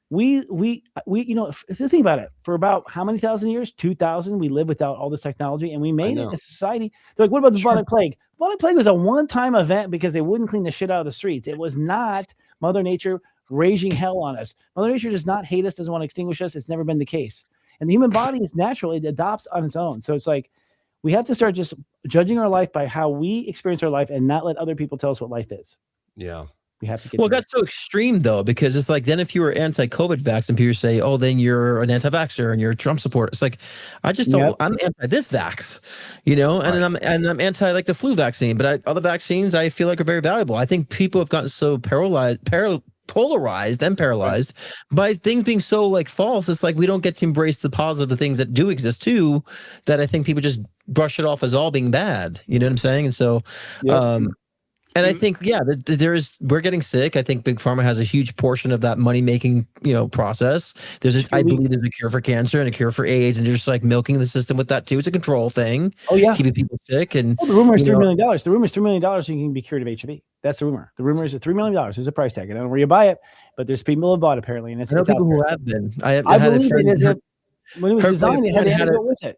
Speaker 1: We think about it. For about how many thousand years? 2,000. We lived without all this technology, and we made it in a society. They're like, what about the bubonic plague? Bubonic plague was a one-time event because they wouldn't clean the shit out of the streets. It was not Mother Nature raging hell on us. Mother Nature does not hate us, doesn't want to extinguish us. It's never been the case. And the human body is natural; it adopts on its own. So it's like we have to start just judging our life by how we experience our life, and not let other people tell us what life is.
Speaker 3: Yeah.
Speaker 1: We have to get.
Speaker 2: Well, it got so extreme though, because it's like then if you were anti-COVID vax and people say, "Oh, then you're an anti-vaxxer and you're a Trump supporter," it's like I just don't.
Speaker 1: Yep.
Speaker 2: I'm anti this vax, and I'm anti like the flu vaccine, but other vaccines I feel like are very valuable. I think people have gotten so polarized and paralyzed by things being so like false. It's like we don't get to embrace the positive things that do exist too. That I think people just brush it off as all being bad. You know what I'm saying? And so, and I think, we're getting sick. I think Big Pharma has a huge portion of that money making, process. I believe there's a cure for cancer and a cure for AIDS, and they're just like milking the system with that too. It's a control thing.
Speaker 1: Oh yeah,
Speaker 2: keeping people sick. And
Speaker 1: the rumor is $3 million. The rumor is $3 million so you can be cured of HIV. That's the rumor. The rumor is $3 million. There's a price tag. I don't know where you buy it, but there's people who have bought apparently, and it's,
Speaker 2: I know
Speaker 1: it's out
Speaker 2: people
Speaker 1: there.
Speaker 2: who have been. I
Speaker 1: I
Speaker 2: had a
Speaker 1: believe
Speaker 2: friend.
Speaker 1: it is when it was designed, they had to go with it.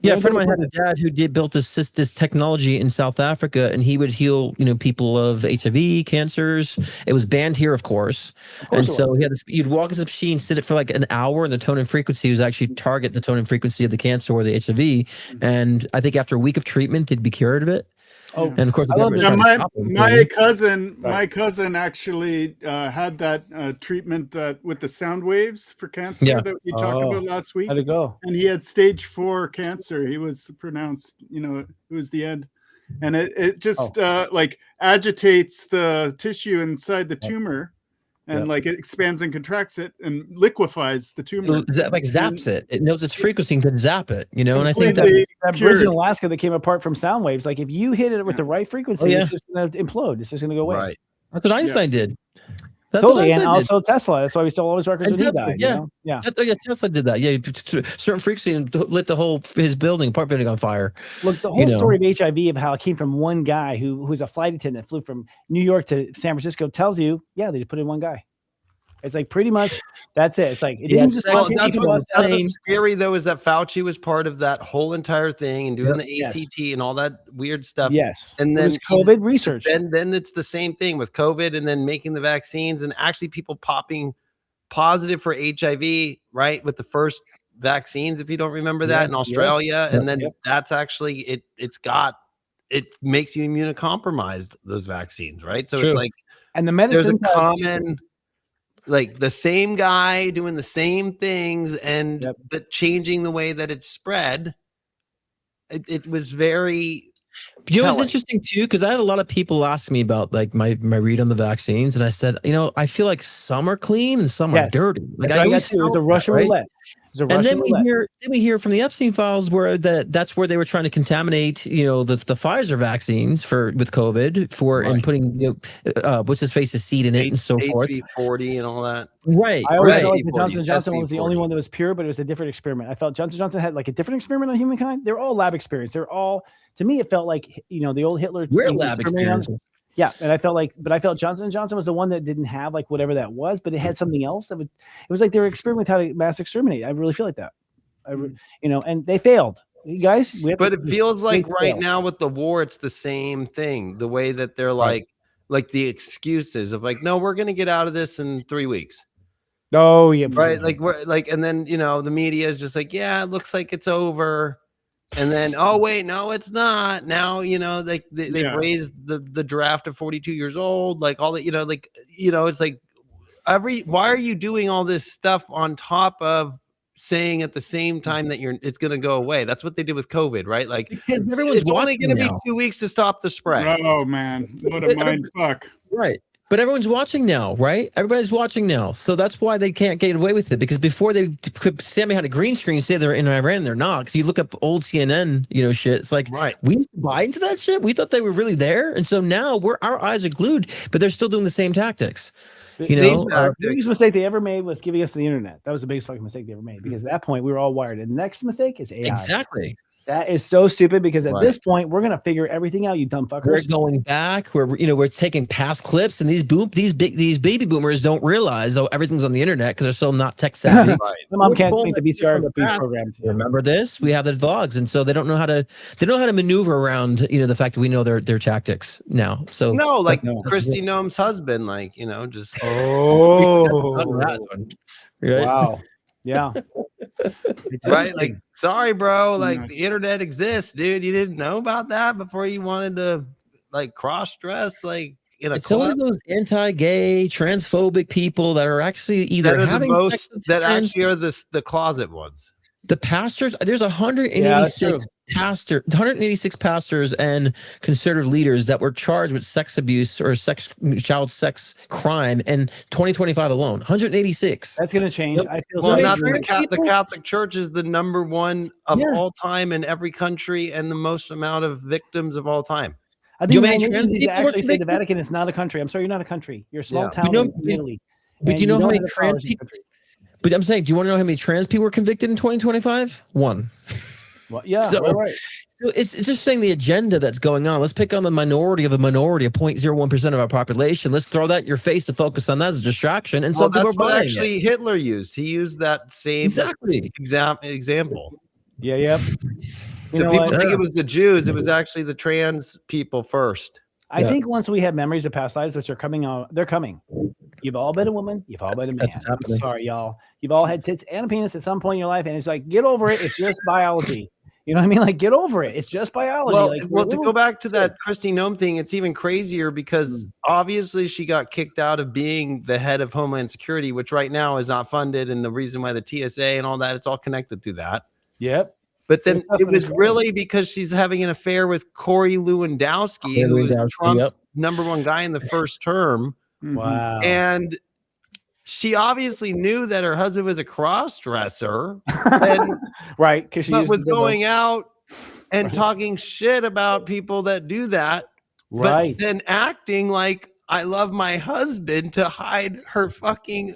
Speaker 2: Yeah, a friend of mine had a dad who built this technology in South Africa, and he would heal, people of HIV, cancers. It was banned here, of course. And so he had this. You'd walk into the machine, sit it for like an hour, and the tone and frequency was actually target the tone and frequency of the cancer or the HIV. And I think after a week of treatment, they'd be cured of it. Oh, and of course,
Speaker 14: my cousin actually had that treatment with the sound waves for cancer that we talked about last week.
Speaker 1: How'd it go?
Speaker 14: And he had stage 4 cancer. He was pronounced, it was the end, and it just like agitates the tissue inside the tumor. And like it expands and contracts it and liquefies the tumor.
Speaker 2: Like zaps it. It knows its frequency and can zap it, And I think
Speaker 1: that bridge in Alaska that came apart from sound waves, like if you hit it with the right frequency, it's just going to implode. It's just going to go away.
Speaker 2: Right. That's what Einstein did. That's
Speaker 1: totally, and also Tesla. That's why we still always records when he died.
Speaker 2: Yeah, Tesla did that. Yeah, certain frequency and lit his apartment building on fire.
Speaker 1: Look, the whole story of HIV, of how it came from one guy who was a flight attendant, flew from New York to San Francisco, tells you, they just put in one guy. It's like pretty much that's it. It's like it didn't just.
Speaker 3: That's what's scary though, is that Fauci was part of that whole entire thing and doing the ACT and all that weird stuff.
Speaker 1: Yes,
Speaker 3: and then
Speaker 1: COVID research.
Speaker 3: Then it's the same thing with COVID, and then making the vaccines, and actually people popping positive for HIV, right, with the first vaccines. If you don't remember that in Australia, and then that's actually it makes you immunocompromised, those vaccines, right? So it's like,
Speaker 1: and the medicine
Speaker 3: there's a common. Like the same guy doing the same things, and but changing the way that it's spread. It was very.
Speaker 2: It was interesting too, because I had a lot of people ask me about like my read on the vaccines, and I said, I feel like some are clean and some are dirty. Like
Speaker 1: it was a Russian roulette.
Speaker 2: And then we hear from the Epstein files where that's where they were trying to contaminate, the Pfizer vaccines with COVID and putting what's his face's seed in it and so forth.
Speaker 3: HB40 and all that.
Speaker 2: Right.
Speaker 1: I always felt like the Johnson & Johnson one was the only one that was pure, but it was a different experiment. I felt Johnson & Johnson had like a different experiment on humankind. They're all lab experience. They're all, to me, it felt like the old Hitler.
Speaker 2: We're lab experience.
Speaker 1: Yeah, and I felt Johnson & Johnson was the one that didn't have like whatever that was, but it had something else it was like they were experimenting how to mass exterminate. I really feel like that. And they failed. You guys,
Speaker 3: but it feels like right now with the war, it's the same thing. The way that they're like the excuses of like, no, we're gonna get out of this in 3 weeks.
Speaker 1: Oh yeah,
Speaker 3: right. Like we're like, and then the media is just like, yeah, it looks like it's over. And then, oh wait, no, it's not. Now, they raised the draft to 42 years old, like all that, it's like why are you doing all this stuff on top of saying at the same time that it's going to go away? That's what they did with COVID, right? Like it's only going to be 2 weeks to stop the spread.
Speaker 14: Oh man, what a mind fuck.
Speaker 2: Right. But everyone's watching now, right? Everybody's watching now. So that's why they can't get away with it, because before they could stand behind a green screen and say they're in Iran, they're not. Because you look up old CNN, shit. It's like, we used to buy into that shit. We thought they were really there. And so now our eyes are glued, but they're still doing the same tactics.
Speaker 1: The biggest mistake they ever made was giving us the internet. That was the biggest fucking mistake they ever made, because at that point we were all wired. And the next mistake is AI.
Speaker 2: Exactly.
Speaker 1: That is so stupid, because at this point we're gonna figure everything out, you dumb fuckers.
Speaker 2: We're going back. We're taking past clips, and these baby boomers don't realize everything's on the internet because they're so not tech savvy.
Speaker 1: My mom can't make the VCR programs.
Speaker 2: Remember this? We have the vlogs, and so they don't know how to maneuver around the fact that we know their tactics now. So
Speaker 3: no, like Christy Noem's husband, just
Speaker 1: right? Wow. Yeah.
Speaker 3: Right, like, sorry bro, like the internet exists, dude. You didn't know about that before you wanted to like cross dress like in a
Speaker 2: it's always those anti-gay, transphobic people that are actually either having sex with
Speaker 3: actually are the closet ones.
Speaker 2: The pastors, there's 186 pastors and conservative leaders that were charged with sex abuse or child sex crime in 2025 alone. 186.
Speaker 1: That's going to change.
Speaker 2: Yep.
Speaker 1: I feel
Speaker 3: the Catholic Church is the number one of all time in every country, and the most amount of victims of all time.
Speaker 1: I think you actually say the Vatican is not a country. I'm sorry, you're not a country. You're a small town in Italy.
Speaker 2: But do you know how many trans people? But I'm saying, do you want to know how many trans people were convicted in 2025? One.
Speaker 1: Well, yeah,
Speaker 2: so,
Speaker 1: right.
Speaker 2: So it's just saying the agenda that's going on. Let's pick on the minority of a minority of 0.01% of our population. Let's throw that in your face to focus on that as a distraction. And some people are buying
Speaker 3: actually
Speaker 2: it.
Speaker 3: Hitler used. He used that same example.
Speaker 1: Yeah.
Speaker 3: So
Speaker 1: know
Speaker 3: people
Speaker 1: what?
Speaker 3: think it was the Jews. It was actually the trans people first.
Speaker 1: I think once we have memories of past lives, which are coming out, they're coming. You've all been a woman. You've all been a man.
Speaker 2: what's
Speaker 1: I'm
Speaker 2: happening.
Speaker 1: sorry, y'all. You've all had tits and a penis at some point in your life, and it's like, get over it. It's just biology. You know what I mean? Like, get over it. It's just biology.
Speaker 3: Well,
Speaker 1: like,
Speaker 3: well, to go back to that Christy Nome thing, it's even crazier because obviously she got kicked out of being the head of Homeland Security, which right now is not funded, and the reason why the TSA and all that, it's all connected to that.
Speaker 1: Yep.
Speaker 3: But then it was really because she's having an affair with Corey Lewandowski, who was Trump's #1 guy in the first term.
Speaker 1: Wow.
Speaker 3: And she obviously knew that her husband was a cross-dresser. And,
Speaker 1: right. Because she
Speaker 3: was going out and talking shit about people that do that.
Speaker 1: Right.
Speaker 3: But then acting like I love my husband to hide her fucking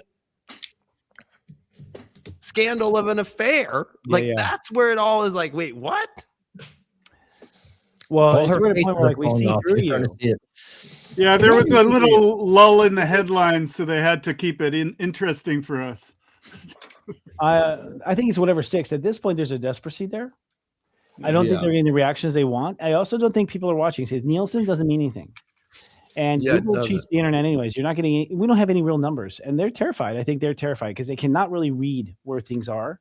Speaker 3: scandal of an affair. That's where it all is like, wait, what?
Speaker 1: Well,
Speaker 2: All her
Speaker 1: we're at a point where, like, we
Speaker 2: Facebook
Speaker 1: see
Speaker 2: off,
Speaker 1: through
Speaker 2: you're starting to
Speaker 1: you.
Speaker 2: see it.
Speaker 14: Yeah, there was a little lull in the headlines, so they had to keep it interesting for us.
Speaker 1: I think it's whatever sticks. At this point, there's a despeраcy there. I don't think they're getting the reactions they want. I also don't think people are watching. See, Nielsen doesn't mean anything. And people cheat the internet anyways. You're not getting, we don't have any real numbers. And they're terrified. I think they're terrified because they cannot really read where things are.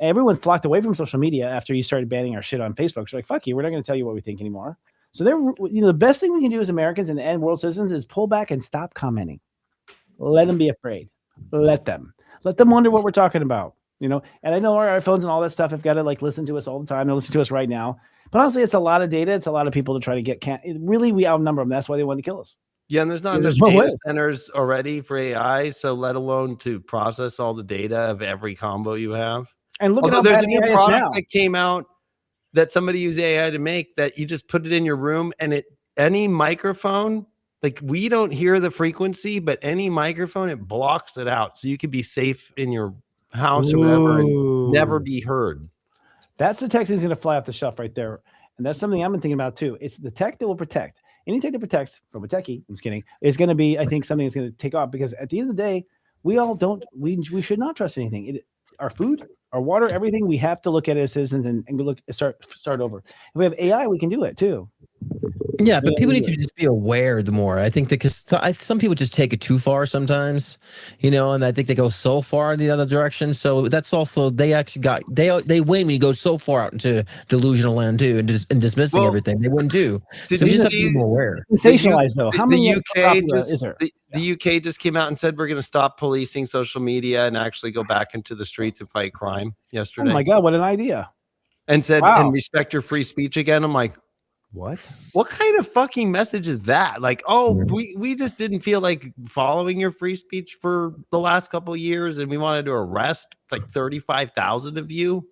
Speaker 1: Everyone flocked away from social media after you started banning our shit on Facebook. So like, fuck you, we're not going to tell you what we think anymore. So they're, the best thing we can do as Americans and world citizens is pull back and stop commenting. Let them be afraid. Let them wonder what we're talking about. And I know our iPhones and all that stuff have got to like listen to us all the time. They listen to us right now. But honestly, it's a lot of data. It's a lot of people to try to get. Really, we outnumber them. That's why they want to kill us.
Speaker 3: Yeah, and there's not enough data centers already for AI. So let alone to process all the data of every combo you have.
Speaker 1: And look,
Speaker 3: there's a new product that came out that somebody used AI to make that you just put it in your room and any microphone, like we don't hear the frequency, but any microphone, it blocks it out. So you could be safe in your house or whatever and never be heard.
Speaker 1: That's the tech that's going to fly off the shelf right there. And that's something I've been thinking about too. It's the tech that will protect. Any tech that protects from a techie, I'm just kidding, is going to be, I think, something that's going to take off because at the end of the day, we should not trust anything. Our food, our water, everything, we have to look at it as citizens and start over. If we have AI, we can do it too.
Speaker 2: Yeah, but people need to just be aware the more. I think because some people just take it too far sometimes, and I think they go so far in the other direction. So that's also, they actually they win when you go so far out into delusional land too and dismissing everything. They win too. So you just have to be more aware.
Speaker 1: Sensationalized though. How many
Speaker 3: is there? The UK just came out and said we're going to stop policing social media and actually go back into the streets and fight crime yesterday.
Speaker 1: Oh my God, what an idea.
Speaker 3: And said, and respect your free speech again. I'm like,
Speaker 1: what
Speaker 3: kind of fucking message is that? Like, we just didn't feel like following your free speech for the last couple of years and we wanted to arrest like 35,000 of you.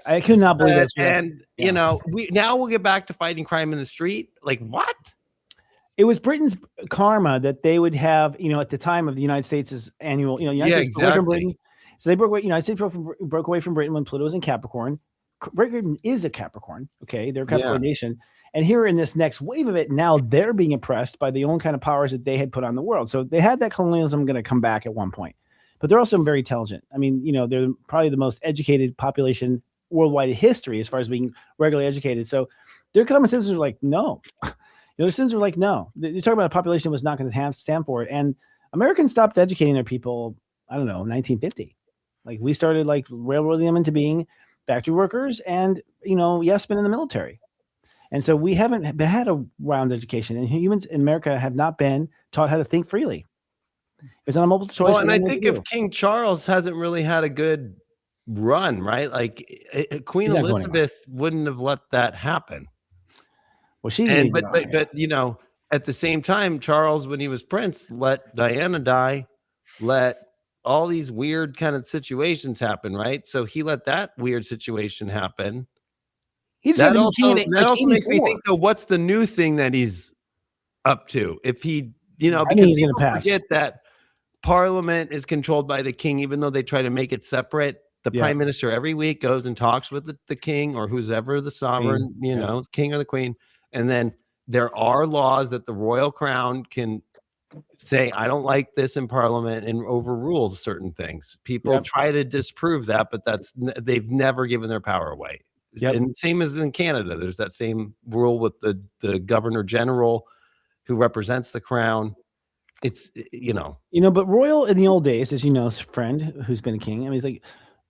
Speaker 1: I could not believe that.
Speaker 3: And we'll get back to fighting crime in the street. Like what?
Speaker 1: It was Britain's karma that they would have, at the time of the United States' annual, United States broke away from Britain. So they broke away. United States broke away from Britain when Pluto was in Capricorn. Britain is a Capricorn. Okay, they're a Capricorn nation. And here in this next wave of it, now they're being oppressed by the own kind of powers that they had put on the world. So they had that colonialism going to come back at one point. But they're also very intelligent. I mean, they're probably the most educated population worldwide in history as far as being regularly educated. So their common citizens are like, no. The citizens are like, no. You're talking about a population that was not going to stand for it. And Americans stopped educating their people, I don't know, 1950. Like we started like railroading them into being factory workers and, yes, been in the military. And so we haven't had a round education, and humans in America have not been taught how to think freely. It's not a multiple choice.
Speaker 3: Well, and I think if King Charles hasn't really had a good run, right? Like Queen Elizabeth wouldn't have let that happen.
Speaker 1: Well,
Speaker 3: but at the same time, Charles, when he was prince, let Diana die, let all these weird kind of situations happen, right? So he let that weird situation happen. That also makes me think, though, what's the new thing that he's up to? If he, because people forget that Parliament is controlled by the king, even though they try to make it separate. The prime minister every week goes and talks with the king or who's ever the sovereign, king or the queen. And then there are laws that the royal crown can say, I don't like this in Parliament, and overrules certain things. People try to disprove that, but they've never given their power away.
Speaker 1: Yep.
Speaker 3: And same as in Canada, there's that same rule with the governor general who represents the crown. It's
Speaker 1: but royal in the old days, as you know, friend who's been a king. I mean, it's like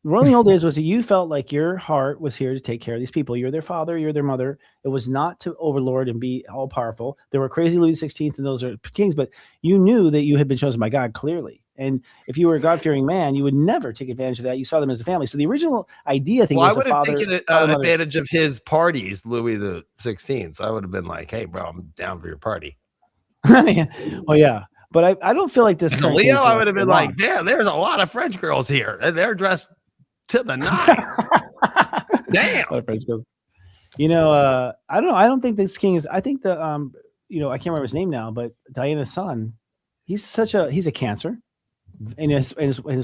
Speaker 1: royal in the old days was that you felt like your heart was here to take care of these people. You're their father, you're their mother. It was not to overlord and be all powerful. There were crazy Louis XVI and those are kings, but you knew that you had been chosen by God clearly. And if you were a God-fearing man, you would never take advantage of that. You saw them as a family. So the original idea, I think, was
Speaker 3: I would have
Speaker 1: father,
Speaker 3: taken advantage of his parties, Louis the 16th. I would have been like, "Hey, bro, I'm down for your party."
Speaker 1: Oh yeah, but I don't feel like this.
Speaker 3: Leo, I would have been like, "Damn, there's a lot of French girls here, and they're dressed to the nine." Damn.
Speaker 1: I don't know. I don't think this king is. I think the I can't remember his name now, but Diana's son, he's a Cancer. And his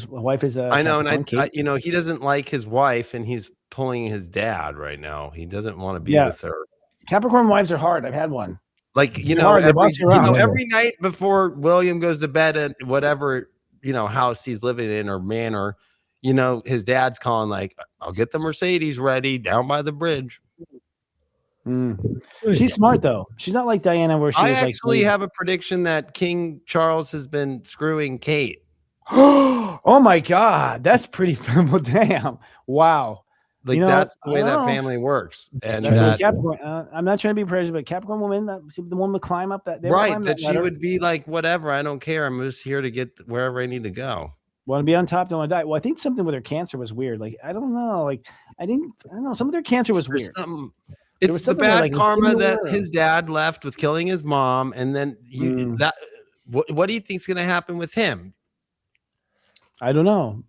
Speaker 1: wife is a.
Speaker 3: I know, and he doesn't like his wife, and he's pulling his dad right now. He doesn't want to be with her.
Speaker 1: Capricorn wives are hard. I've had one.
Speaker 3: Like every night before William goes to bed at whatever house he's living in or manor, his dad's calling like, "I'll get the Mercedes ready down by the bridge."
Speaker 1: She's smart though. She's not like Diana, where
Speaker 3: I actually have a prediction that King Charles has been screwing Kate.
Speaker 1: Oh my God, that's pretty phenomenal. Damn. Wow.
Speaker 3: Like that's the way that family works. And
Speaker 1: Capricorn, I'm not trying to be prejudiced, but Capricorn woman, the one would climb up that.
Speaker 3: Right. That she would be like, whatever. I don't care. I'm just here to get wherever I need to go.
Speaker 1: Want to be on top, don't want to die. Well, I think something with her cancer was weird. Like, I don't know. Like, I don't know. Some of their cancer was weird.
Speaker 3: It's the bad karma that his dad left with killing his mom. And then what do you think is going to happen with him?
Speaker 1: I don't know.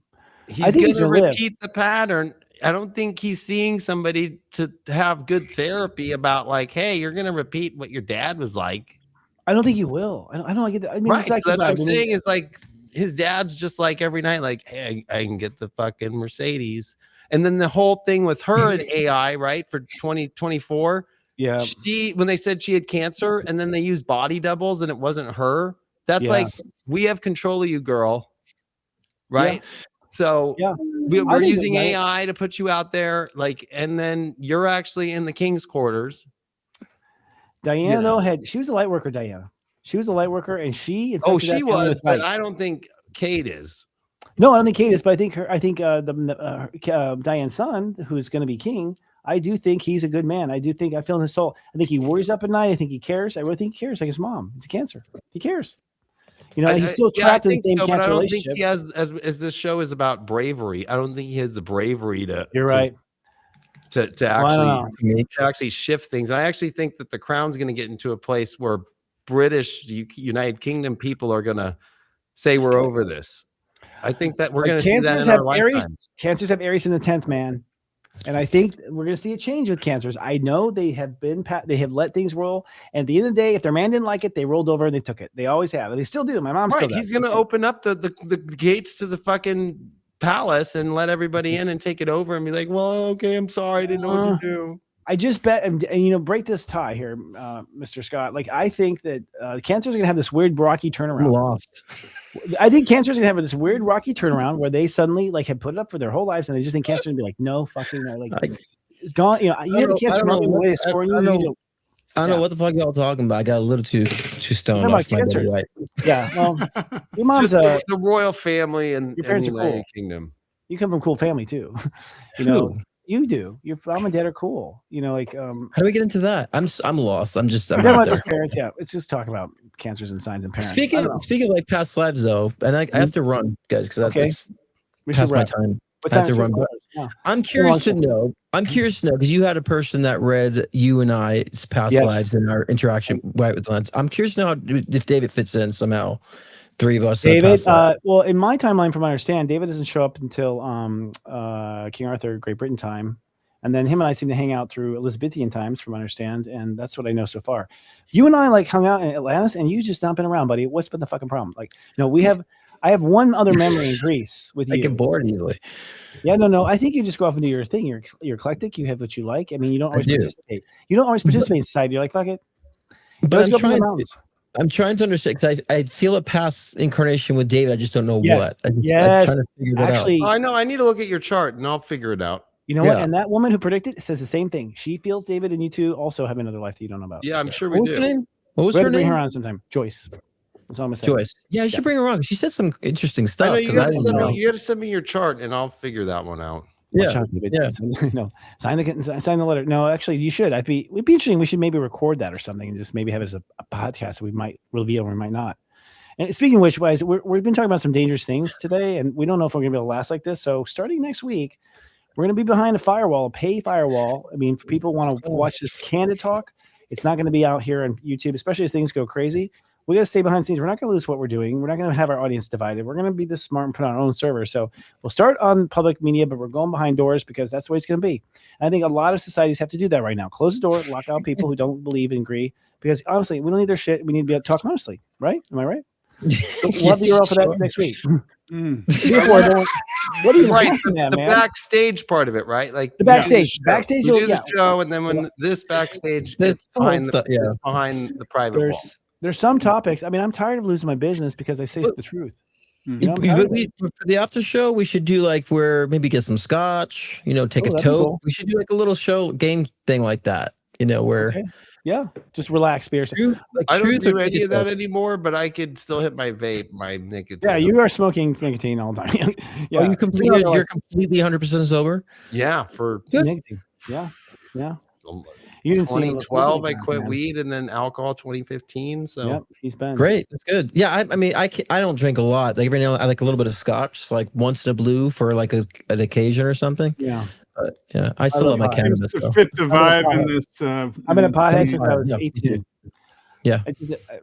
Speaker 3: He's going to repeat the pattern. I don't think he's seeing somebody to have good therapy about like, hey, you're going to repeat what your dad was like.
Speaker 1: I don't think he will. I don't get that. I mean,
Speaker 3: right. So that's what I'm saying is like his dad's just like every night, like, hey, I can get the fucking Mercedes. And then the whole thing with her and AI, right, for 2024.
Speaker 1: Yeah.
Speaker 3: When they said she had cancer and then they used body doubles and it wasn't her. That's like, we have control of you, girl. Right. Yeah. So we're using AI to put you out there, like, and then you're actually in the king's quarters.
Speaker 1: Diana though she was a light worker. Diana, she was a light worker, and she
Speaker 3: was, but I don't think Kate is.
Speaker 1: No, I don't think Kate is, but I think Diane's son, who's going to be king, I do think he's a good man. I feel in his soul. I think he worries up at night. I think he cares. I really think he cares, like his mom. He's a Cancer. He cares. He's still trapped in the same cancer
Speaker 3: I don't
Speaker 1: relationship.
Speaker 3: think he has, as this show is about bravery, I don't think he has the bravery to.
Speaker 1: You're right.
Speaker 3: To actually shift things. I actually think that the crown's going to get into a place where British United Kingdom people are going to say we're over this. I think that we're going to see that in our lifetimes.
Speaker 1: Cancers have Aries in the 10th, man. And I think we're going to see a change with Cancers. I know they have let things roll. And at the end of the day, if their man didn't like it, they rolled over and they took it. They always have. They still do. My mom still does.
Speaker 3: He's going to open up the gates to the fucking palace and let everybody in and take it over and be like, well, okay, I'm sorry. I didn't know what to do.
Speaker 1: I just bet, and break this tie here, Mr. Scott. Like, I think that Cancers are going to have this weird rocky turnaround.
Speaker 2: I'm lost.
Speaker 1: I think Cancers are going to have this weird rocky turnaround where they suddenly have put it up for their whole lives, and they just think Cancer and be like, no fucking no, like gone. You have a Cancer way of scoring you.
Speaker 2: I don't know what the fuck y'all talking about. I got a little too stoned off my Betty White.
Speaker 1: Yeah, well, your mom's
Speaker 3: the royal family and
Speaker 1: your parents are cool.
Speaker 3: Kingdom.
Speaker 1: You come from a cool family too. You do. Your mom and dad are cool.
Speaker 2: How do we get into that? I'm lost. I'm
Speaker 1: out there. Parents, yeah. Let's just talk about Cancers and signs and parents.
Speaker 2: Speaking of like past lives though, and I have to run, guys, because that's past my time. I have to run. I'm curious to know. Because you had a person that read you and I's past lives and our interaction right with Lens. I'm curious to know if David fits in somehow. Three of us.
Speaker 1: David, well, in my timeline, from what I understand, David doesn't show up until King Arthur, Great Britain time. And then him and I seem to hang out through Elizabethan times, from what I understand. And that's what I know so far. You and I hung out in Atlantis, and you just not been around, buddy. What's been the fucking problem? I have one other memory in Greece with you.
Speaker 2: I get bored easily.
Speaker 1: Yeah, no. I think you just go off and do your thing. You're eclectic. You have what you like. I mean, you don't always participate. You don't always participate in society. You're like, fuck it.
Speaker 2: But I'm trying to understand, because I feel a past incarnation with David. I just don't know what. I'm trying to figure that out.
Speaker 3: I know. I need to look at your chart and I'll figure it out.
Speaker 1: You know what? And that woman who predicted says the same thing. She feels David and you two also have another life that you don't know about.
Speaker 3: Yeah, I'm sure we do.
Speaker 2: What was
Speaker 1: her
Speaker 2: name?
Speaker 1: Bring her on sometime. Joyce. That's all I'm saying.
Speaker 2: Joyce. Yeah, you should bring her on. She said some interesting stuff.
Speaker 3: I know, you got to send me your chart, and I'll figure that one out.
Speaker 2: Yeah.
Speaker 1: No, sign the letter. No, actually, you should. It'd be interesting. We should maybe record that or something, and just maybe have it as a podcast. We might reveal or we might not. And speaking of which, guys, we've been talking about some dangerous things today, and we don't know if we're going to be able to last like this. So starting next week, we're going to be behind a firewall, a pay firewall. I mean, if people want to watch this candid talk, it's not going to be out here on YouTube, especially as things go crazy. We got to stay behind the scenes. We're not going to lose what we're doing. We're not going to have our audience divided. We're going to be this smart and put on our own server. So we'll start on public media, but we're going behind doors because that's the way it's going to be. And I think a lot of societies have to do that right now. Close the door, lock out people who don't believe and agree. Because honestly, we don't need their shit. We need to be able to talk honestly, right? Am I right? So we'll have the URL for that next week. What are you looking at,
Speaker 3: the
Speaker 1: man?
Speaker 3: backstage part of it, right? Like
Speaker 1: the backstage. Backstage,
Speaker 3: we do the show, and then when this backstage is behind the private wall.
Speaker 1: There's some topics. I mean, I'm tired of losing my business because I say the truth. You know,
Speaker 2: for the after show, we should do like where maybe get some scotch, take a tote. Cool. We should do like a little show game thing like that, where
Speaker 1: just relax, beer.
Speaker 3: I don't do any of that anymore, but I could still hit my vape, my nicotine.
Speaker 1: Yeah, you are smoking nicotine all the time.
Speaker 2: Yeah, you're completely 100% sober.
Speaker 3: Yeah, for
Speaker 1: nicotine. Yeah.
Speaker 3: You didn't 2012, I quit weed, and then alcohol 2015. So
Speaker 1: he's been
Speaker 2: great. That's good. Yeah, I mean, I don't drink a lot. Like every now and then I like a little bit of scotch, like once in a blue for like an occasion or something.
Speaker 1: Yeah.
Speaker 2: But yeah, I still love my cannabis.
Speaker 14: To fit the vibe in this.
Speaker 1: I've been a pothead since I was 18.
Speaker 2: Yeah.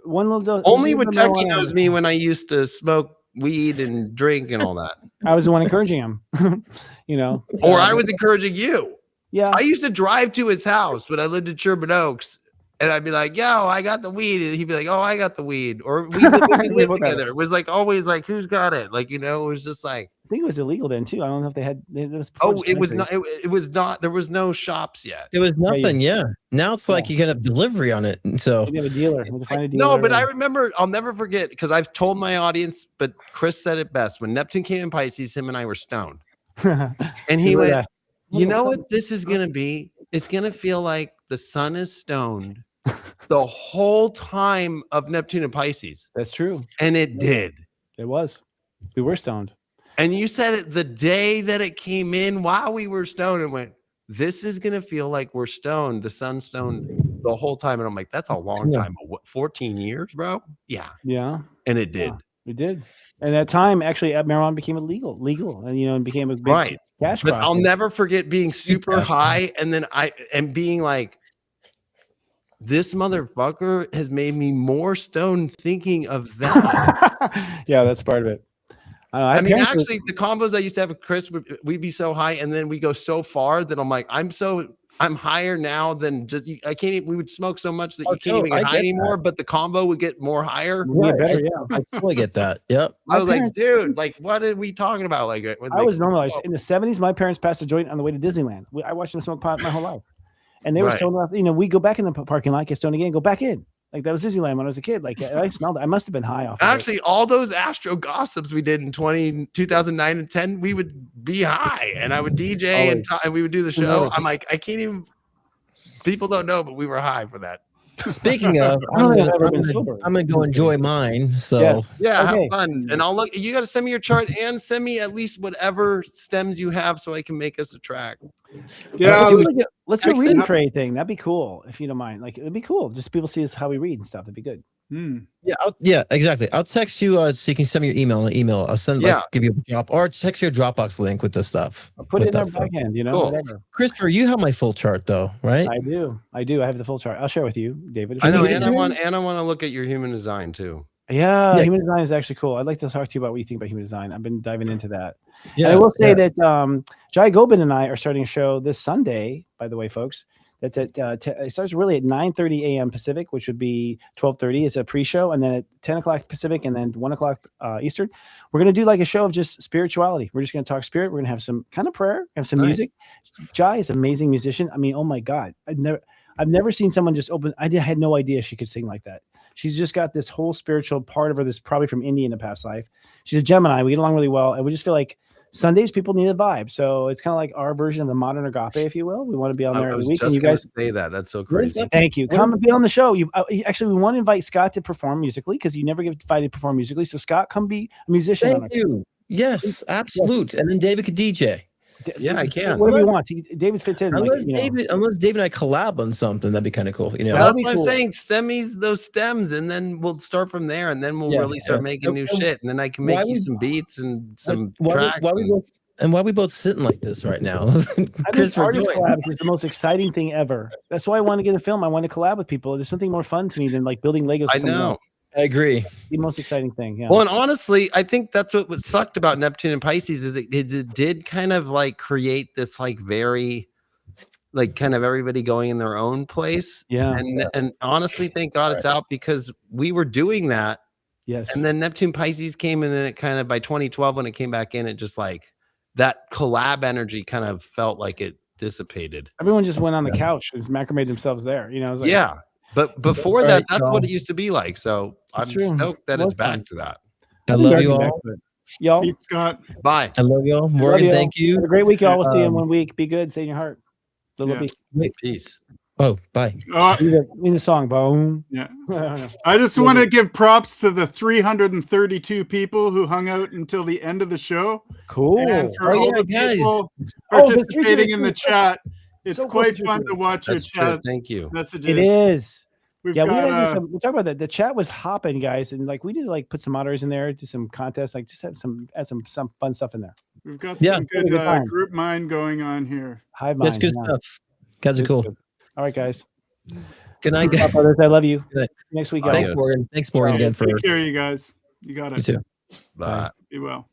Speaker 1: One little dose.
Speaker 3: Only when Techie knows me when I used to smoke weed and drink and all that.
Speaker 1: I was the one encouraging him.
Speaker 3: Or I was encouraging you.
Speaker 1: Yeah.
Speaker 3: I used to drive to his house when I lived in Sherman Oaks, and I'd be like, yo, I got the weed. And he'd be like, oh, I got the weed. Or we lived together. It was like always like, who's got it? Like, it was just like,
Speaker 1: I think it was illegal then too. I don't know if they had. It
Speaker 3: was not. It was not. There was no shops yet.
Speaker 2: It was nothing. Yeah. Now it's like you can have delivery on it. And so
Speaker 1: you have a dealer. You find a dealer.
Speaker 3: No, but I remember. I'll never forget because I've told my audience. But Chris said it best when Neptune came in Pisces. Him and I were stoned, and he went, "You know what this is gonna be? It's gonna feel like the sun is stoned the whole time of Neptune and Pisces."
Speaker 1: That's true,
Speaker 3: and it did.
Speaker 1: It was. We were stoned.
Speaker 3: And you said it the day that it came in while we were stoned and went, this is going to feel like we're stoned, the sun stoned the whole time. And I'm like, that's a long time. What, 14 years, bro? Yeah.
Speaker 1: Yeah.
Speaker 3: And it did.
Speaker 1: It did. And that time, actually, marijuana became legal, and, and became a big cash crop.
Speaker 3: But I'll never forget being super high and being like, this motherfucker has made me more stoned thinking of that.
Speaker 1: Yeah, that's part of it.
Speaker 3: I mean, actually, the combos I used to have with Chris, we'd be so high, and then we go so far that I'm like, I'm higher now than just. I can't even. We would smoke so much that you can't even get high anymore. But the combo would get more higher.
Speaker 1: Better,
Speaker 2: I totally get that. Yep.
Speaker 3: I was like, dude, like, what are we talking about? Like,
Speaker 1: I was normalized in the '70s. My parents passed a joint on the way to Disneyland. I watched them smoke pot my whole life, and they were stoned enough. We go back in the parking lot, get stoned again, go back in. Like that was Disneyland when I was a kid. Like I smelled it. I must have been high off.
Speaker 3: Actually, all those Astro gossips we did in 2009 and 10, we would be high, and I would DJ and we would do the show. I'm like, I can't even. People don't know, but we were high for that.
Speaker 2: Speaking of, I'm gonna go enjoy mine. So
Speaker 3: have fun, and I'll look. You got to send me your chart and send me at least whatever stems you have, so I can make us a track.
Speaker 14: Yeah,
Speaker 1: let's do a read and trade thing. That'd be cool if you don't mind. Like it'd be cool. Just people see us how we read and stuff. That'd be good.
Speaker 2: Yeah, exactly. I'll text you so you can send me your email. I'll send give you a drop or text your Dropbox link with the stuff.
Speaker 1: I'll put it in our backhand,
Speaker 3: cool.
Speaker 1: Whatever.
Speaker 2: Christopher, you have my full chart though, right?
Speaker 1: I do. I have the full chart. I'll share with you, David.
Speaker 3: I know, and I want to look at your human design too.
Speaker 1: Yeah, human design is actually cool. I'd like to talk to you about what you think about human design. I've been diving into that. Yeah, and I will say that Jai Gobin and I are starting a show this Sunday, by the way, folks. That's at it starts really at 9:30 a.m. Pacific, which would be 12:30. It's a pre-show, and then at 10 o'clock Pacific, and then 1 o'clock Eastern. We're gonna do like a show of just spirituality. We're just gonna talk spirit. We're gonna have some kind of prayer, have some music. Jai is an amazing musician. I mean, oh my God, I've never seen someone just open. I had no idea she could sing like that. She's just got this whole spiritual part of her that's probably from India in the past life. She's a Gemini. We get along really well, and we just feel like Sundays people need a vibe, so it's kind of like our version of the modern agape, if you will. We want to be on there
Speaker 3: I
Speaker 1: every
Speaker 3: was
Speaker 1: week, and
Speaker 3: just
Speaker 1: you
Speaker 3: gonna
Speaker 1: guys
Speaker 3: say that. That's so crazy.
Speaker 1: Thank you. Come and be on the show. You actually, we want to invite Scott to perform musically because you never get invited to perform musically. So Scott, come be a musician.
Speaker 2: Thank you. Yes, absolute. And then David could DJ.
Speaker 3: Yeah, I can.
Speaker 1: Whatever you want. David fits in.
Speaker 2: Unless
Speaker 1: like,
Speaker 2: unless David and I collab on something, that'd be kind of cool. You know,
Speaker 3: Well, that's what I'm saying. Stem me those stems, and then we'll start from there, and then we'll really start making new shit, and then I can make you some beats and some tracks.
Speaker 2: Why we both sitting like this right now?
Speaker 1: I think artist collabs is the most exciting thing ever. That's why I want to get a film. I want to collab with people. There's something more fun to me than like building Legos.
Speaker 3: I know.
Speaker 2: I agree.
Speaker 1: The most exciting thing. Yeah.
Speaker 3: Well, and honestly, I think that's what sucked about Neptune and Pisces is it did kind of like create this like very like kind of everybody going in their own place.
Speaker 1: Yeah.
Speaker 3: And honestly, thank God it's out because we were doing that.
Speaker 1: Yes.
Speaker 3: And then Neptune Pisces came, and then it kind of by 2012 when it came back in, it just like that collab energy kind of felt like it dissipated.
Speaker 1: Everyone just went on the couch and macrame themselves there. You know. It was like,
Speaker 3: yeah. But before that, that's what it used to be like. So I'm stoked that it's back to that.
Speaker 2: I love you all.
Speaker 1: Y'all.
Speaker 14: Peace, Scott.
Speaker 3: Bye.
Speaker 2: I love y'all. Morgan, thank you.
Speaker 1: Have a great week, y'all. We'll see you in 1 week. Be good. Stay in your heart.
Speaker 3: Peace.
Speaker 2: Oh, bye.
Speaker 1: In the song, boom.
Speaker 14: Yeah. I just want to give props to the 332 people who hung out until the end of the show.
Speaker 1: Cool.
Speaker 14: And for all the
Speaker 2: guys.
Speaker 14: people participating in the chat. It's
Speaker 1: so
Speaker 14: quite fun to watch your chat.
Speaker 3: Thank you.
Speaker 14: Messages.
Speaker 1: It is.
Speaker 14: We've
Speaker 1: Yeah,
Speaker 14: got,
Speaker 1: we'll talk about that. The chat was hopping, guys, and like we need to like put some moderators in there, do some contests, like just add some fun stuff in there.
Speaker 14: We've got some good group mind going on here.
Speaker 1: Hive mind.
Speaker 2: That's good stuff. Guys are cool.
Speaker 1: All right, guys.
Speaker 2: Good night, guys.
Speaker 1: Brothers. I love you. Next week, guys.
Speaker 2: Thanks, Morgan. Thanks, Morgan, again for.
Speaker 14: Take care, you guys. You got it.
Speaker 2: You too.
Speaker 3: Bye.
Speaker 14: Be well.